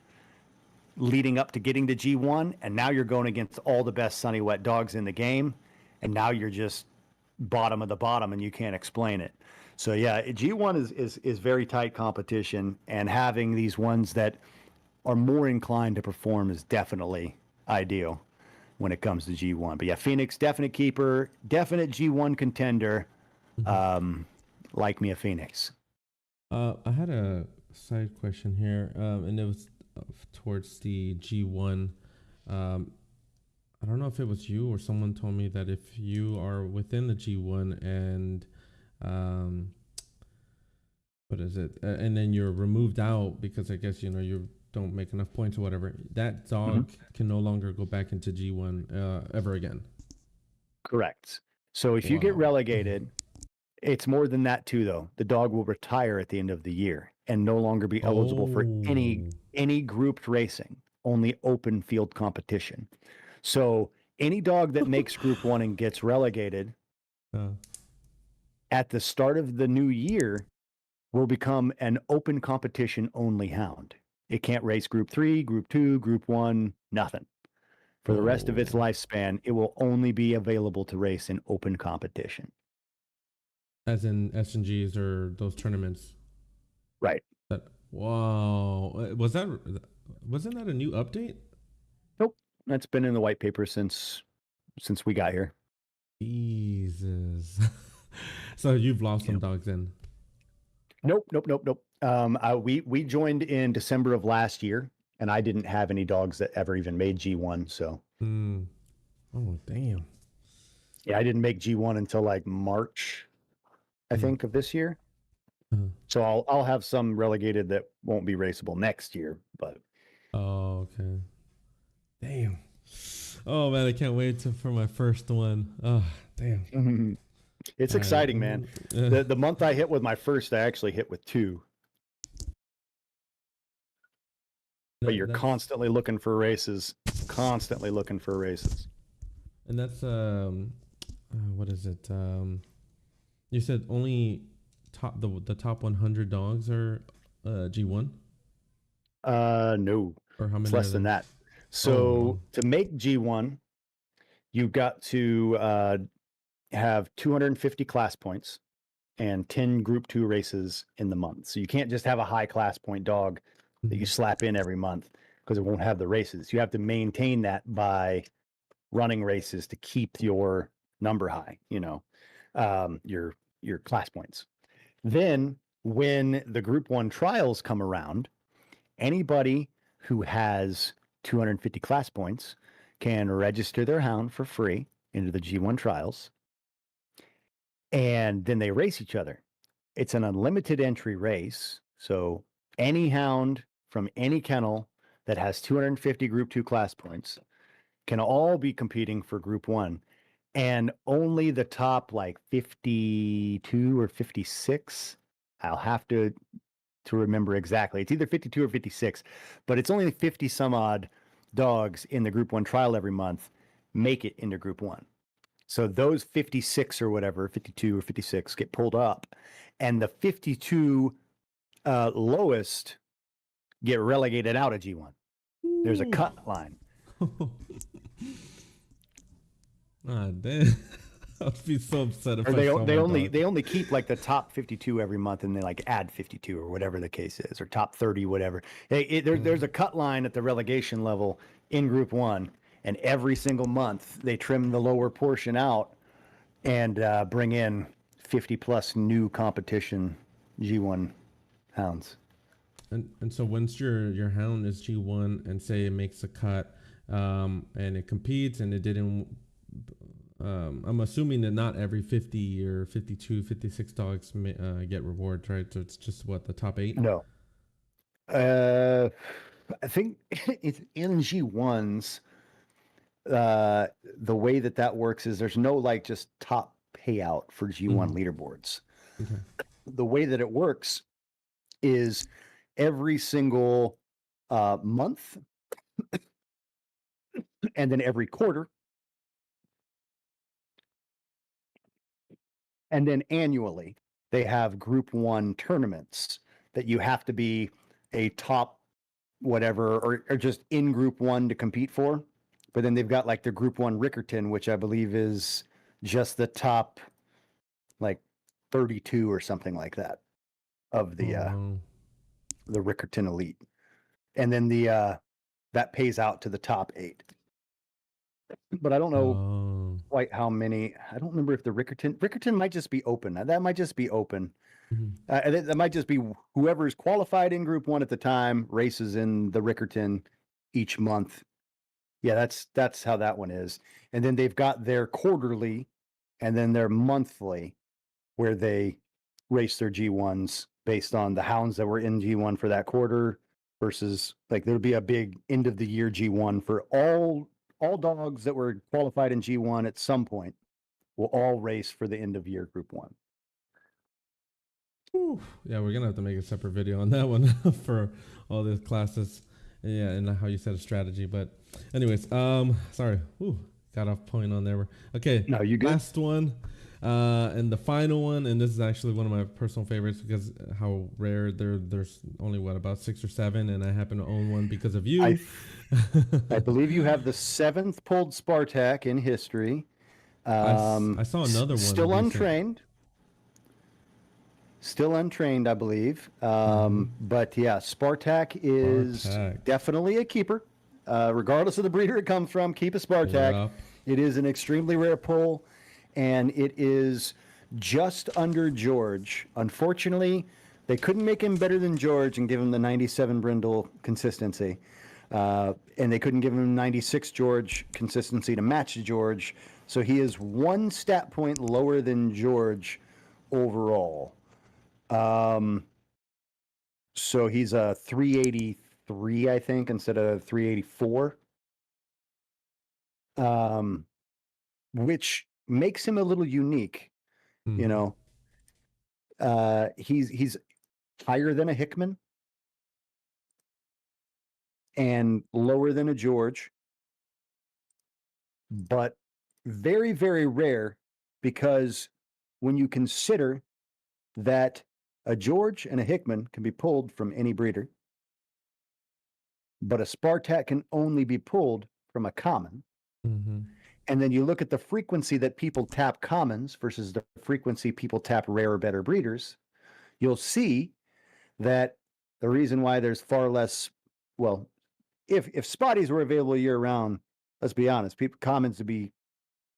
leading up to getting to G1, and now you're going against all the best Sonny wet dogs in the game, and now you're just bottom of the bottom and you can't explain it. So yeah, G1 is very tight competition, and having these ones that are more inclined to perform is definitely ideal when it comes to G1. But yeah, Phoenix, definite keeper, definite G1 contender. Like me a Phoenix. I had a side question here, and it was towards the G1. I don't know if it was you or someone told me that if you are within the G1 and what is it? And then you're removed out because I guess, you know, you don't make enough points or whatever, that dog can no longer go back into G1 ever again. Correct. So if you get relegated, it's more than that too, though. The dog will retire at the end of the year and no longer be eligible for any grouped racing, only open field competition. So any dog that makes Group 1 and gets relegated at the start of the new year will become an open competition only hound. It can't race Group 3, Group 2, Group 1, nothing. For the rest of its lifespan, it will only be available to race in open competition. As in S&Gs or those tournaments? Right. Wow. Wasn't that a new update? Nope. That's been in the white paper since we got here. Jesus. So you've lost some dogs then? Nope. We joined in December of last year, and I didn't have any dogs that ever even made G1. So. Oh, damn. Yeah, I didn't make G1 until like March, I think, of this year. So I'll have some relegated that won't be raceable next year, but. Oh, okay. Damn. Oh man, I can't wait for my first one. Oh damn. It's All right. exciting, man. The month I hit with my first, I actually hit with 2. But you're constantly looking for races. Constantly looking for races. And that's what is it? You said only the top 100 dogs are G1? No. Or how many? It's less than that. So to make G1, you've got to have 250 class points and 10 group 2 races in the month. So you can't just have a high class point dog that you slap in every month because it won't have the races. You have to maintain that by running races to keep your number high, your class points. Then when the group 1 trials come around, anybody who has 250 class points can register their hound for free into the G1 trials. And then they race each other. It's an unlimited entry race. So any hound from any kennel that has 250 group 2 class points can all be competing for group 1. And only the top like 52 or 56, I'll have to remember exactly. It's either 52 or 56, but it's only 50 some odd dogs in the group 1 trial every month make it into group 1. So those 56 or whatever, 52 or 56 get pulled up, and the 52 lowest get relegated out of G1. There's a cut line. Ah, damn. I'd be so upset if they only keep like the top 52 every month, and they like add 52 or whatever the case is, or top 30, whatever. There's a cut line at the relegation level in group 1, and every single month they trim the lower portion out and bring in 50 plus new competition G1 hounds. And so once your hound is G1 and say it makes a cut and it competes and it didn't, I'm assuming that not every 50 or 52, 56 dogs get rewards, right? So it's just what, the top 8? No. I think it's in G1s. The way that works is there's no like just top payout for G1 leaderboards. Okay. The way that it works is every single month and then every quarter and then annually they have group 1 tournaments that you have to be a top whatever or just in group 1 to compete for. But then they've got like the group 1 Rickerton, which I believe is just the top like 32 or something like that of the Rickerton Elite. And then the that pays out to the top 8. But I don't know quite how many. I don't remember if the Rickerton might just be open. That might just be open. That might just be whoever's qualified in group 1 at the time races in the Rickerton each month. Yeah, that's how that one is. And then they've got their quarterly and then their monthly where they race their G1s based on the hounds that were in G1 for that quarter versus like there'll be a big end of the year G1 for all dogs that were qualified in G1 at some point will all race for the end of year group 1. Whew. Yeah, we're gonna have to make a separate video on that one for all the classes. Yeah, and how you set a strategy. But anyways, sorry. Ooh, got off point on there. Okay. No, you good? Last one. And the final one, and this is actually one of my personal favorites because how rare there's only about 6 or 7, and I happen to own one because of you. I believe you have the 7th pulled Spartak in history. I saw another one. Still untrained. Still untrained, I believe. But yeah, Spartak is definitely a keeper. Regardless of the breeder it comes from, keep a Spartak. Yeah. It is an extremely rare pull, and it is just under George. Unfortunately, they couldn't make him better than George and give him the 97 Brindle consistency. And they couldn't give him 96 George consistency to match George. So he is 1 stat point lower than George overall. So he's a 383, I think, instead of 384. which makes him a little unique. You know, he's higher than a Hickman and lower than a George, but very, very rare, because when you consider that a George and a Hickman can be pulled from any breeder, but a Spartak can only be pulled from a common. And then you look at the frequency that people tap commons versus the frequency people tap rare or better breeders, you'll see that the reason why there's far less, well, if spotties were available year round, let's be honest, people commons to be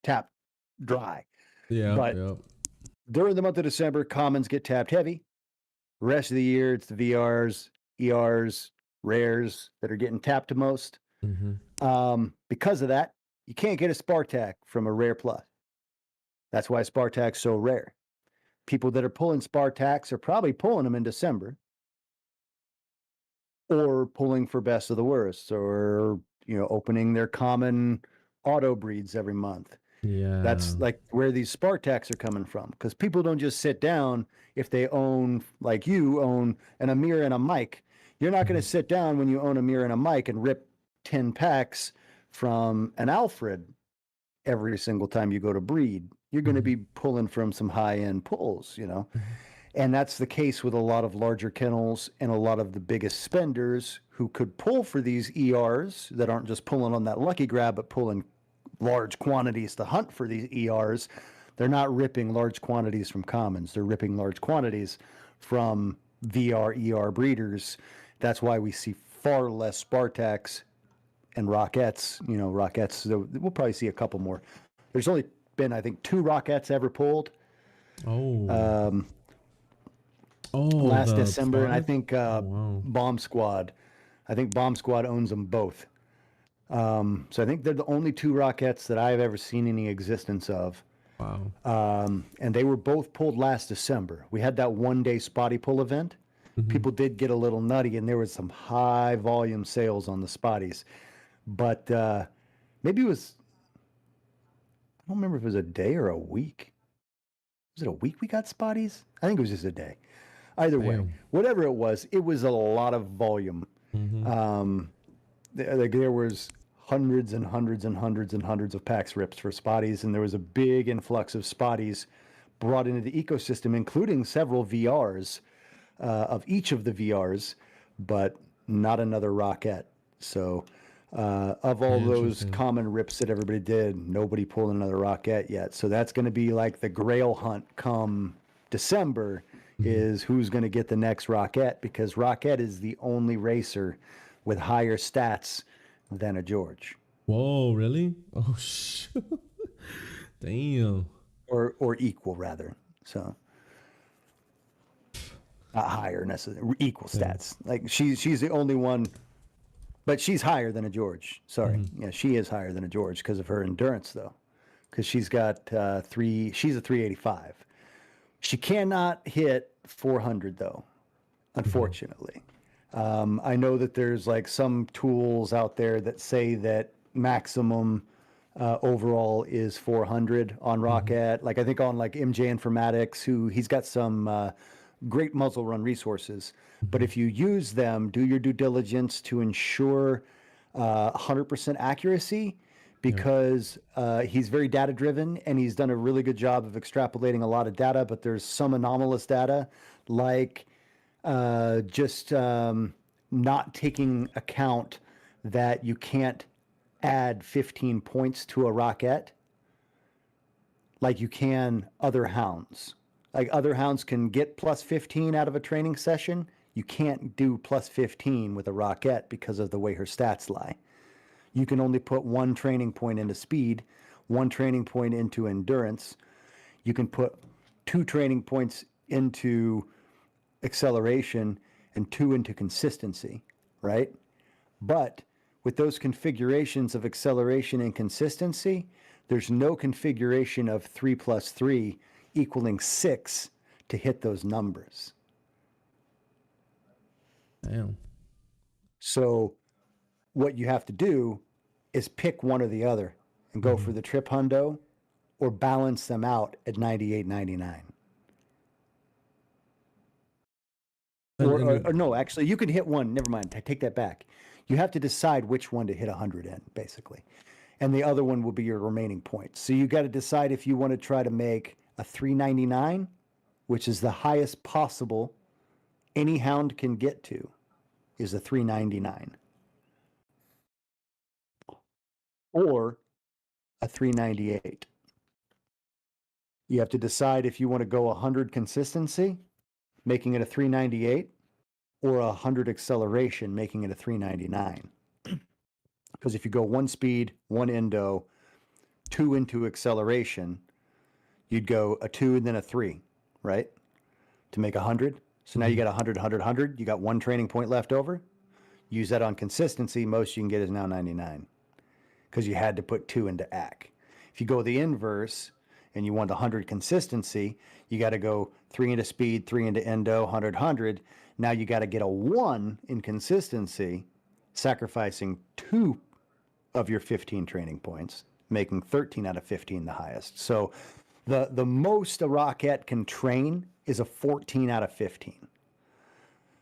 tapped dry. But during the month of December, commons get tapped heavy. The rest of the year, it's the VRs, ERs, rares that are getting tapped the most. Because of that, you can't get a Spartak from a rare plus. That's why Spartak's so rare. People that are pulling Spartaks are probably pulling them in December, or pulling for best of the worst, or, you know, opening their common auto breeds every month. Yeah. That's like where these Spartaks are coming from, because people don't just sit down if they own, like you own an Amir and a Mike. You're not going to sit down when you own a Amir and a Mike and rip 10 packs from an Alfred every single time you go to breed. You're going to be pulling from some high-end pulls, you know. And that's the case with a lot of larger kennels and a lot of the biggest spenders who could pull for these ERs that aren't just pulling on that lucky grab, but pulling large quantities to hunt for these ERs. They're not ripping large quantities from commons. They're ripping large quantities from VR, ER breeders. That's why we see far less Spartaks and Rockettes. You know, Rockettes, we'll probably see a couple more. There's only been, I think, 2 Rockettes ever pulled. Last December, and I think Bomb Squad. I think Bomb Squad owns them both. So I think they're the only 2 Rockettes that I've ever seen any existence of. And they were both pulled last December. We had that one-day spotty pull event. People did get a little nutty, and there was some high volume sales on the spotties. But maybe it was, I don't remember if it was a day or a week. Was it a week we got spotties? I think it was just a day. Either way, whatever it was a lot of volume. There was hundreds and hundreds and hundreds and hundreds of packs ripped for spotties, and there was a big influx of spotties brought into the ecosystem, including several VRs of each of the VRs, but not another Rockette. So of all those common rips that everybody did, nobody pulled another Rockette yet. So that's going to be like the grail hunt come December, is who's going to get the next Rockette, because Rockette is the only racer with higher stats than a George. Whoa, really? Oh, damn. Or equal, rather. So not higher necessarily, equal stats. Like she's the only one, but she's higher than a George. Sorry. Yeah, she is higher than a George because of her endurance, though. Because she's got she's a 385. She cannot hit 400, though, unfortunately. I know that there's like some tools out there that say that maximum overall is 400 on Rockette. Like I think on like MJ Informatics, he's got some great muzzle run resources. But if you use them, do your due diligence to ensure 100% accuracy, because he's very data driven and he's done a really good job of extrapolating a lot of data, but there's some anomalous data, like just not taking account that you can't add 15 points to a Rockette like you can other hounds. Like other hounds can get plus 15 out of a training session. You can't do plus 15 with a Rockette because of the way her stats lie. You can only put 1 training point into speed, 1 training point into endurance. You can put 2 training points into acceleration and 2 into consistency, right? But with those configurations of acceleration and consistency, there's no configuration of 3 plus 3 equaling 6 to hit those numbers. Damn. So what you have to do is pick one or the other. and go for the trip hundo, or balance them out at 98.99. Or no, actually, you can hit one. Never mind. I take that back. You have to decide which one to hit 100 in, basically. And the other one will be your remaining points. So you got to decide if you want to try to make a 399, which is the highest possible any hound can get to, is a 399. Or a 398. You have to decide if you want to go 100 consistency, making it a 398, or 100 acceleration, making it a 399. Because if you go one speed, one endo, 2 into acceleration, you'd go a 2 and then a 3, right? To make 100. So now you got 100, 100, 100. You got one training point left over. Use that on consistency. Most you can get is now 99. Because you had to put 2 into AC. If you go the inverse and you want 100 consistency, you got to go 3 into speed, 3 into endo, 100, 100. Now you got to get a 1 in consistency, sacrificing 2 of your 15 training points, making 13 out of 15 the highest. So the most a Rockette can train is a 14 out of 15.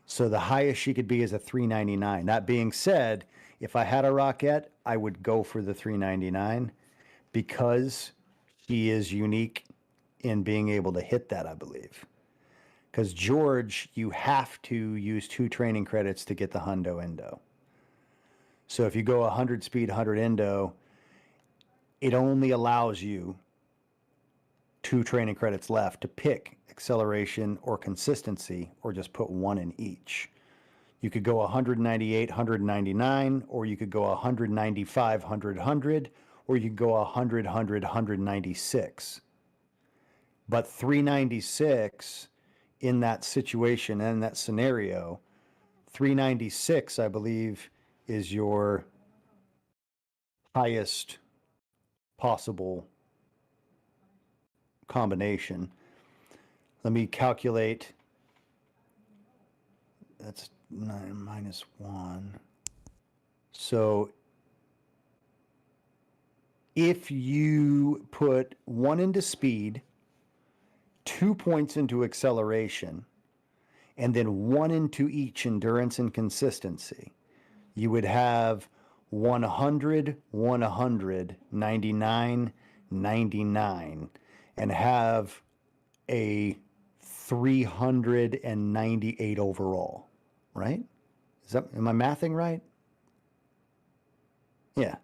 So the highest she could be is a 399. That being said, if I had a Rockette, I would go for the 399 because she is unique in being able to hit that, I believe. Because George, you have to use 2 training credits to get the hundo endo. So if you go 100 speed, 100 endo, it only allows you 2 training credits left to pick acceleration or consistency, or just put 1 in each. You could go 198, 199, or you could go 195, 100, 100, or you could go 100, 100, 196. But 396 in that situation and that scenario, 396, I believe, is your highest possible combination. Let me calculate. That's 9 minus 1. So if you put 1 into speed, 2 points into acceleration, and then 1 into each endurance and consistency, you would have 100, 100, 99, 99, and have a 398 overall, right? Am I mathing right? Yeah.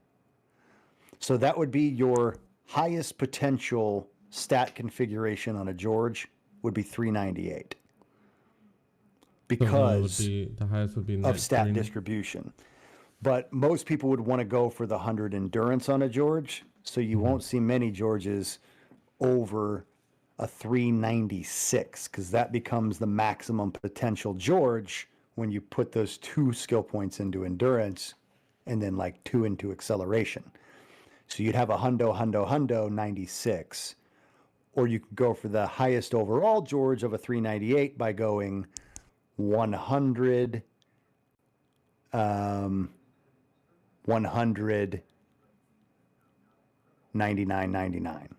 So that would be your highest potential stat configuration on a George would be 398. Because the highest would be of stat distribution. But most people would want to go for the 100 endurance on a George, so you won't see many Georges over a 396, because that becomes the maximum potential George when you put those 2 skill points into endurance and then like 2 into acceleration. So you'd have a hundo 96. Or you could go for the highest overall George of a 398 by going 100, 100, 99, 99.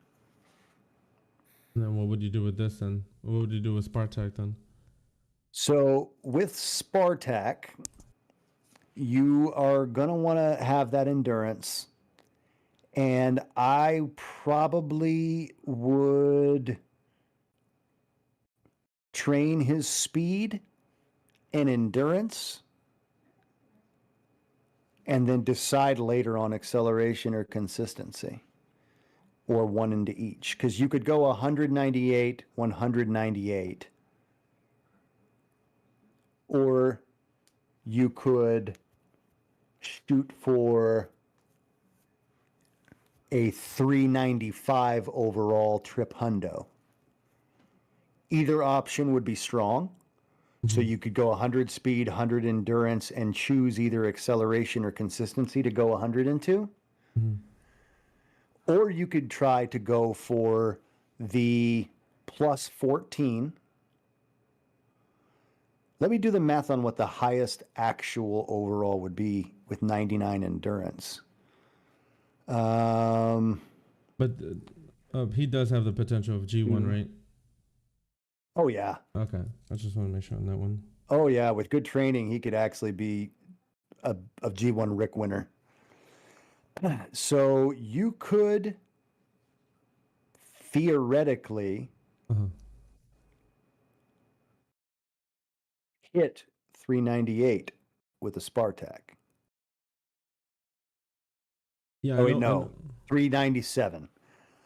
And then what would you do with this then? What would you do with Spartak then? So with Spartak, you are going to want to have that endurance. And I probably would train his speed and endurance and then decide later on acceleration or consistency, or 1 into each. Because you could go 198, 198, or you could shoot for a 395 overall trip hundo. Either option would be strong. So you could go 100 speed, 100 endurance, and choose either acceleration or consistency to go 100 into. Or you could try to go for the plus 14. Let me do the math on what the highest actual overall would be with 99 endurance. But he does have the potential of G1, right? Oh yeah. Okay, I just want to make sure on that one. Oh yeah. With good training, he could actually be a G1 Rick winner. So you could theoretically hit 398 with a Spartak. Yeah. Oh wait, no, 397.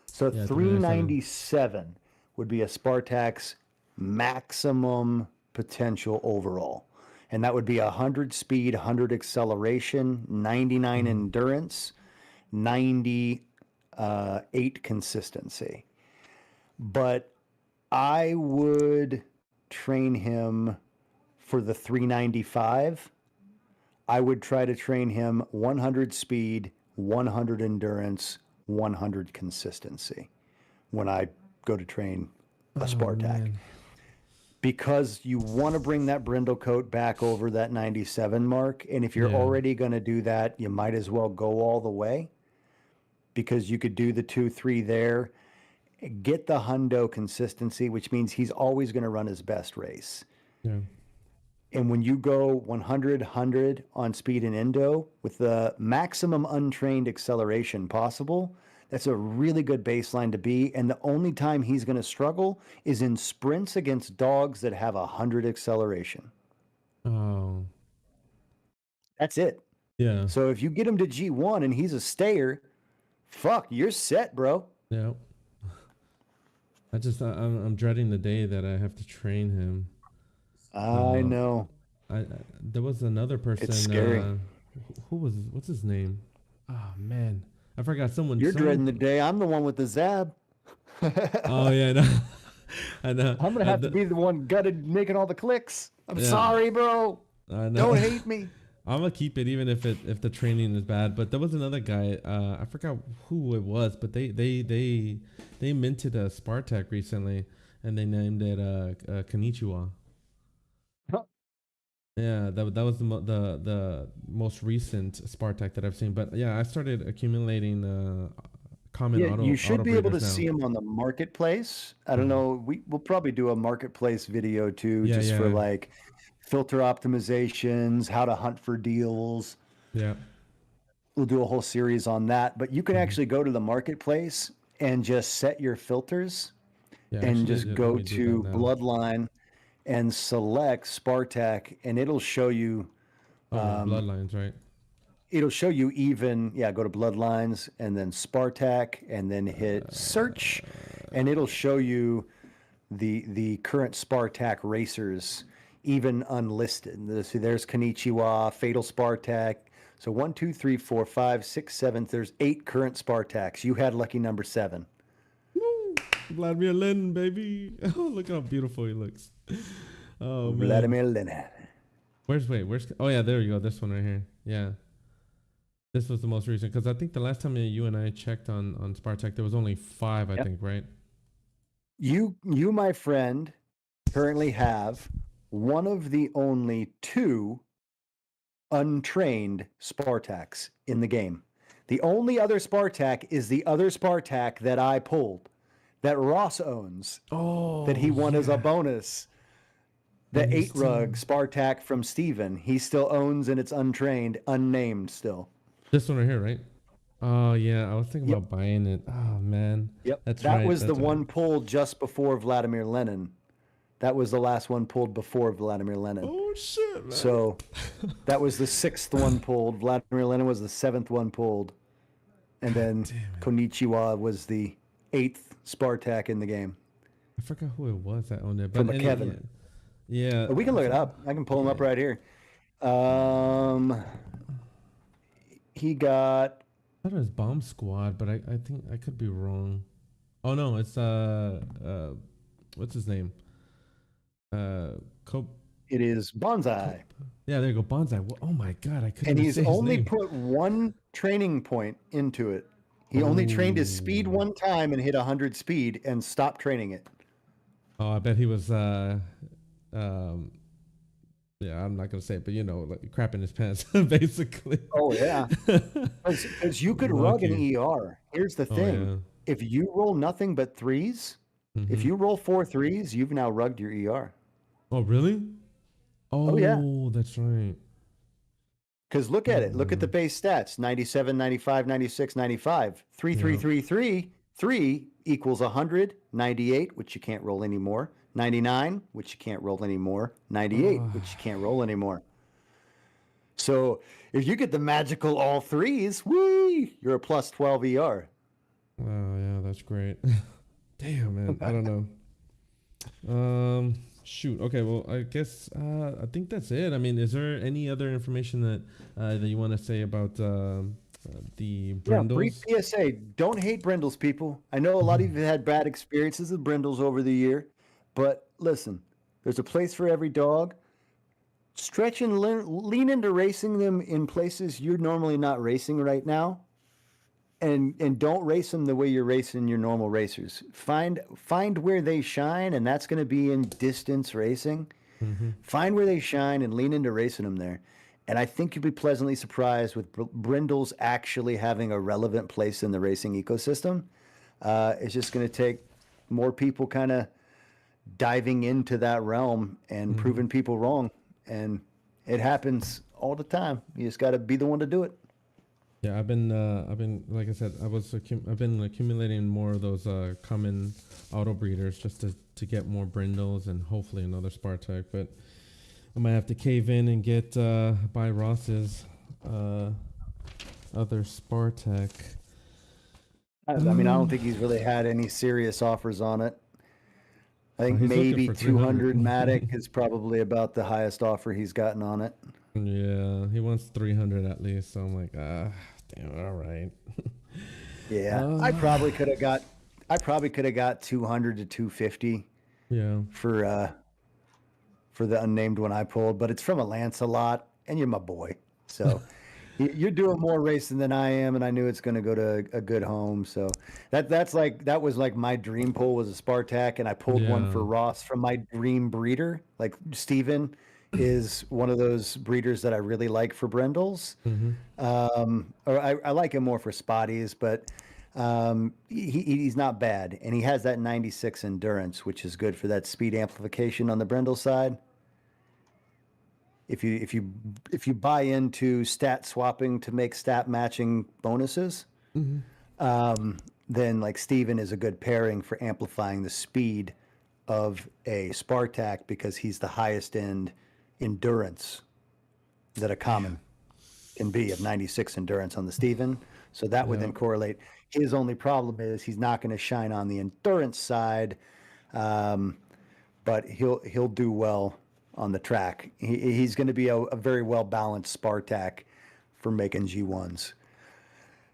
So Yeah, 397 would be a Spartak's maximum potential overall. And that would be 100 speed, 100 acceleration, 99 endurance, 98 consistency. But I would train him for the 395. I would try to train him 100 speed, 100 endurance, 100 consistency when I go to train a Spartak. Man. Because you want to bring that brindle coat back over that 97 mark. And if you're already going to do that, you might as well go all the way, because you could do the 2-3 there, get the hundo consistency, which means he's always going to run his best race. Yeah. And when you go 100, 100 on speed and endo with the maximum untrained acceleration possible, that's a really good baseline to be. And the only time he's going to struggle is in sprints against dogs that have 100 acceleration. Oh. That's it. Yeah. So if you get him to G1 and he's a stayer, fuck, you're set, bro. Yeah. I'm dreading the day that I have to train him. I know. There was another person. It's scary. What's his name? Oh man, I forgot. You're dreading the day. I'm the one with the zab. Oh yeah, no. I know. I'm gonna have to be the one gutted making all the clicks. I'm Yeah. sorry, bro. I know. Don't hate me. I'm gonna keep it even if the training is bad. But there was another guy. I forgot who it was, but they minted a Spartak recently, and they named it Konnichiwa. Huh. Yeah, that was the most recent Spartak that I've seen. But yeah, I started accumulating common auto. You should be able to breeders now. see them on the marketplace. I don't know. We'll probably do a marketplace video too, Yeah, just yeah. for like filter optimizations, how to hunt for deals. Yeah. We'll do a whole series on that. But you can actually go to the marketplace and just set your filters Yeah, and actually, just let go me do to that now. Bloodline and select Spartak, and it'll show you. Oh, bloodlines, right? It'll show you even, go to Bloodlines and then Spartak and then hit search, and it'll show you the current Spartak racers, even unlisted. See, there's Konnichiwa, Fatal Spartak. So 1, 2, 3, 4, 5, 6, 7. There's 8 current Spartaks. You had lucky number 7. Woo! Vladimir Lenin, baby. Oh, look how beautiful he looks. Oh man. Vladimir Lenin. Where's oh yeah, there you go. This one right here. Yeah. This was the most recent, because I think the last time you and I checked on Spartak, there was only 5, I think, right? You, my friend, currently have one of the only 2 untrained Spartaks in the game. The only other Spartak is the other Spartak that I pulled, that Ross owns, that he won as a bonus. The 8 rug Spartak from Steven, he still owns, and it's untrained, unnamed still. This one right here, right? Oh yeah, I was thinking about buying it. Oh man. Yep. That's that right. was the That's one right. pulled just before Vladimir Lenin. That was the last one pulled before Vladimir Lenin. Oh shit, man. So that was the 6th one pulled. Vladimir Lenin was the 7th one pulled. And then Konnichiwa was the 8th Spartak in the game. I forgot who it was that owned it. From But Kevin. Yeah. But we can look it up. I can pull him up right here. He got... I thought it was Bomb Squad, but I think I could be wrong. Oh no, it's what's his name? It is Bonsai. Yeah, there you go, Bonsai. Well, oh my god, I couldn't. And he's say his only name. put 1 training point into it. He only trained his speed 1 time and hit 100 speed and stopped training it. Oh, I bet he was Yeah, I'm not gonna say it, but like crap in his pants, basically. Oh yeah, because you could rug an Lucky. ER. Here's the Oh thing: yeah. if you roll nothing but threes, if Mm-hmm. you roll 4 threes, you've now rugged your ER. Oh really? Oh yeah, Oh, that's right. because look at it. Look at the Mm, base stats: 97, 95, 96, 95. 3, 3, yeah. 3, 3. 3 equals 100, 98, which you can't roll anymore. 99, which you can't roll anymore. 98, Oh, which you can't roll anymore. So if you get the magical all threes, whee, you're a plus 12 ER. wow, yeah, that's great. Damn, man. I don't know. Shoot. Okay. Well, I guess I think that's it. I mean, is there any other information that you want to say about the Yeah, brief Brindles? PSA. Don't hate Brindles, people. I know a lot of you had bad experiences with Brindles over the year, but listen, there's a place for every dog. Stretch and lean into racing them in places you're normally not racing right now, and don't race them the way you're racing your normal racers. Find where they shine, and that's going to be in distance racing. Mm-hmm. Find where they shine and lean into racing them there. And I think you'll be pleasantly surprised with Brindles actually having a relevant place in the racing ecosystem. It's just going to take more people kind of diving into that realm and Mm-hmm. proving people wrong. And it happens all the time. You just got to be the one to do it. Yeah, I've been, like I said, I've been accumulating more of those common auto breeders just to get more Brindles and hopefully another Spartak. But I might have to cave in and get buy Ross's other Spartak. I mean, I don't think he's really had any serious offers on it. I think He's looking maybe for 200 300. Matic is probably about the highest offer he's gotten on it. Yeah, he wants 300 at least. So I'm like, damn, all right. Yeah, uh, I probably could have got 200 to 250 yeah. for the unnamed one I pulled, but it's from a Lancelot, and you're my boy, so you're doing more racing than I am, and I knew it's going to go to a good home. So that was like my dream pull was a Spartak, and I pulled one Yeah. for Ross from my dream breeder. Like Steven is one of those breeders that I really like for Brindles. Mm-hmm. Or I like him more for Spotties, but he's not bad, and he has that 96 endurance, which is good for that speed amplification on the Brindle side. If you buy into stat swapping to make stat matching bonuses, Mm-hmm. then like Steven is a good pairing for amplifying the speed of a Spartak because he's the highest end endurance that a common can be of 96 endurance on the Steven. So that would Yeah. then correlate. His only problem is he's not going to shine on the endurance side, um, but he'll do well on the track. He's going to be a very well balanced Spartak for making G1s.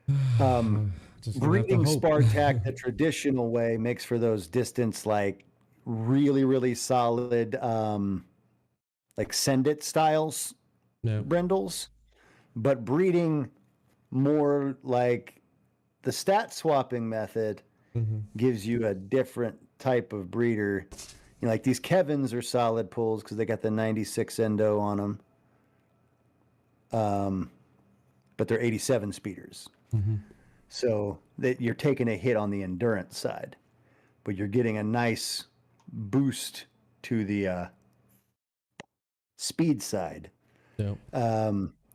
Just gonna have to Breeding hope. Spartak the traditional way makes for those distance like really solid like send it styles Yeah. brindles, but breeding more like the stat swapping method Mm-hmm. gives you a different type of breeder. Like these Kevins are solid pulls because they got the 96 endo on them, but they're 87 speeders. Mm-hmm. So that you're taking a hit on the endurance side, but you're getting a nice boost to the speed side. Yeah.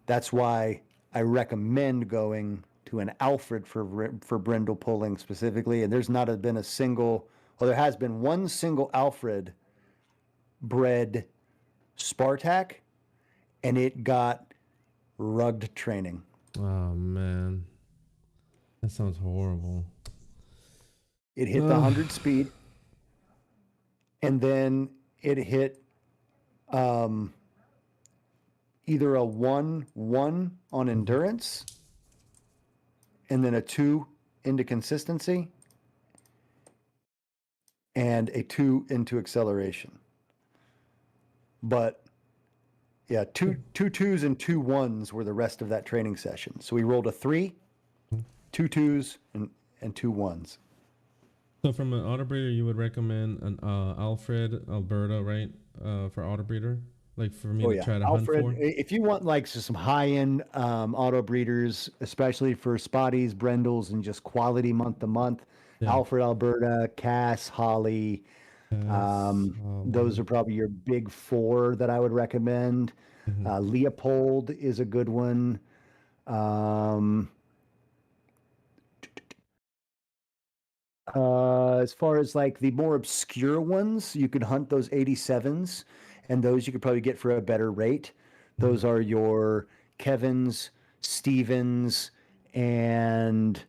That's why I recommend going to an Alfred for brindle pulling specifically. And there's not been a single, well, there has been one single Alfred bred Spartak, and it got rugged training. Oh man, that sounds horrible. It hit the Uh, 100 speed, and then it hit um, either a 1-1 on mhm. endurance, and then a 2 into consistency, and a 2 into acceleration. But yeah, two twos and 2 1s were the rest of that training session. So we rolled a 3, 2 2s, and 2 1s. So from an auto breeder, you would recommend an Alfred Alberta, right? For auto breeder. like for me Oh to yeah, try to Alfred. hunt for? If you want like some high-end auto breeders, especially for spotties, brindles, and just quality month to month, Yeah. Alfred, Alberta, Cass, Holly. Yes. Those are probably your big four that I would recommend. Leopold is a good one. As far as like the more obscure ones, you could hunt those 87s, and those you could probably get for a better rate. Those are your Kevins, Stevens, and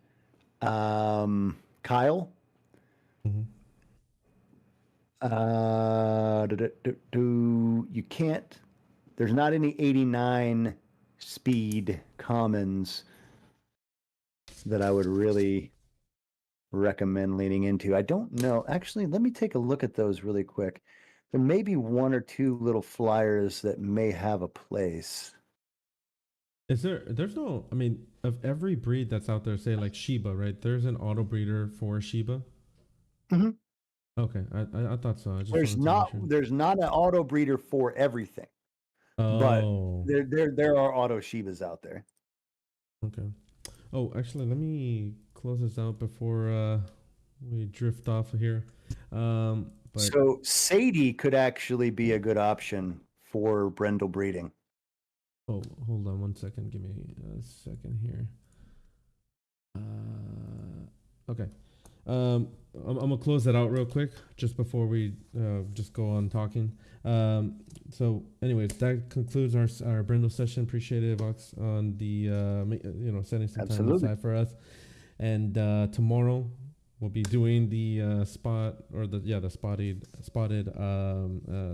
Kyle. You can't, there's not any 89 speed commons that I would really recommend leaning into. I don't know. Actually, let me take a look at those really quick. There may be one or two little flyers that may have a place. There's no, I mean, of every breed that's out there, say like Shiba, right? There's an auto breeder for Shiba. Mm-hmm. Okay, I thought so. I just There's wanted to make not sure. there's not an auto breeder for everything, but Oh, there are auto Shibas out there. okay. Oh, actually, let me close this out before we drift off of here. But So Sadie could actually be a good option for Brindle breeding. oh, hold on one second. Give me a second here. Okay. I'm gonna close that out real quick just before we just go on talking. So, anyways, that concludes our Brindle session. Appreciate it, Vox, on the setting some time aside for us. And tomorrow we'll be doing the spotted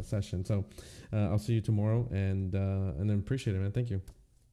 session. So I'll see you tomorrow, and then appreciate it, man. Thank you.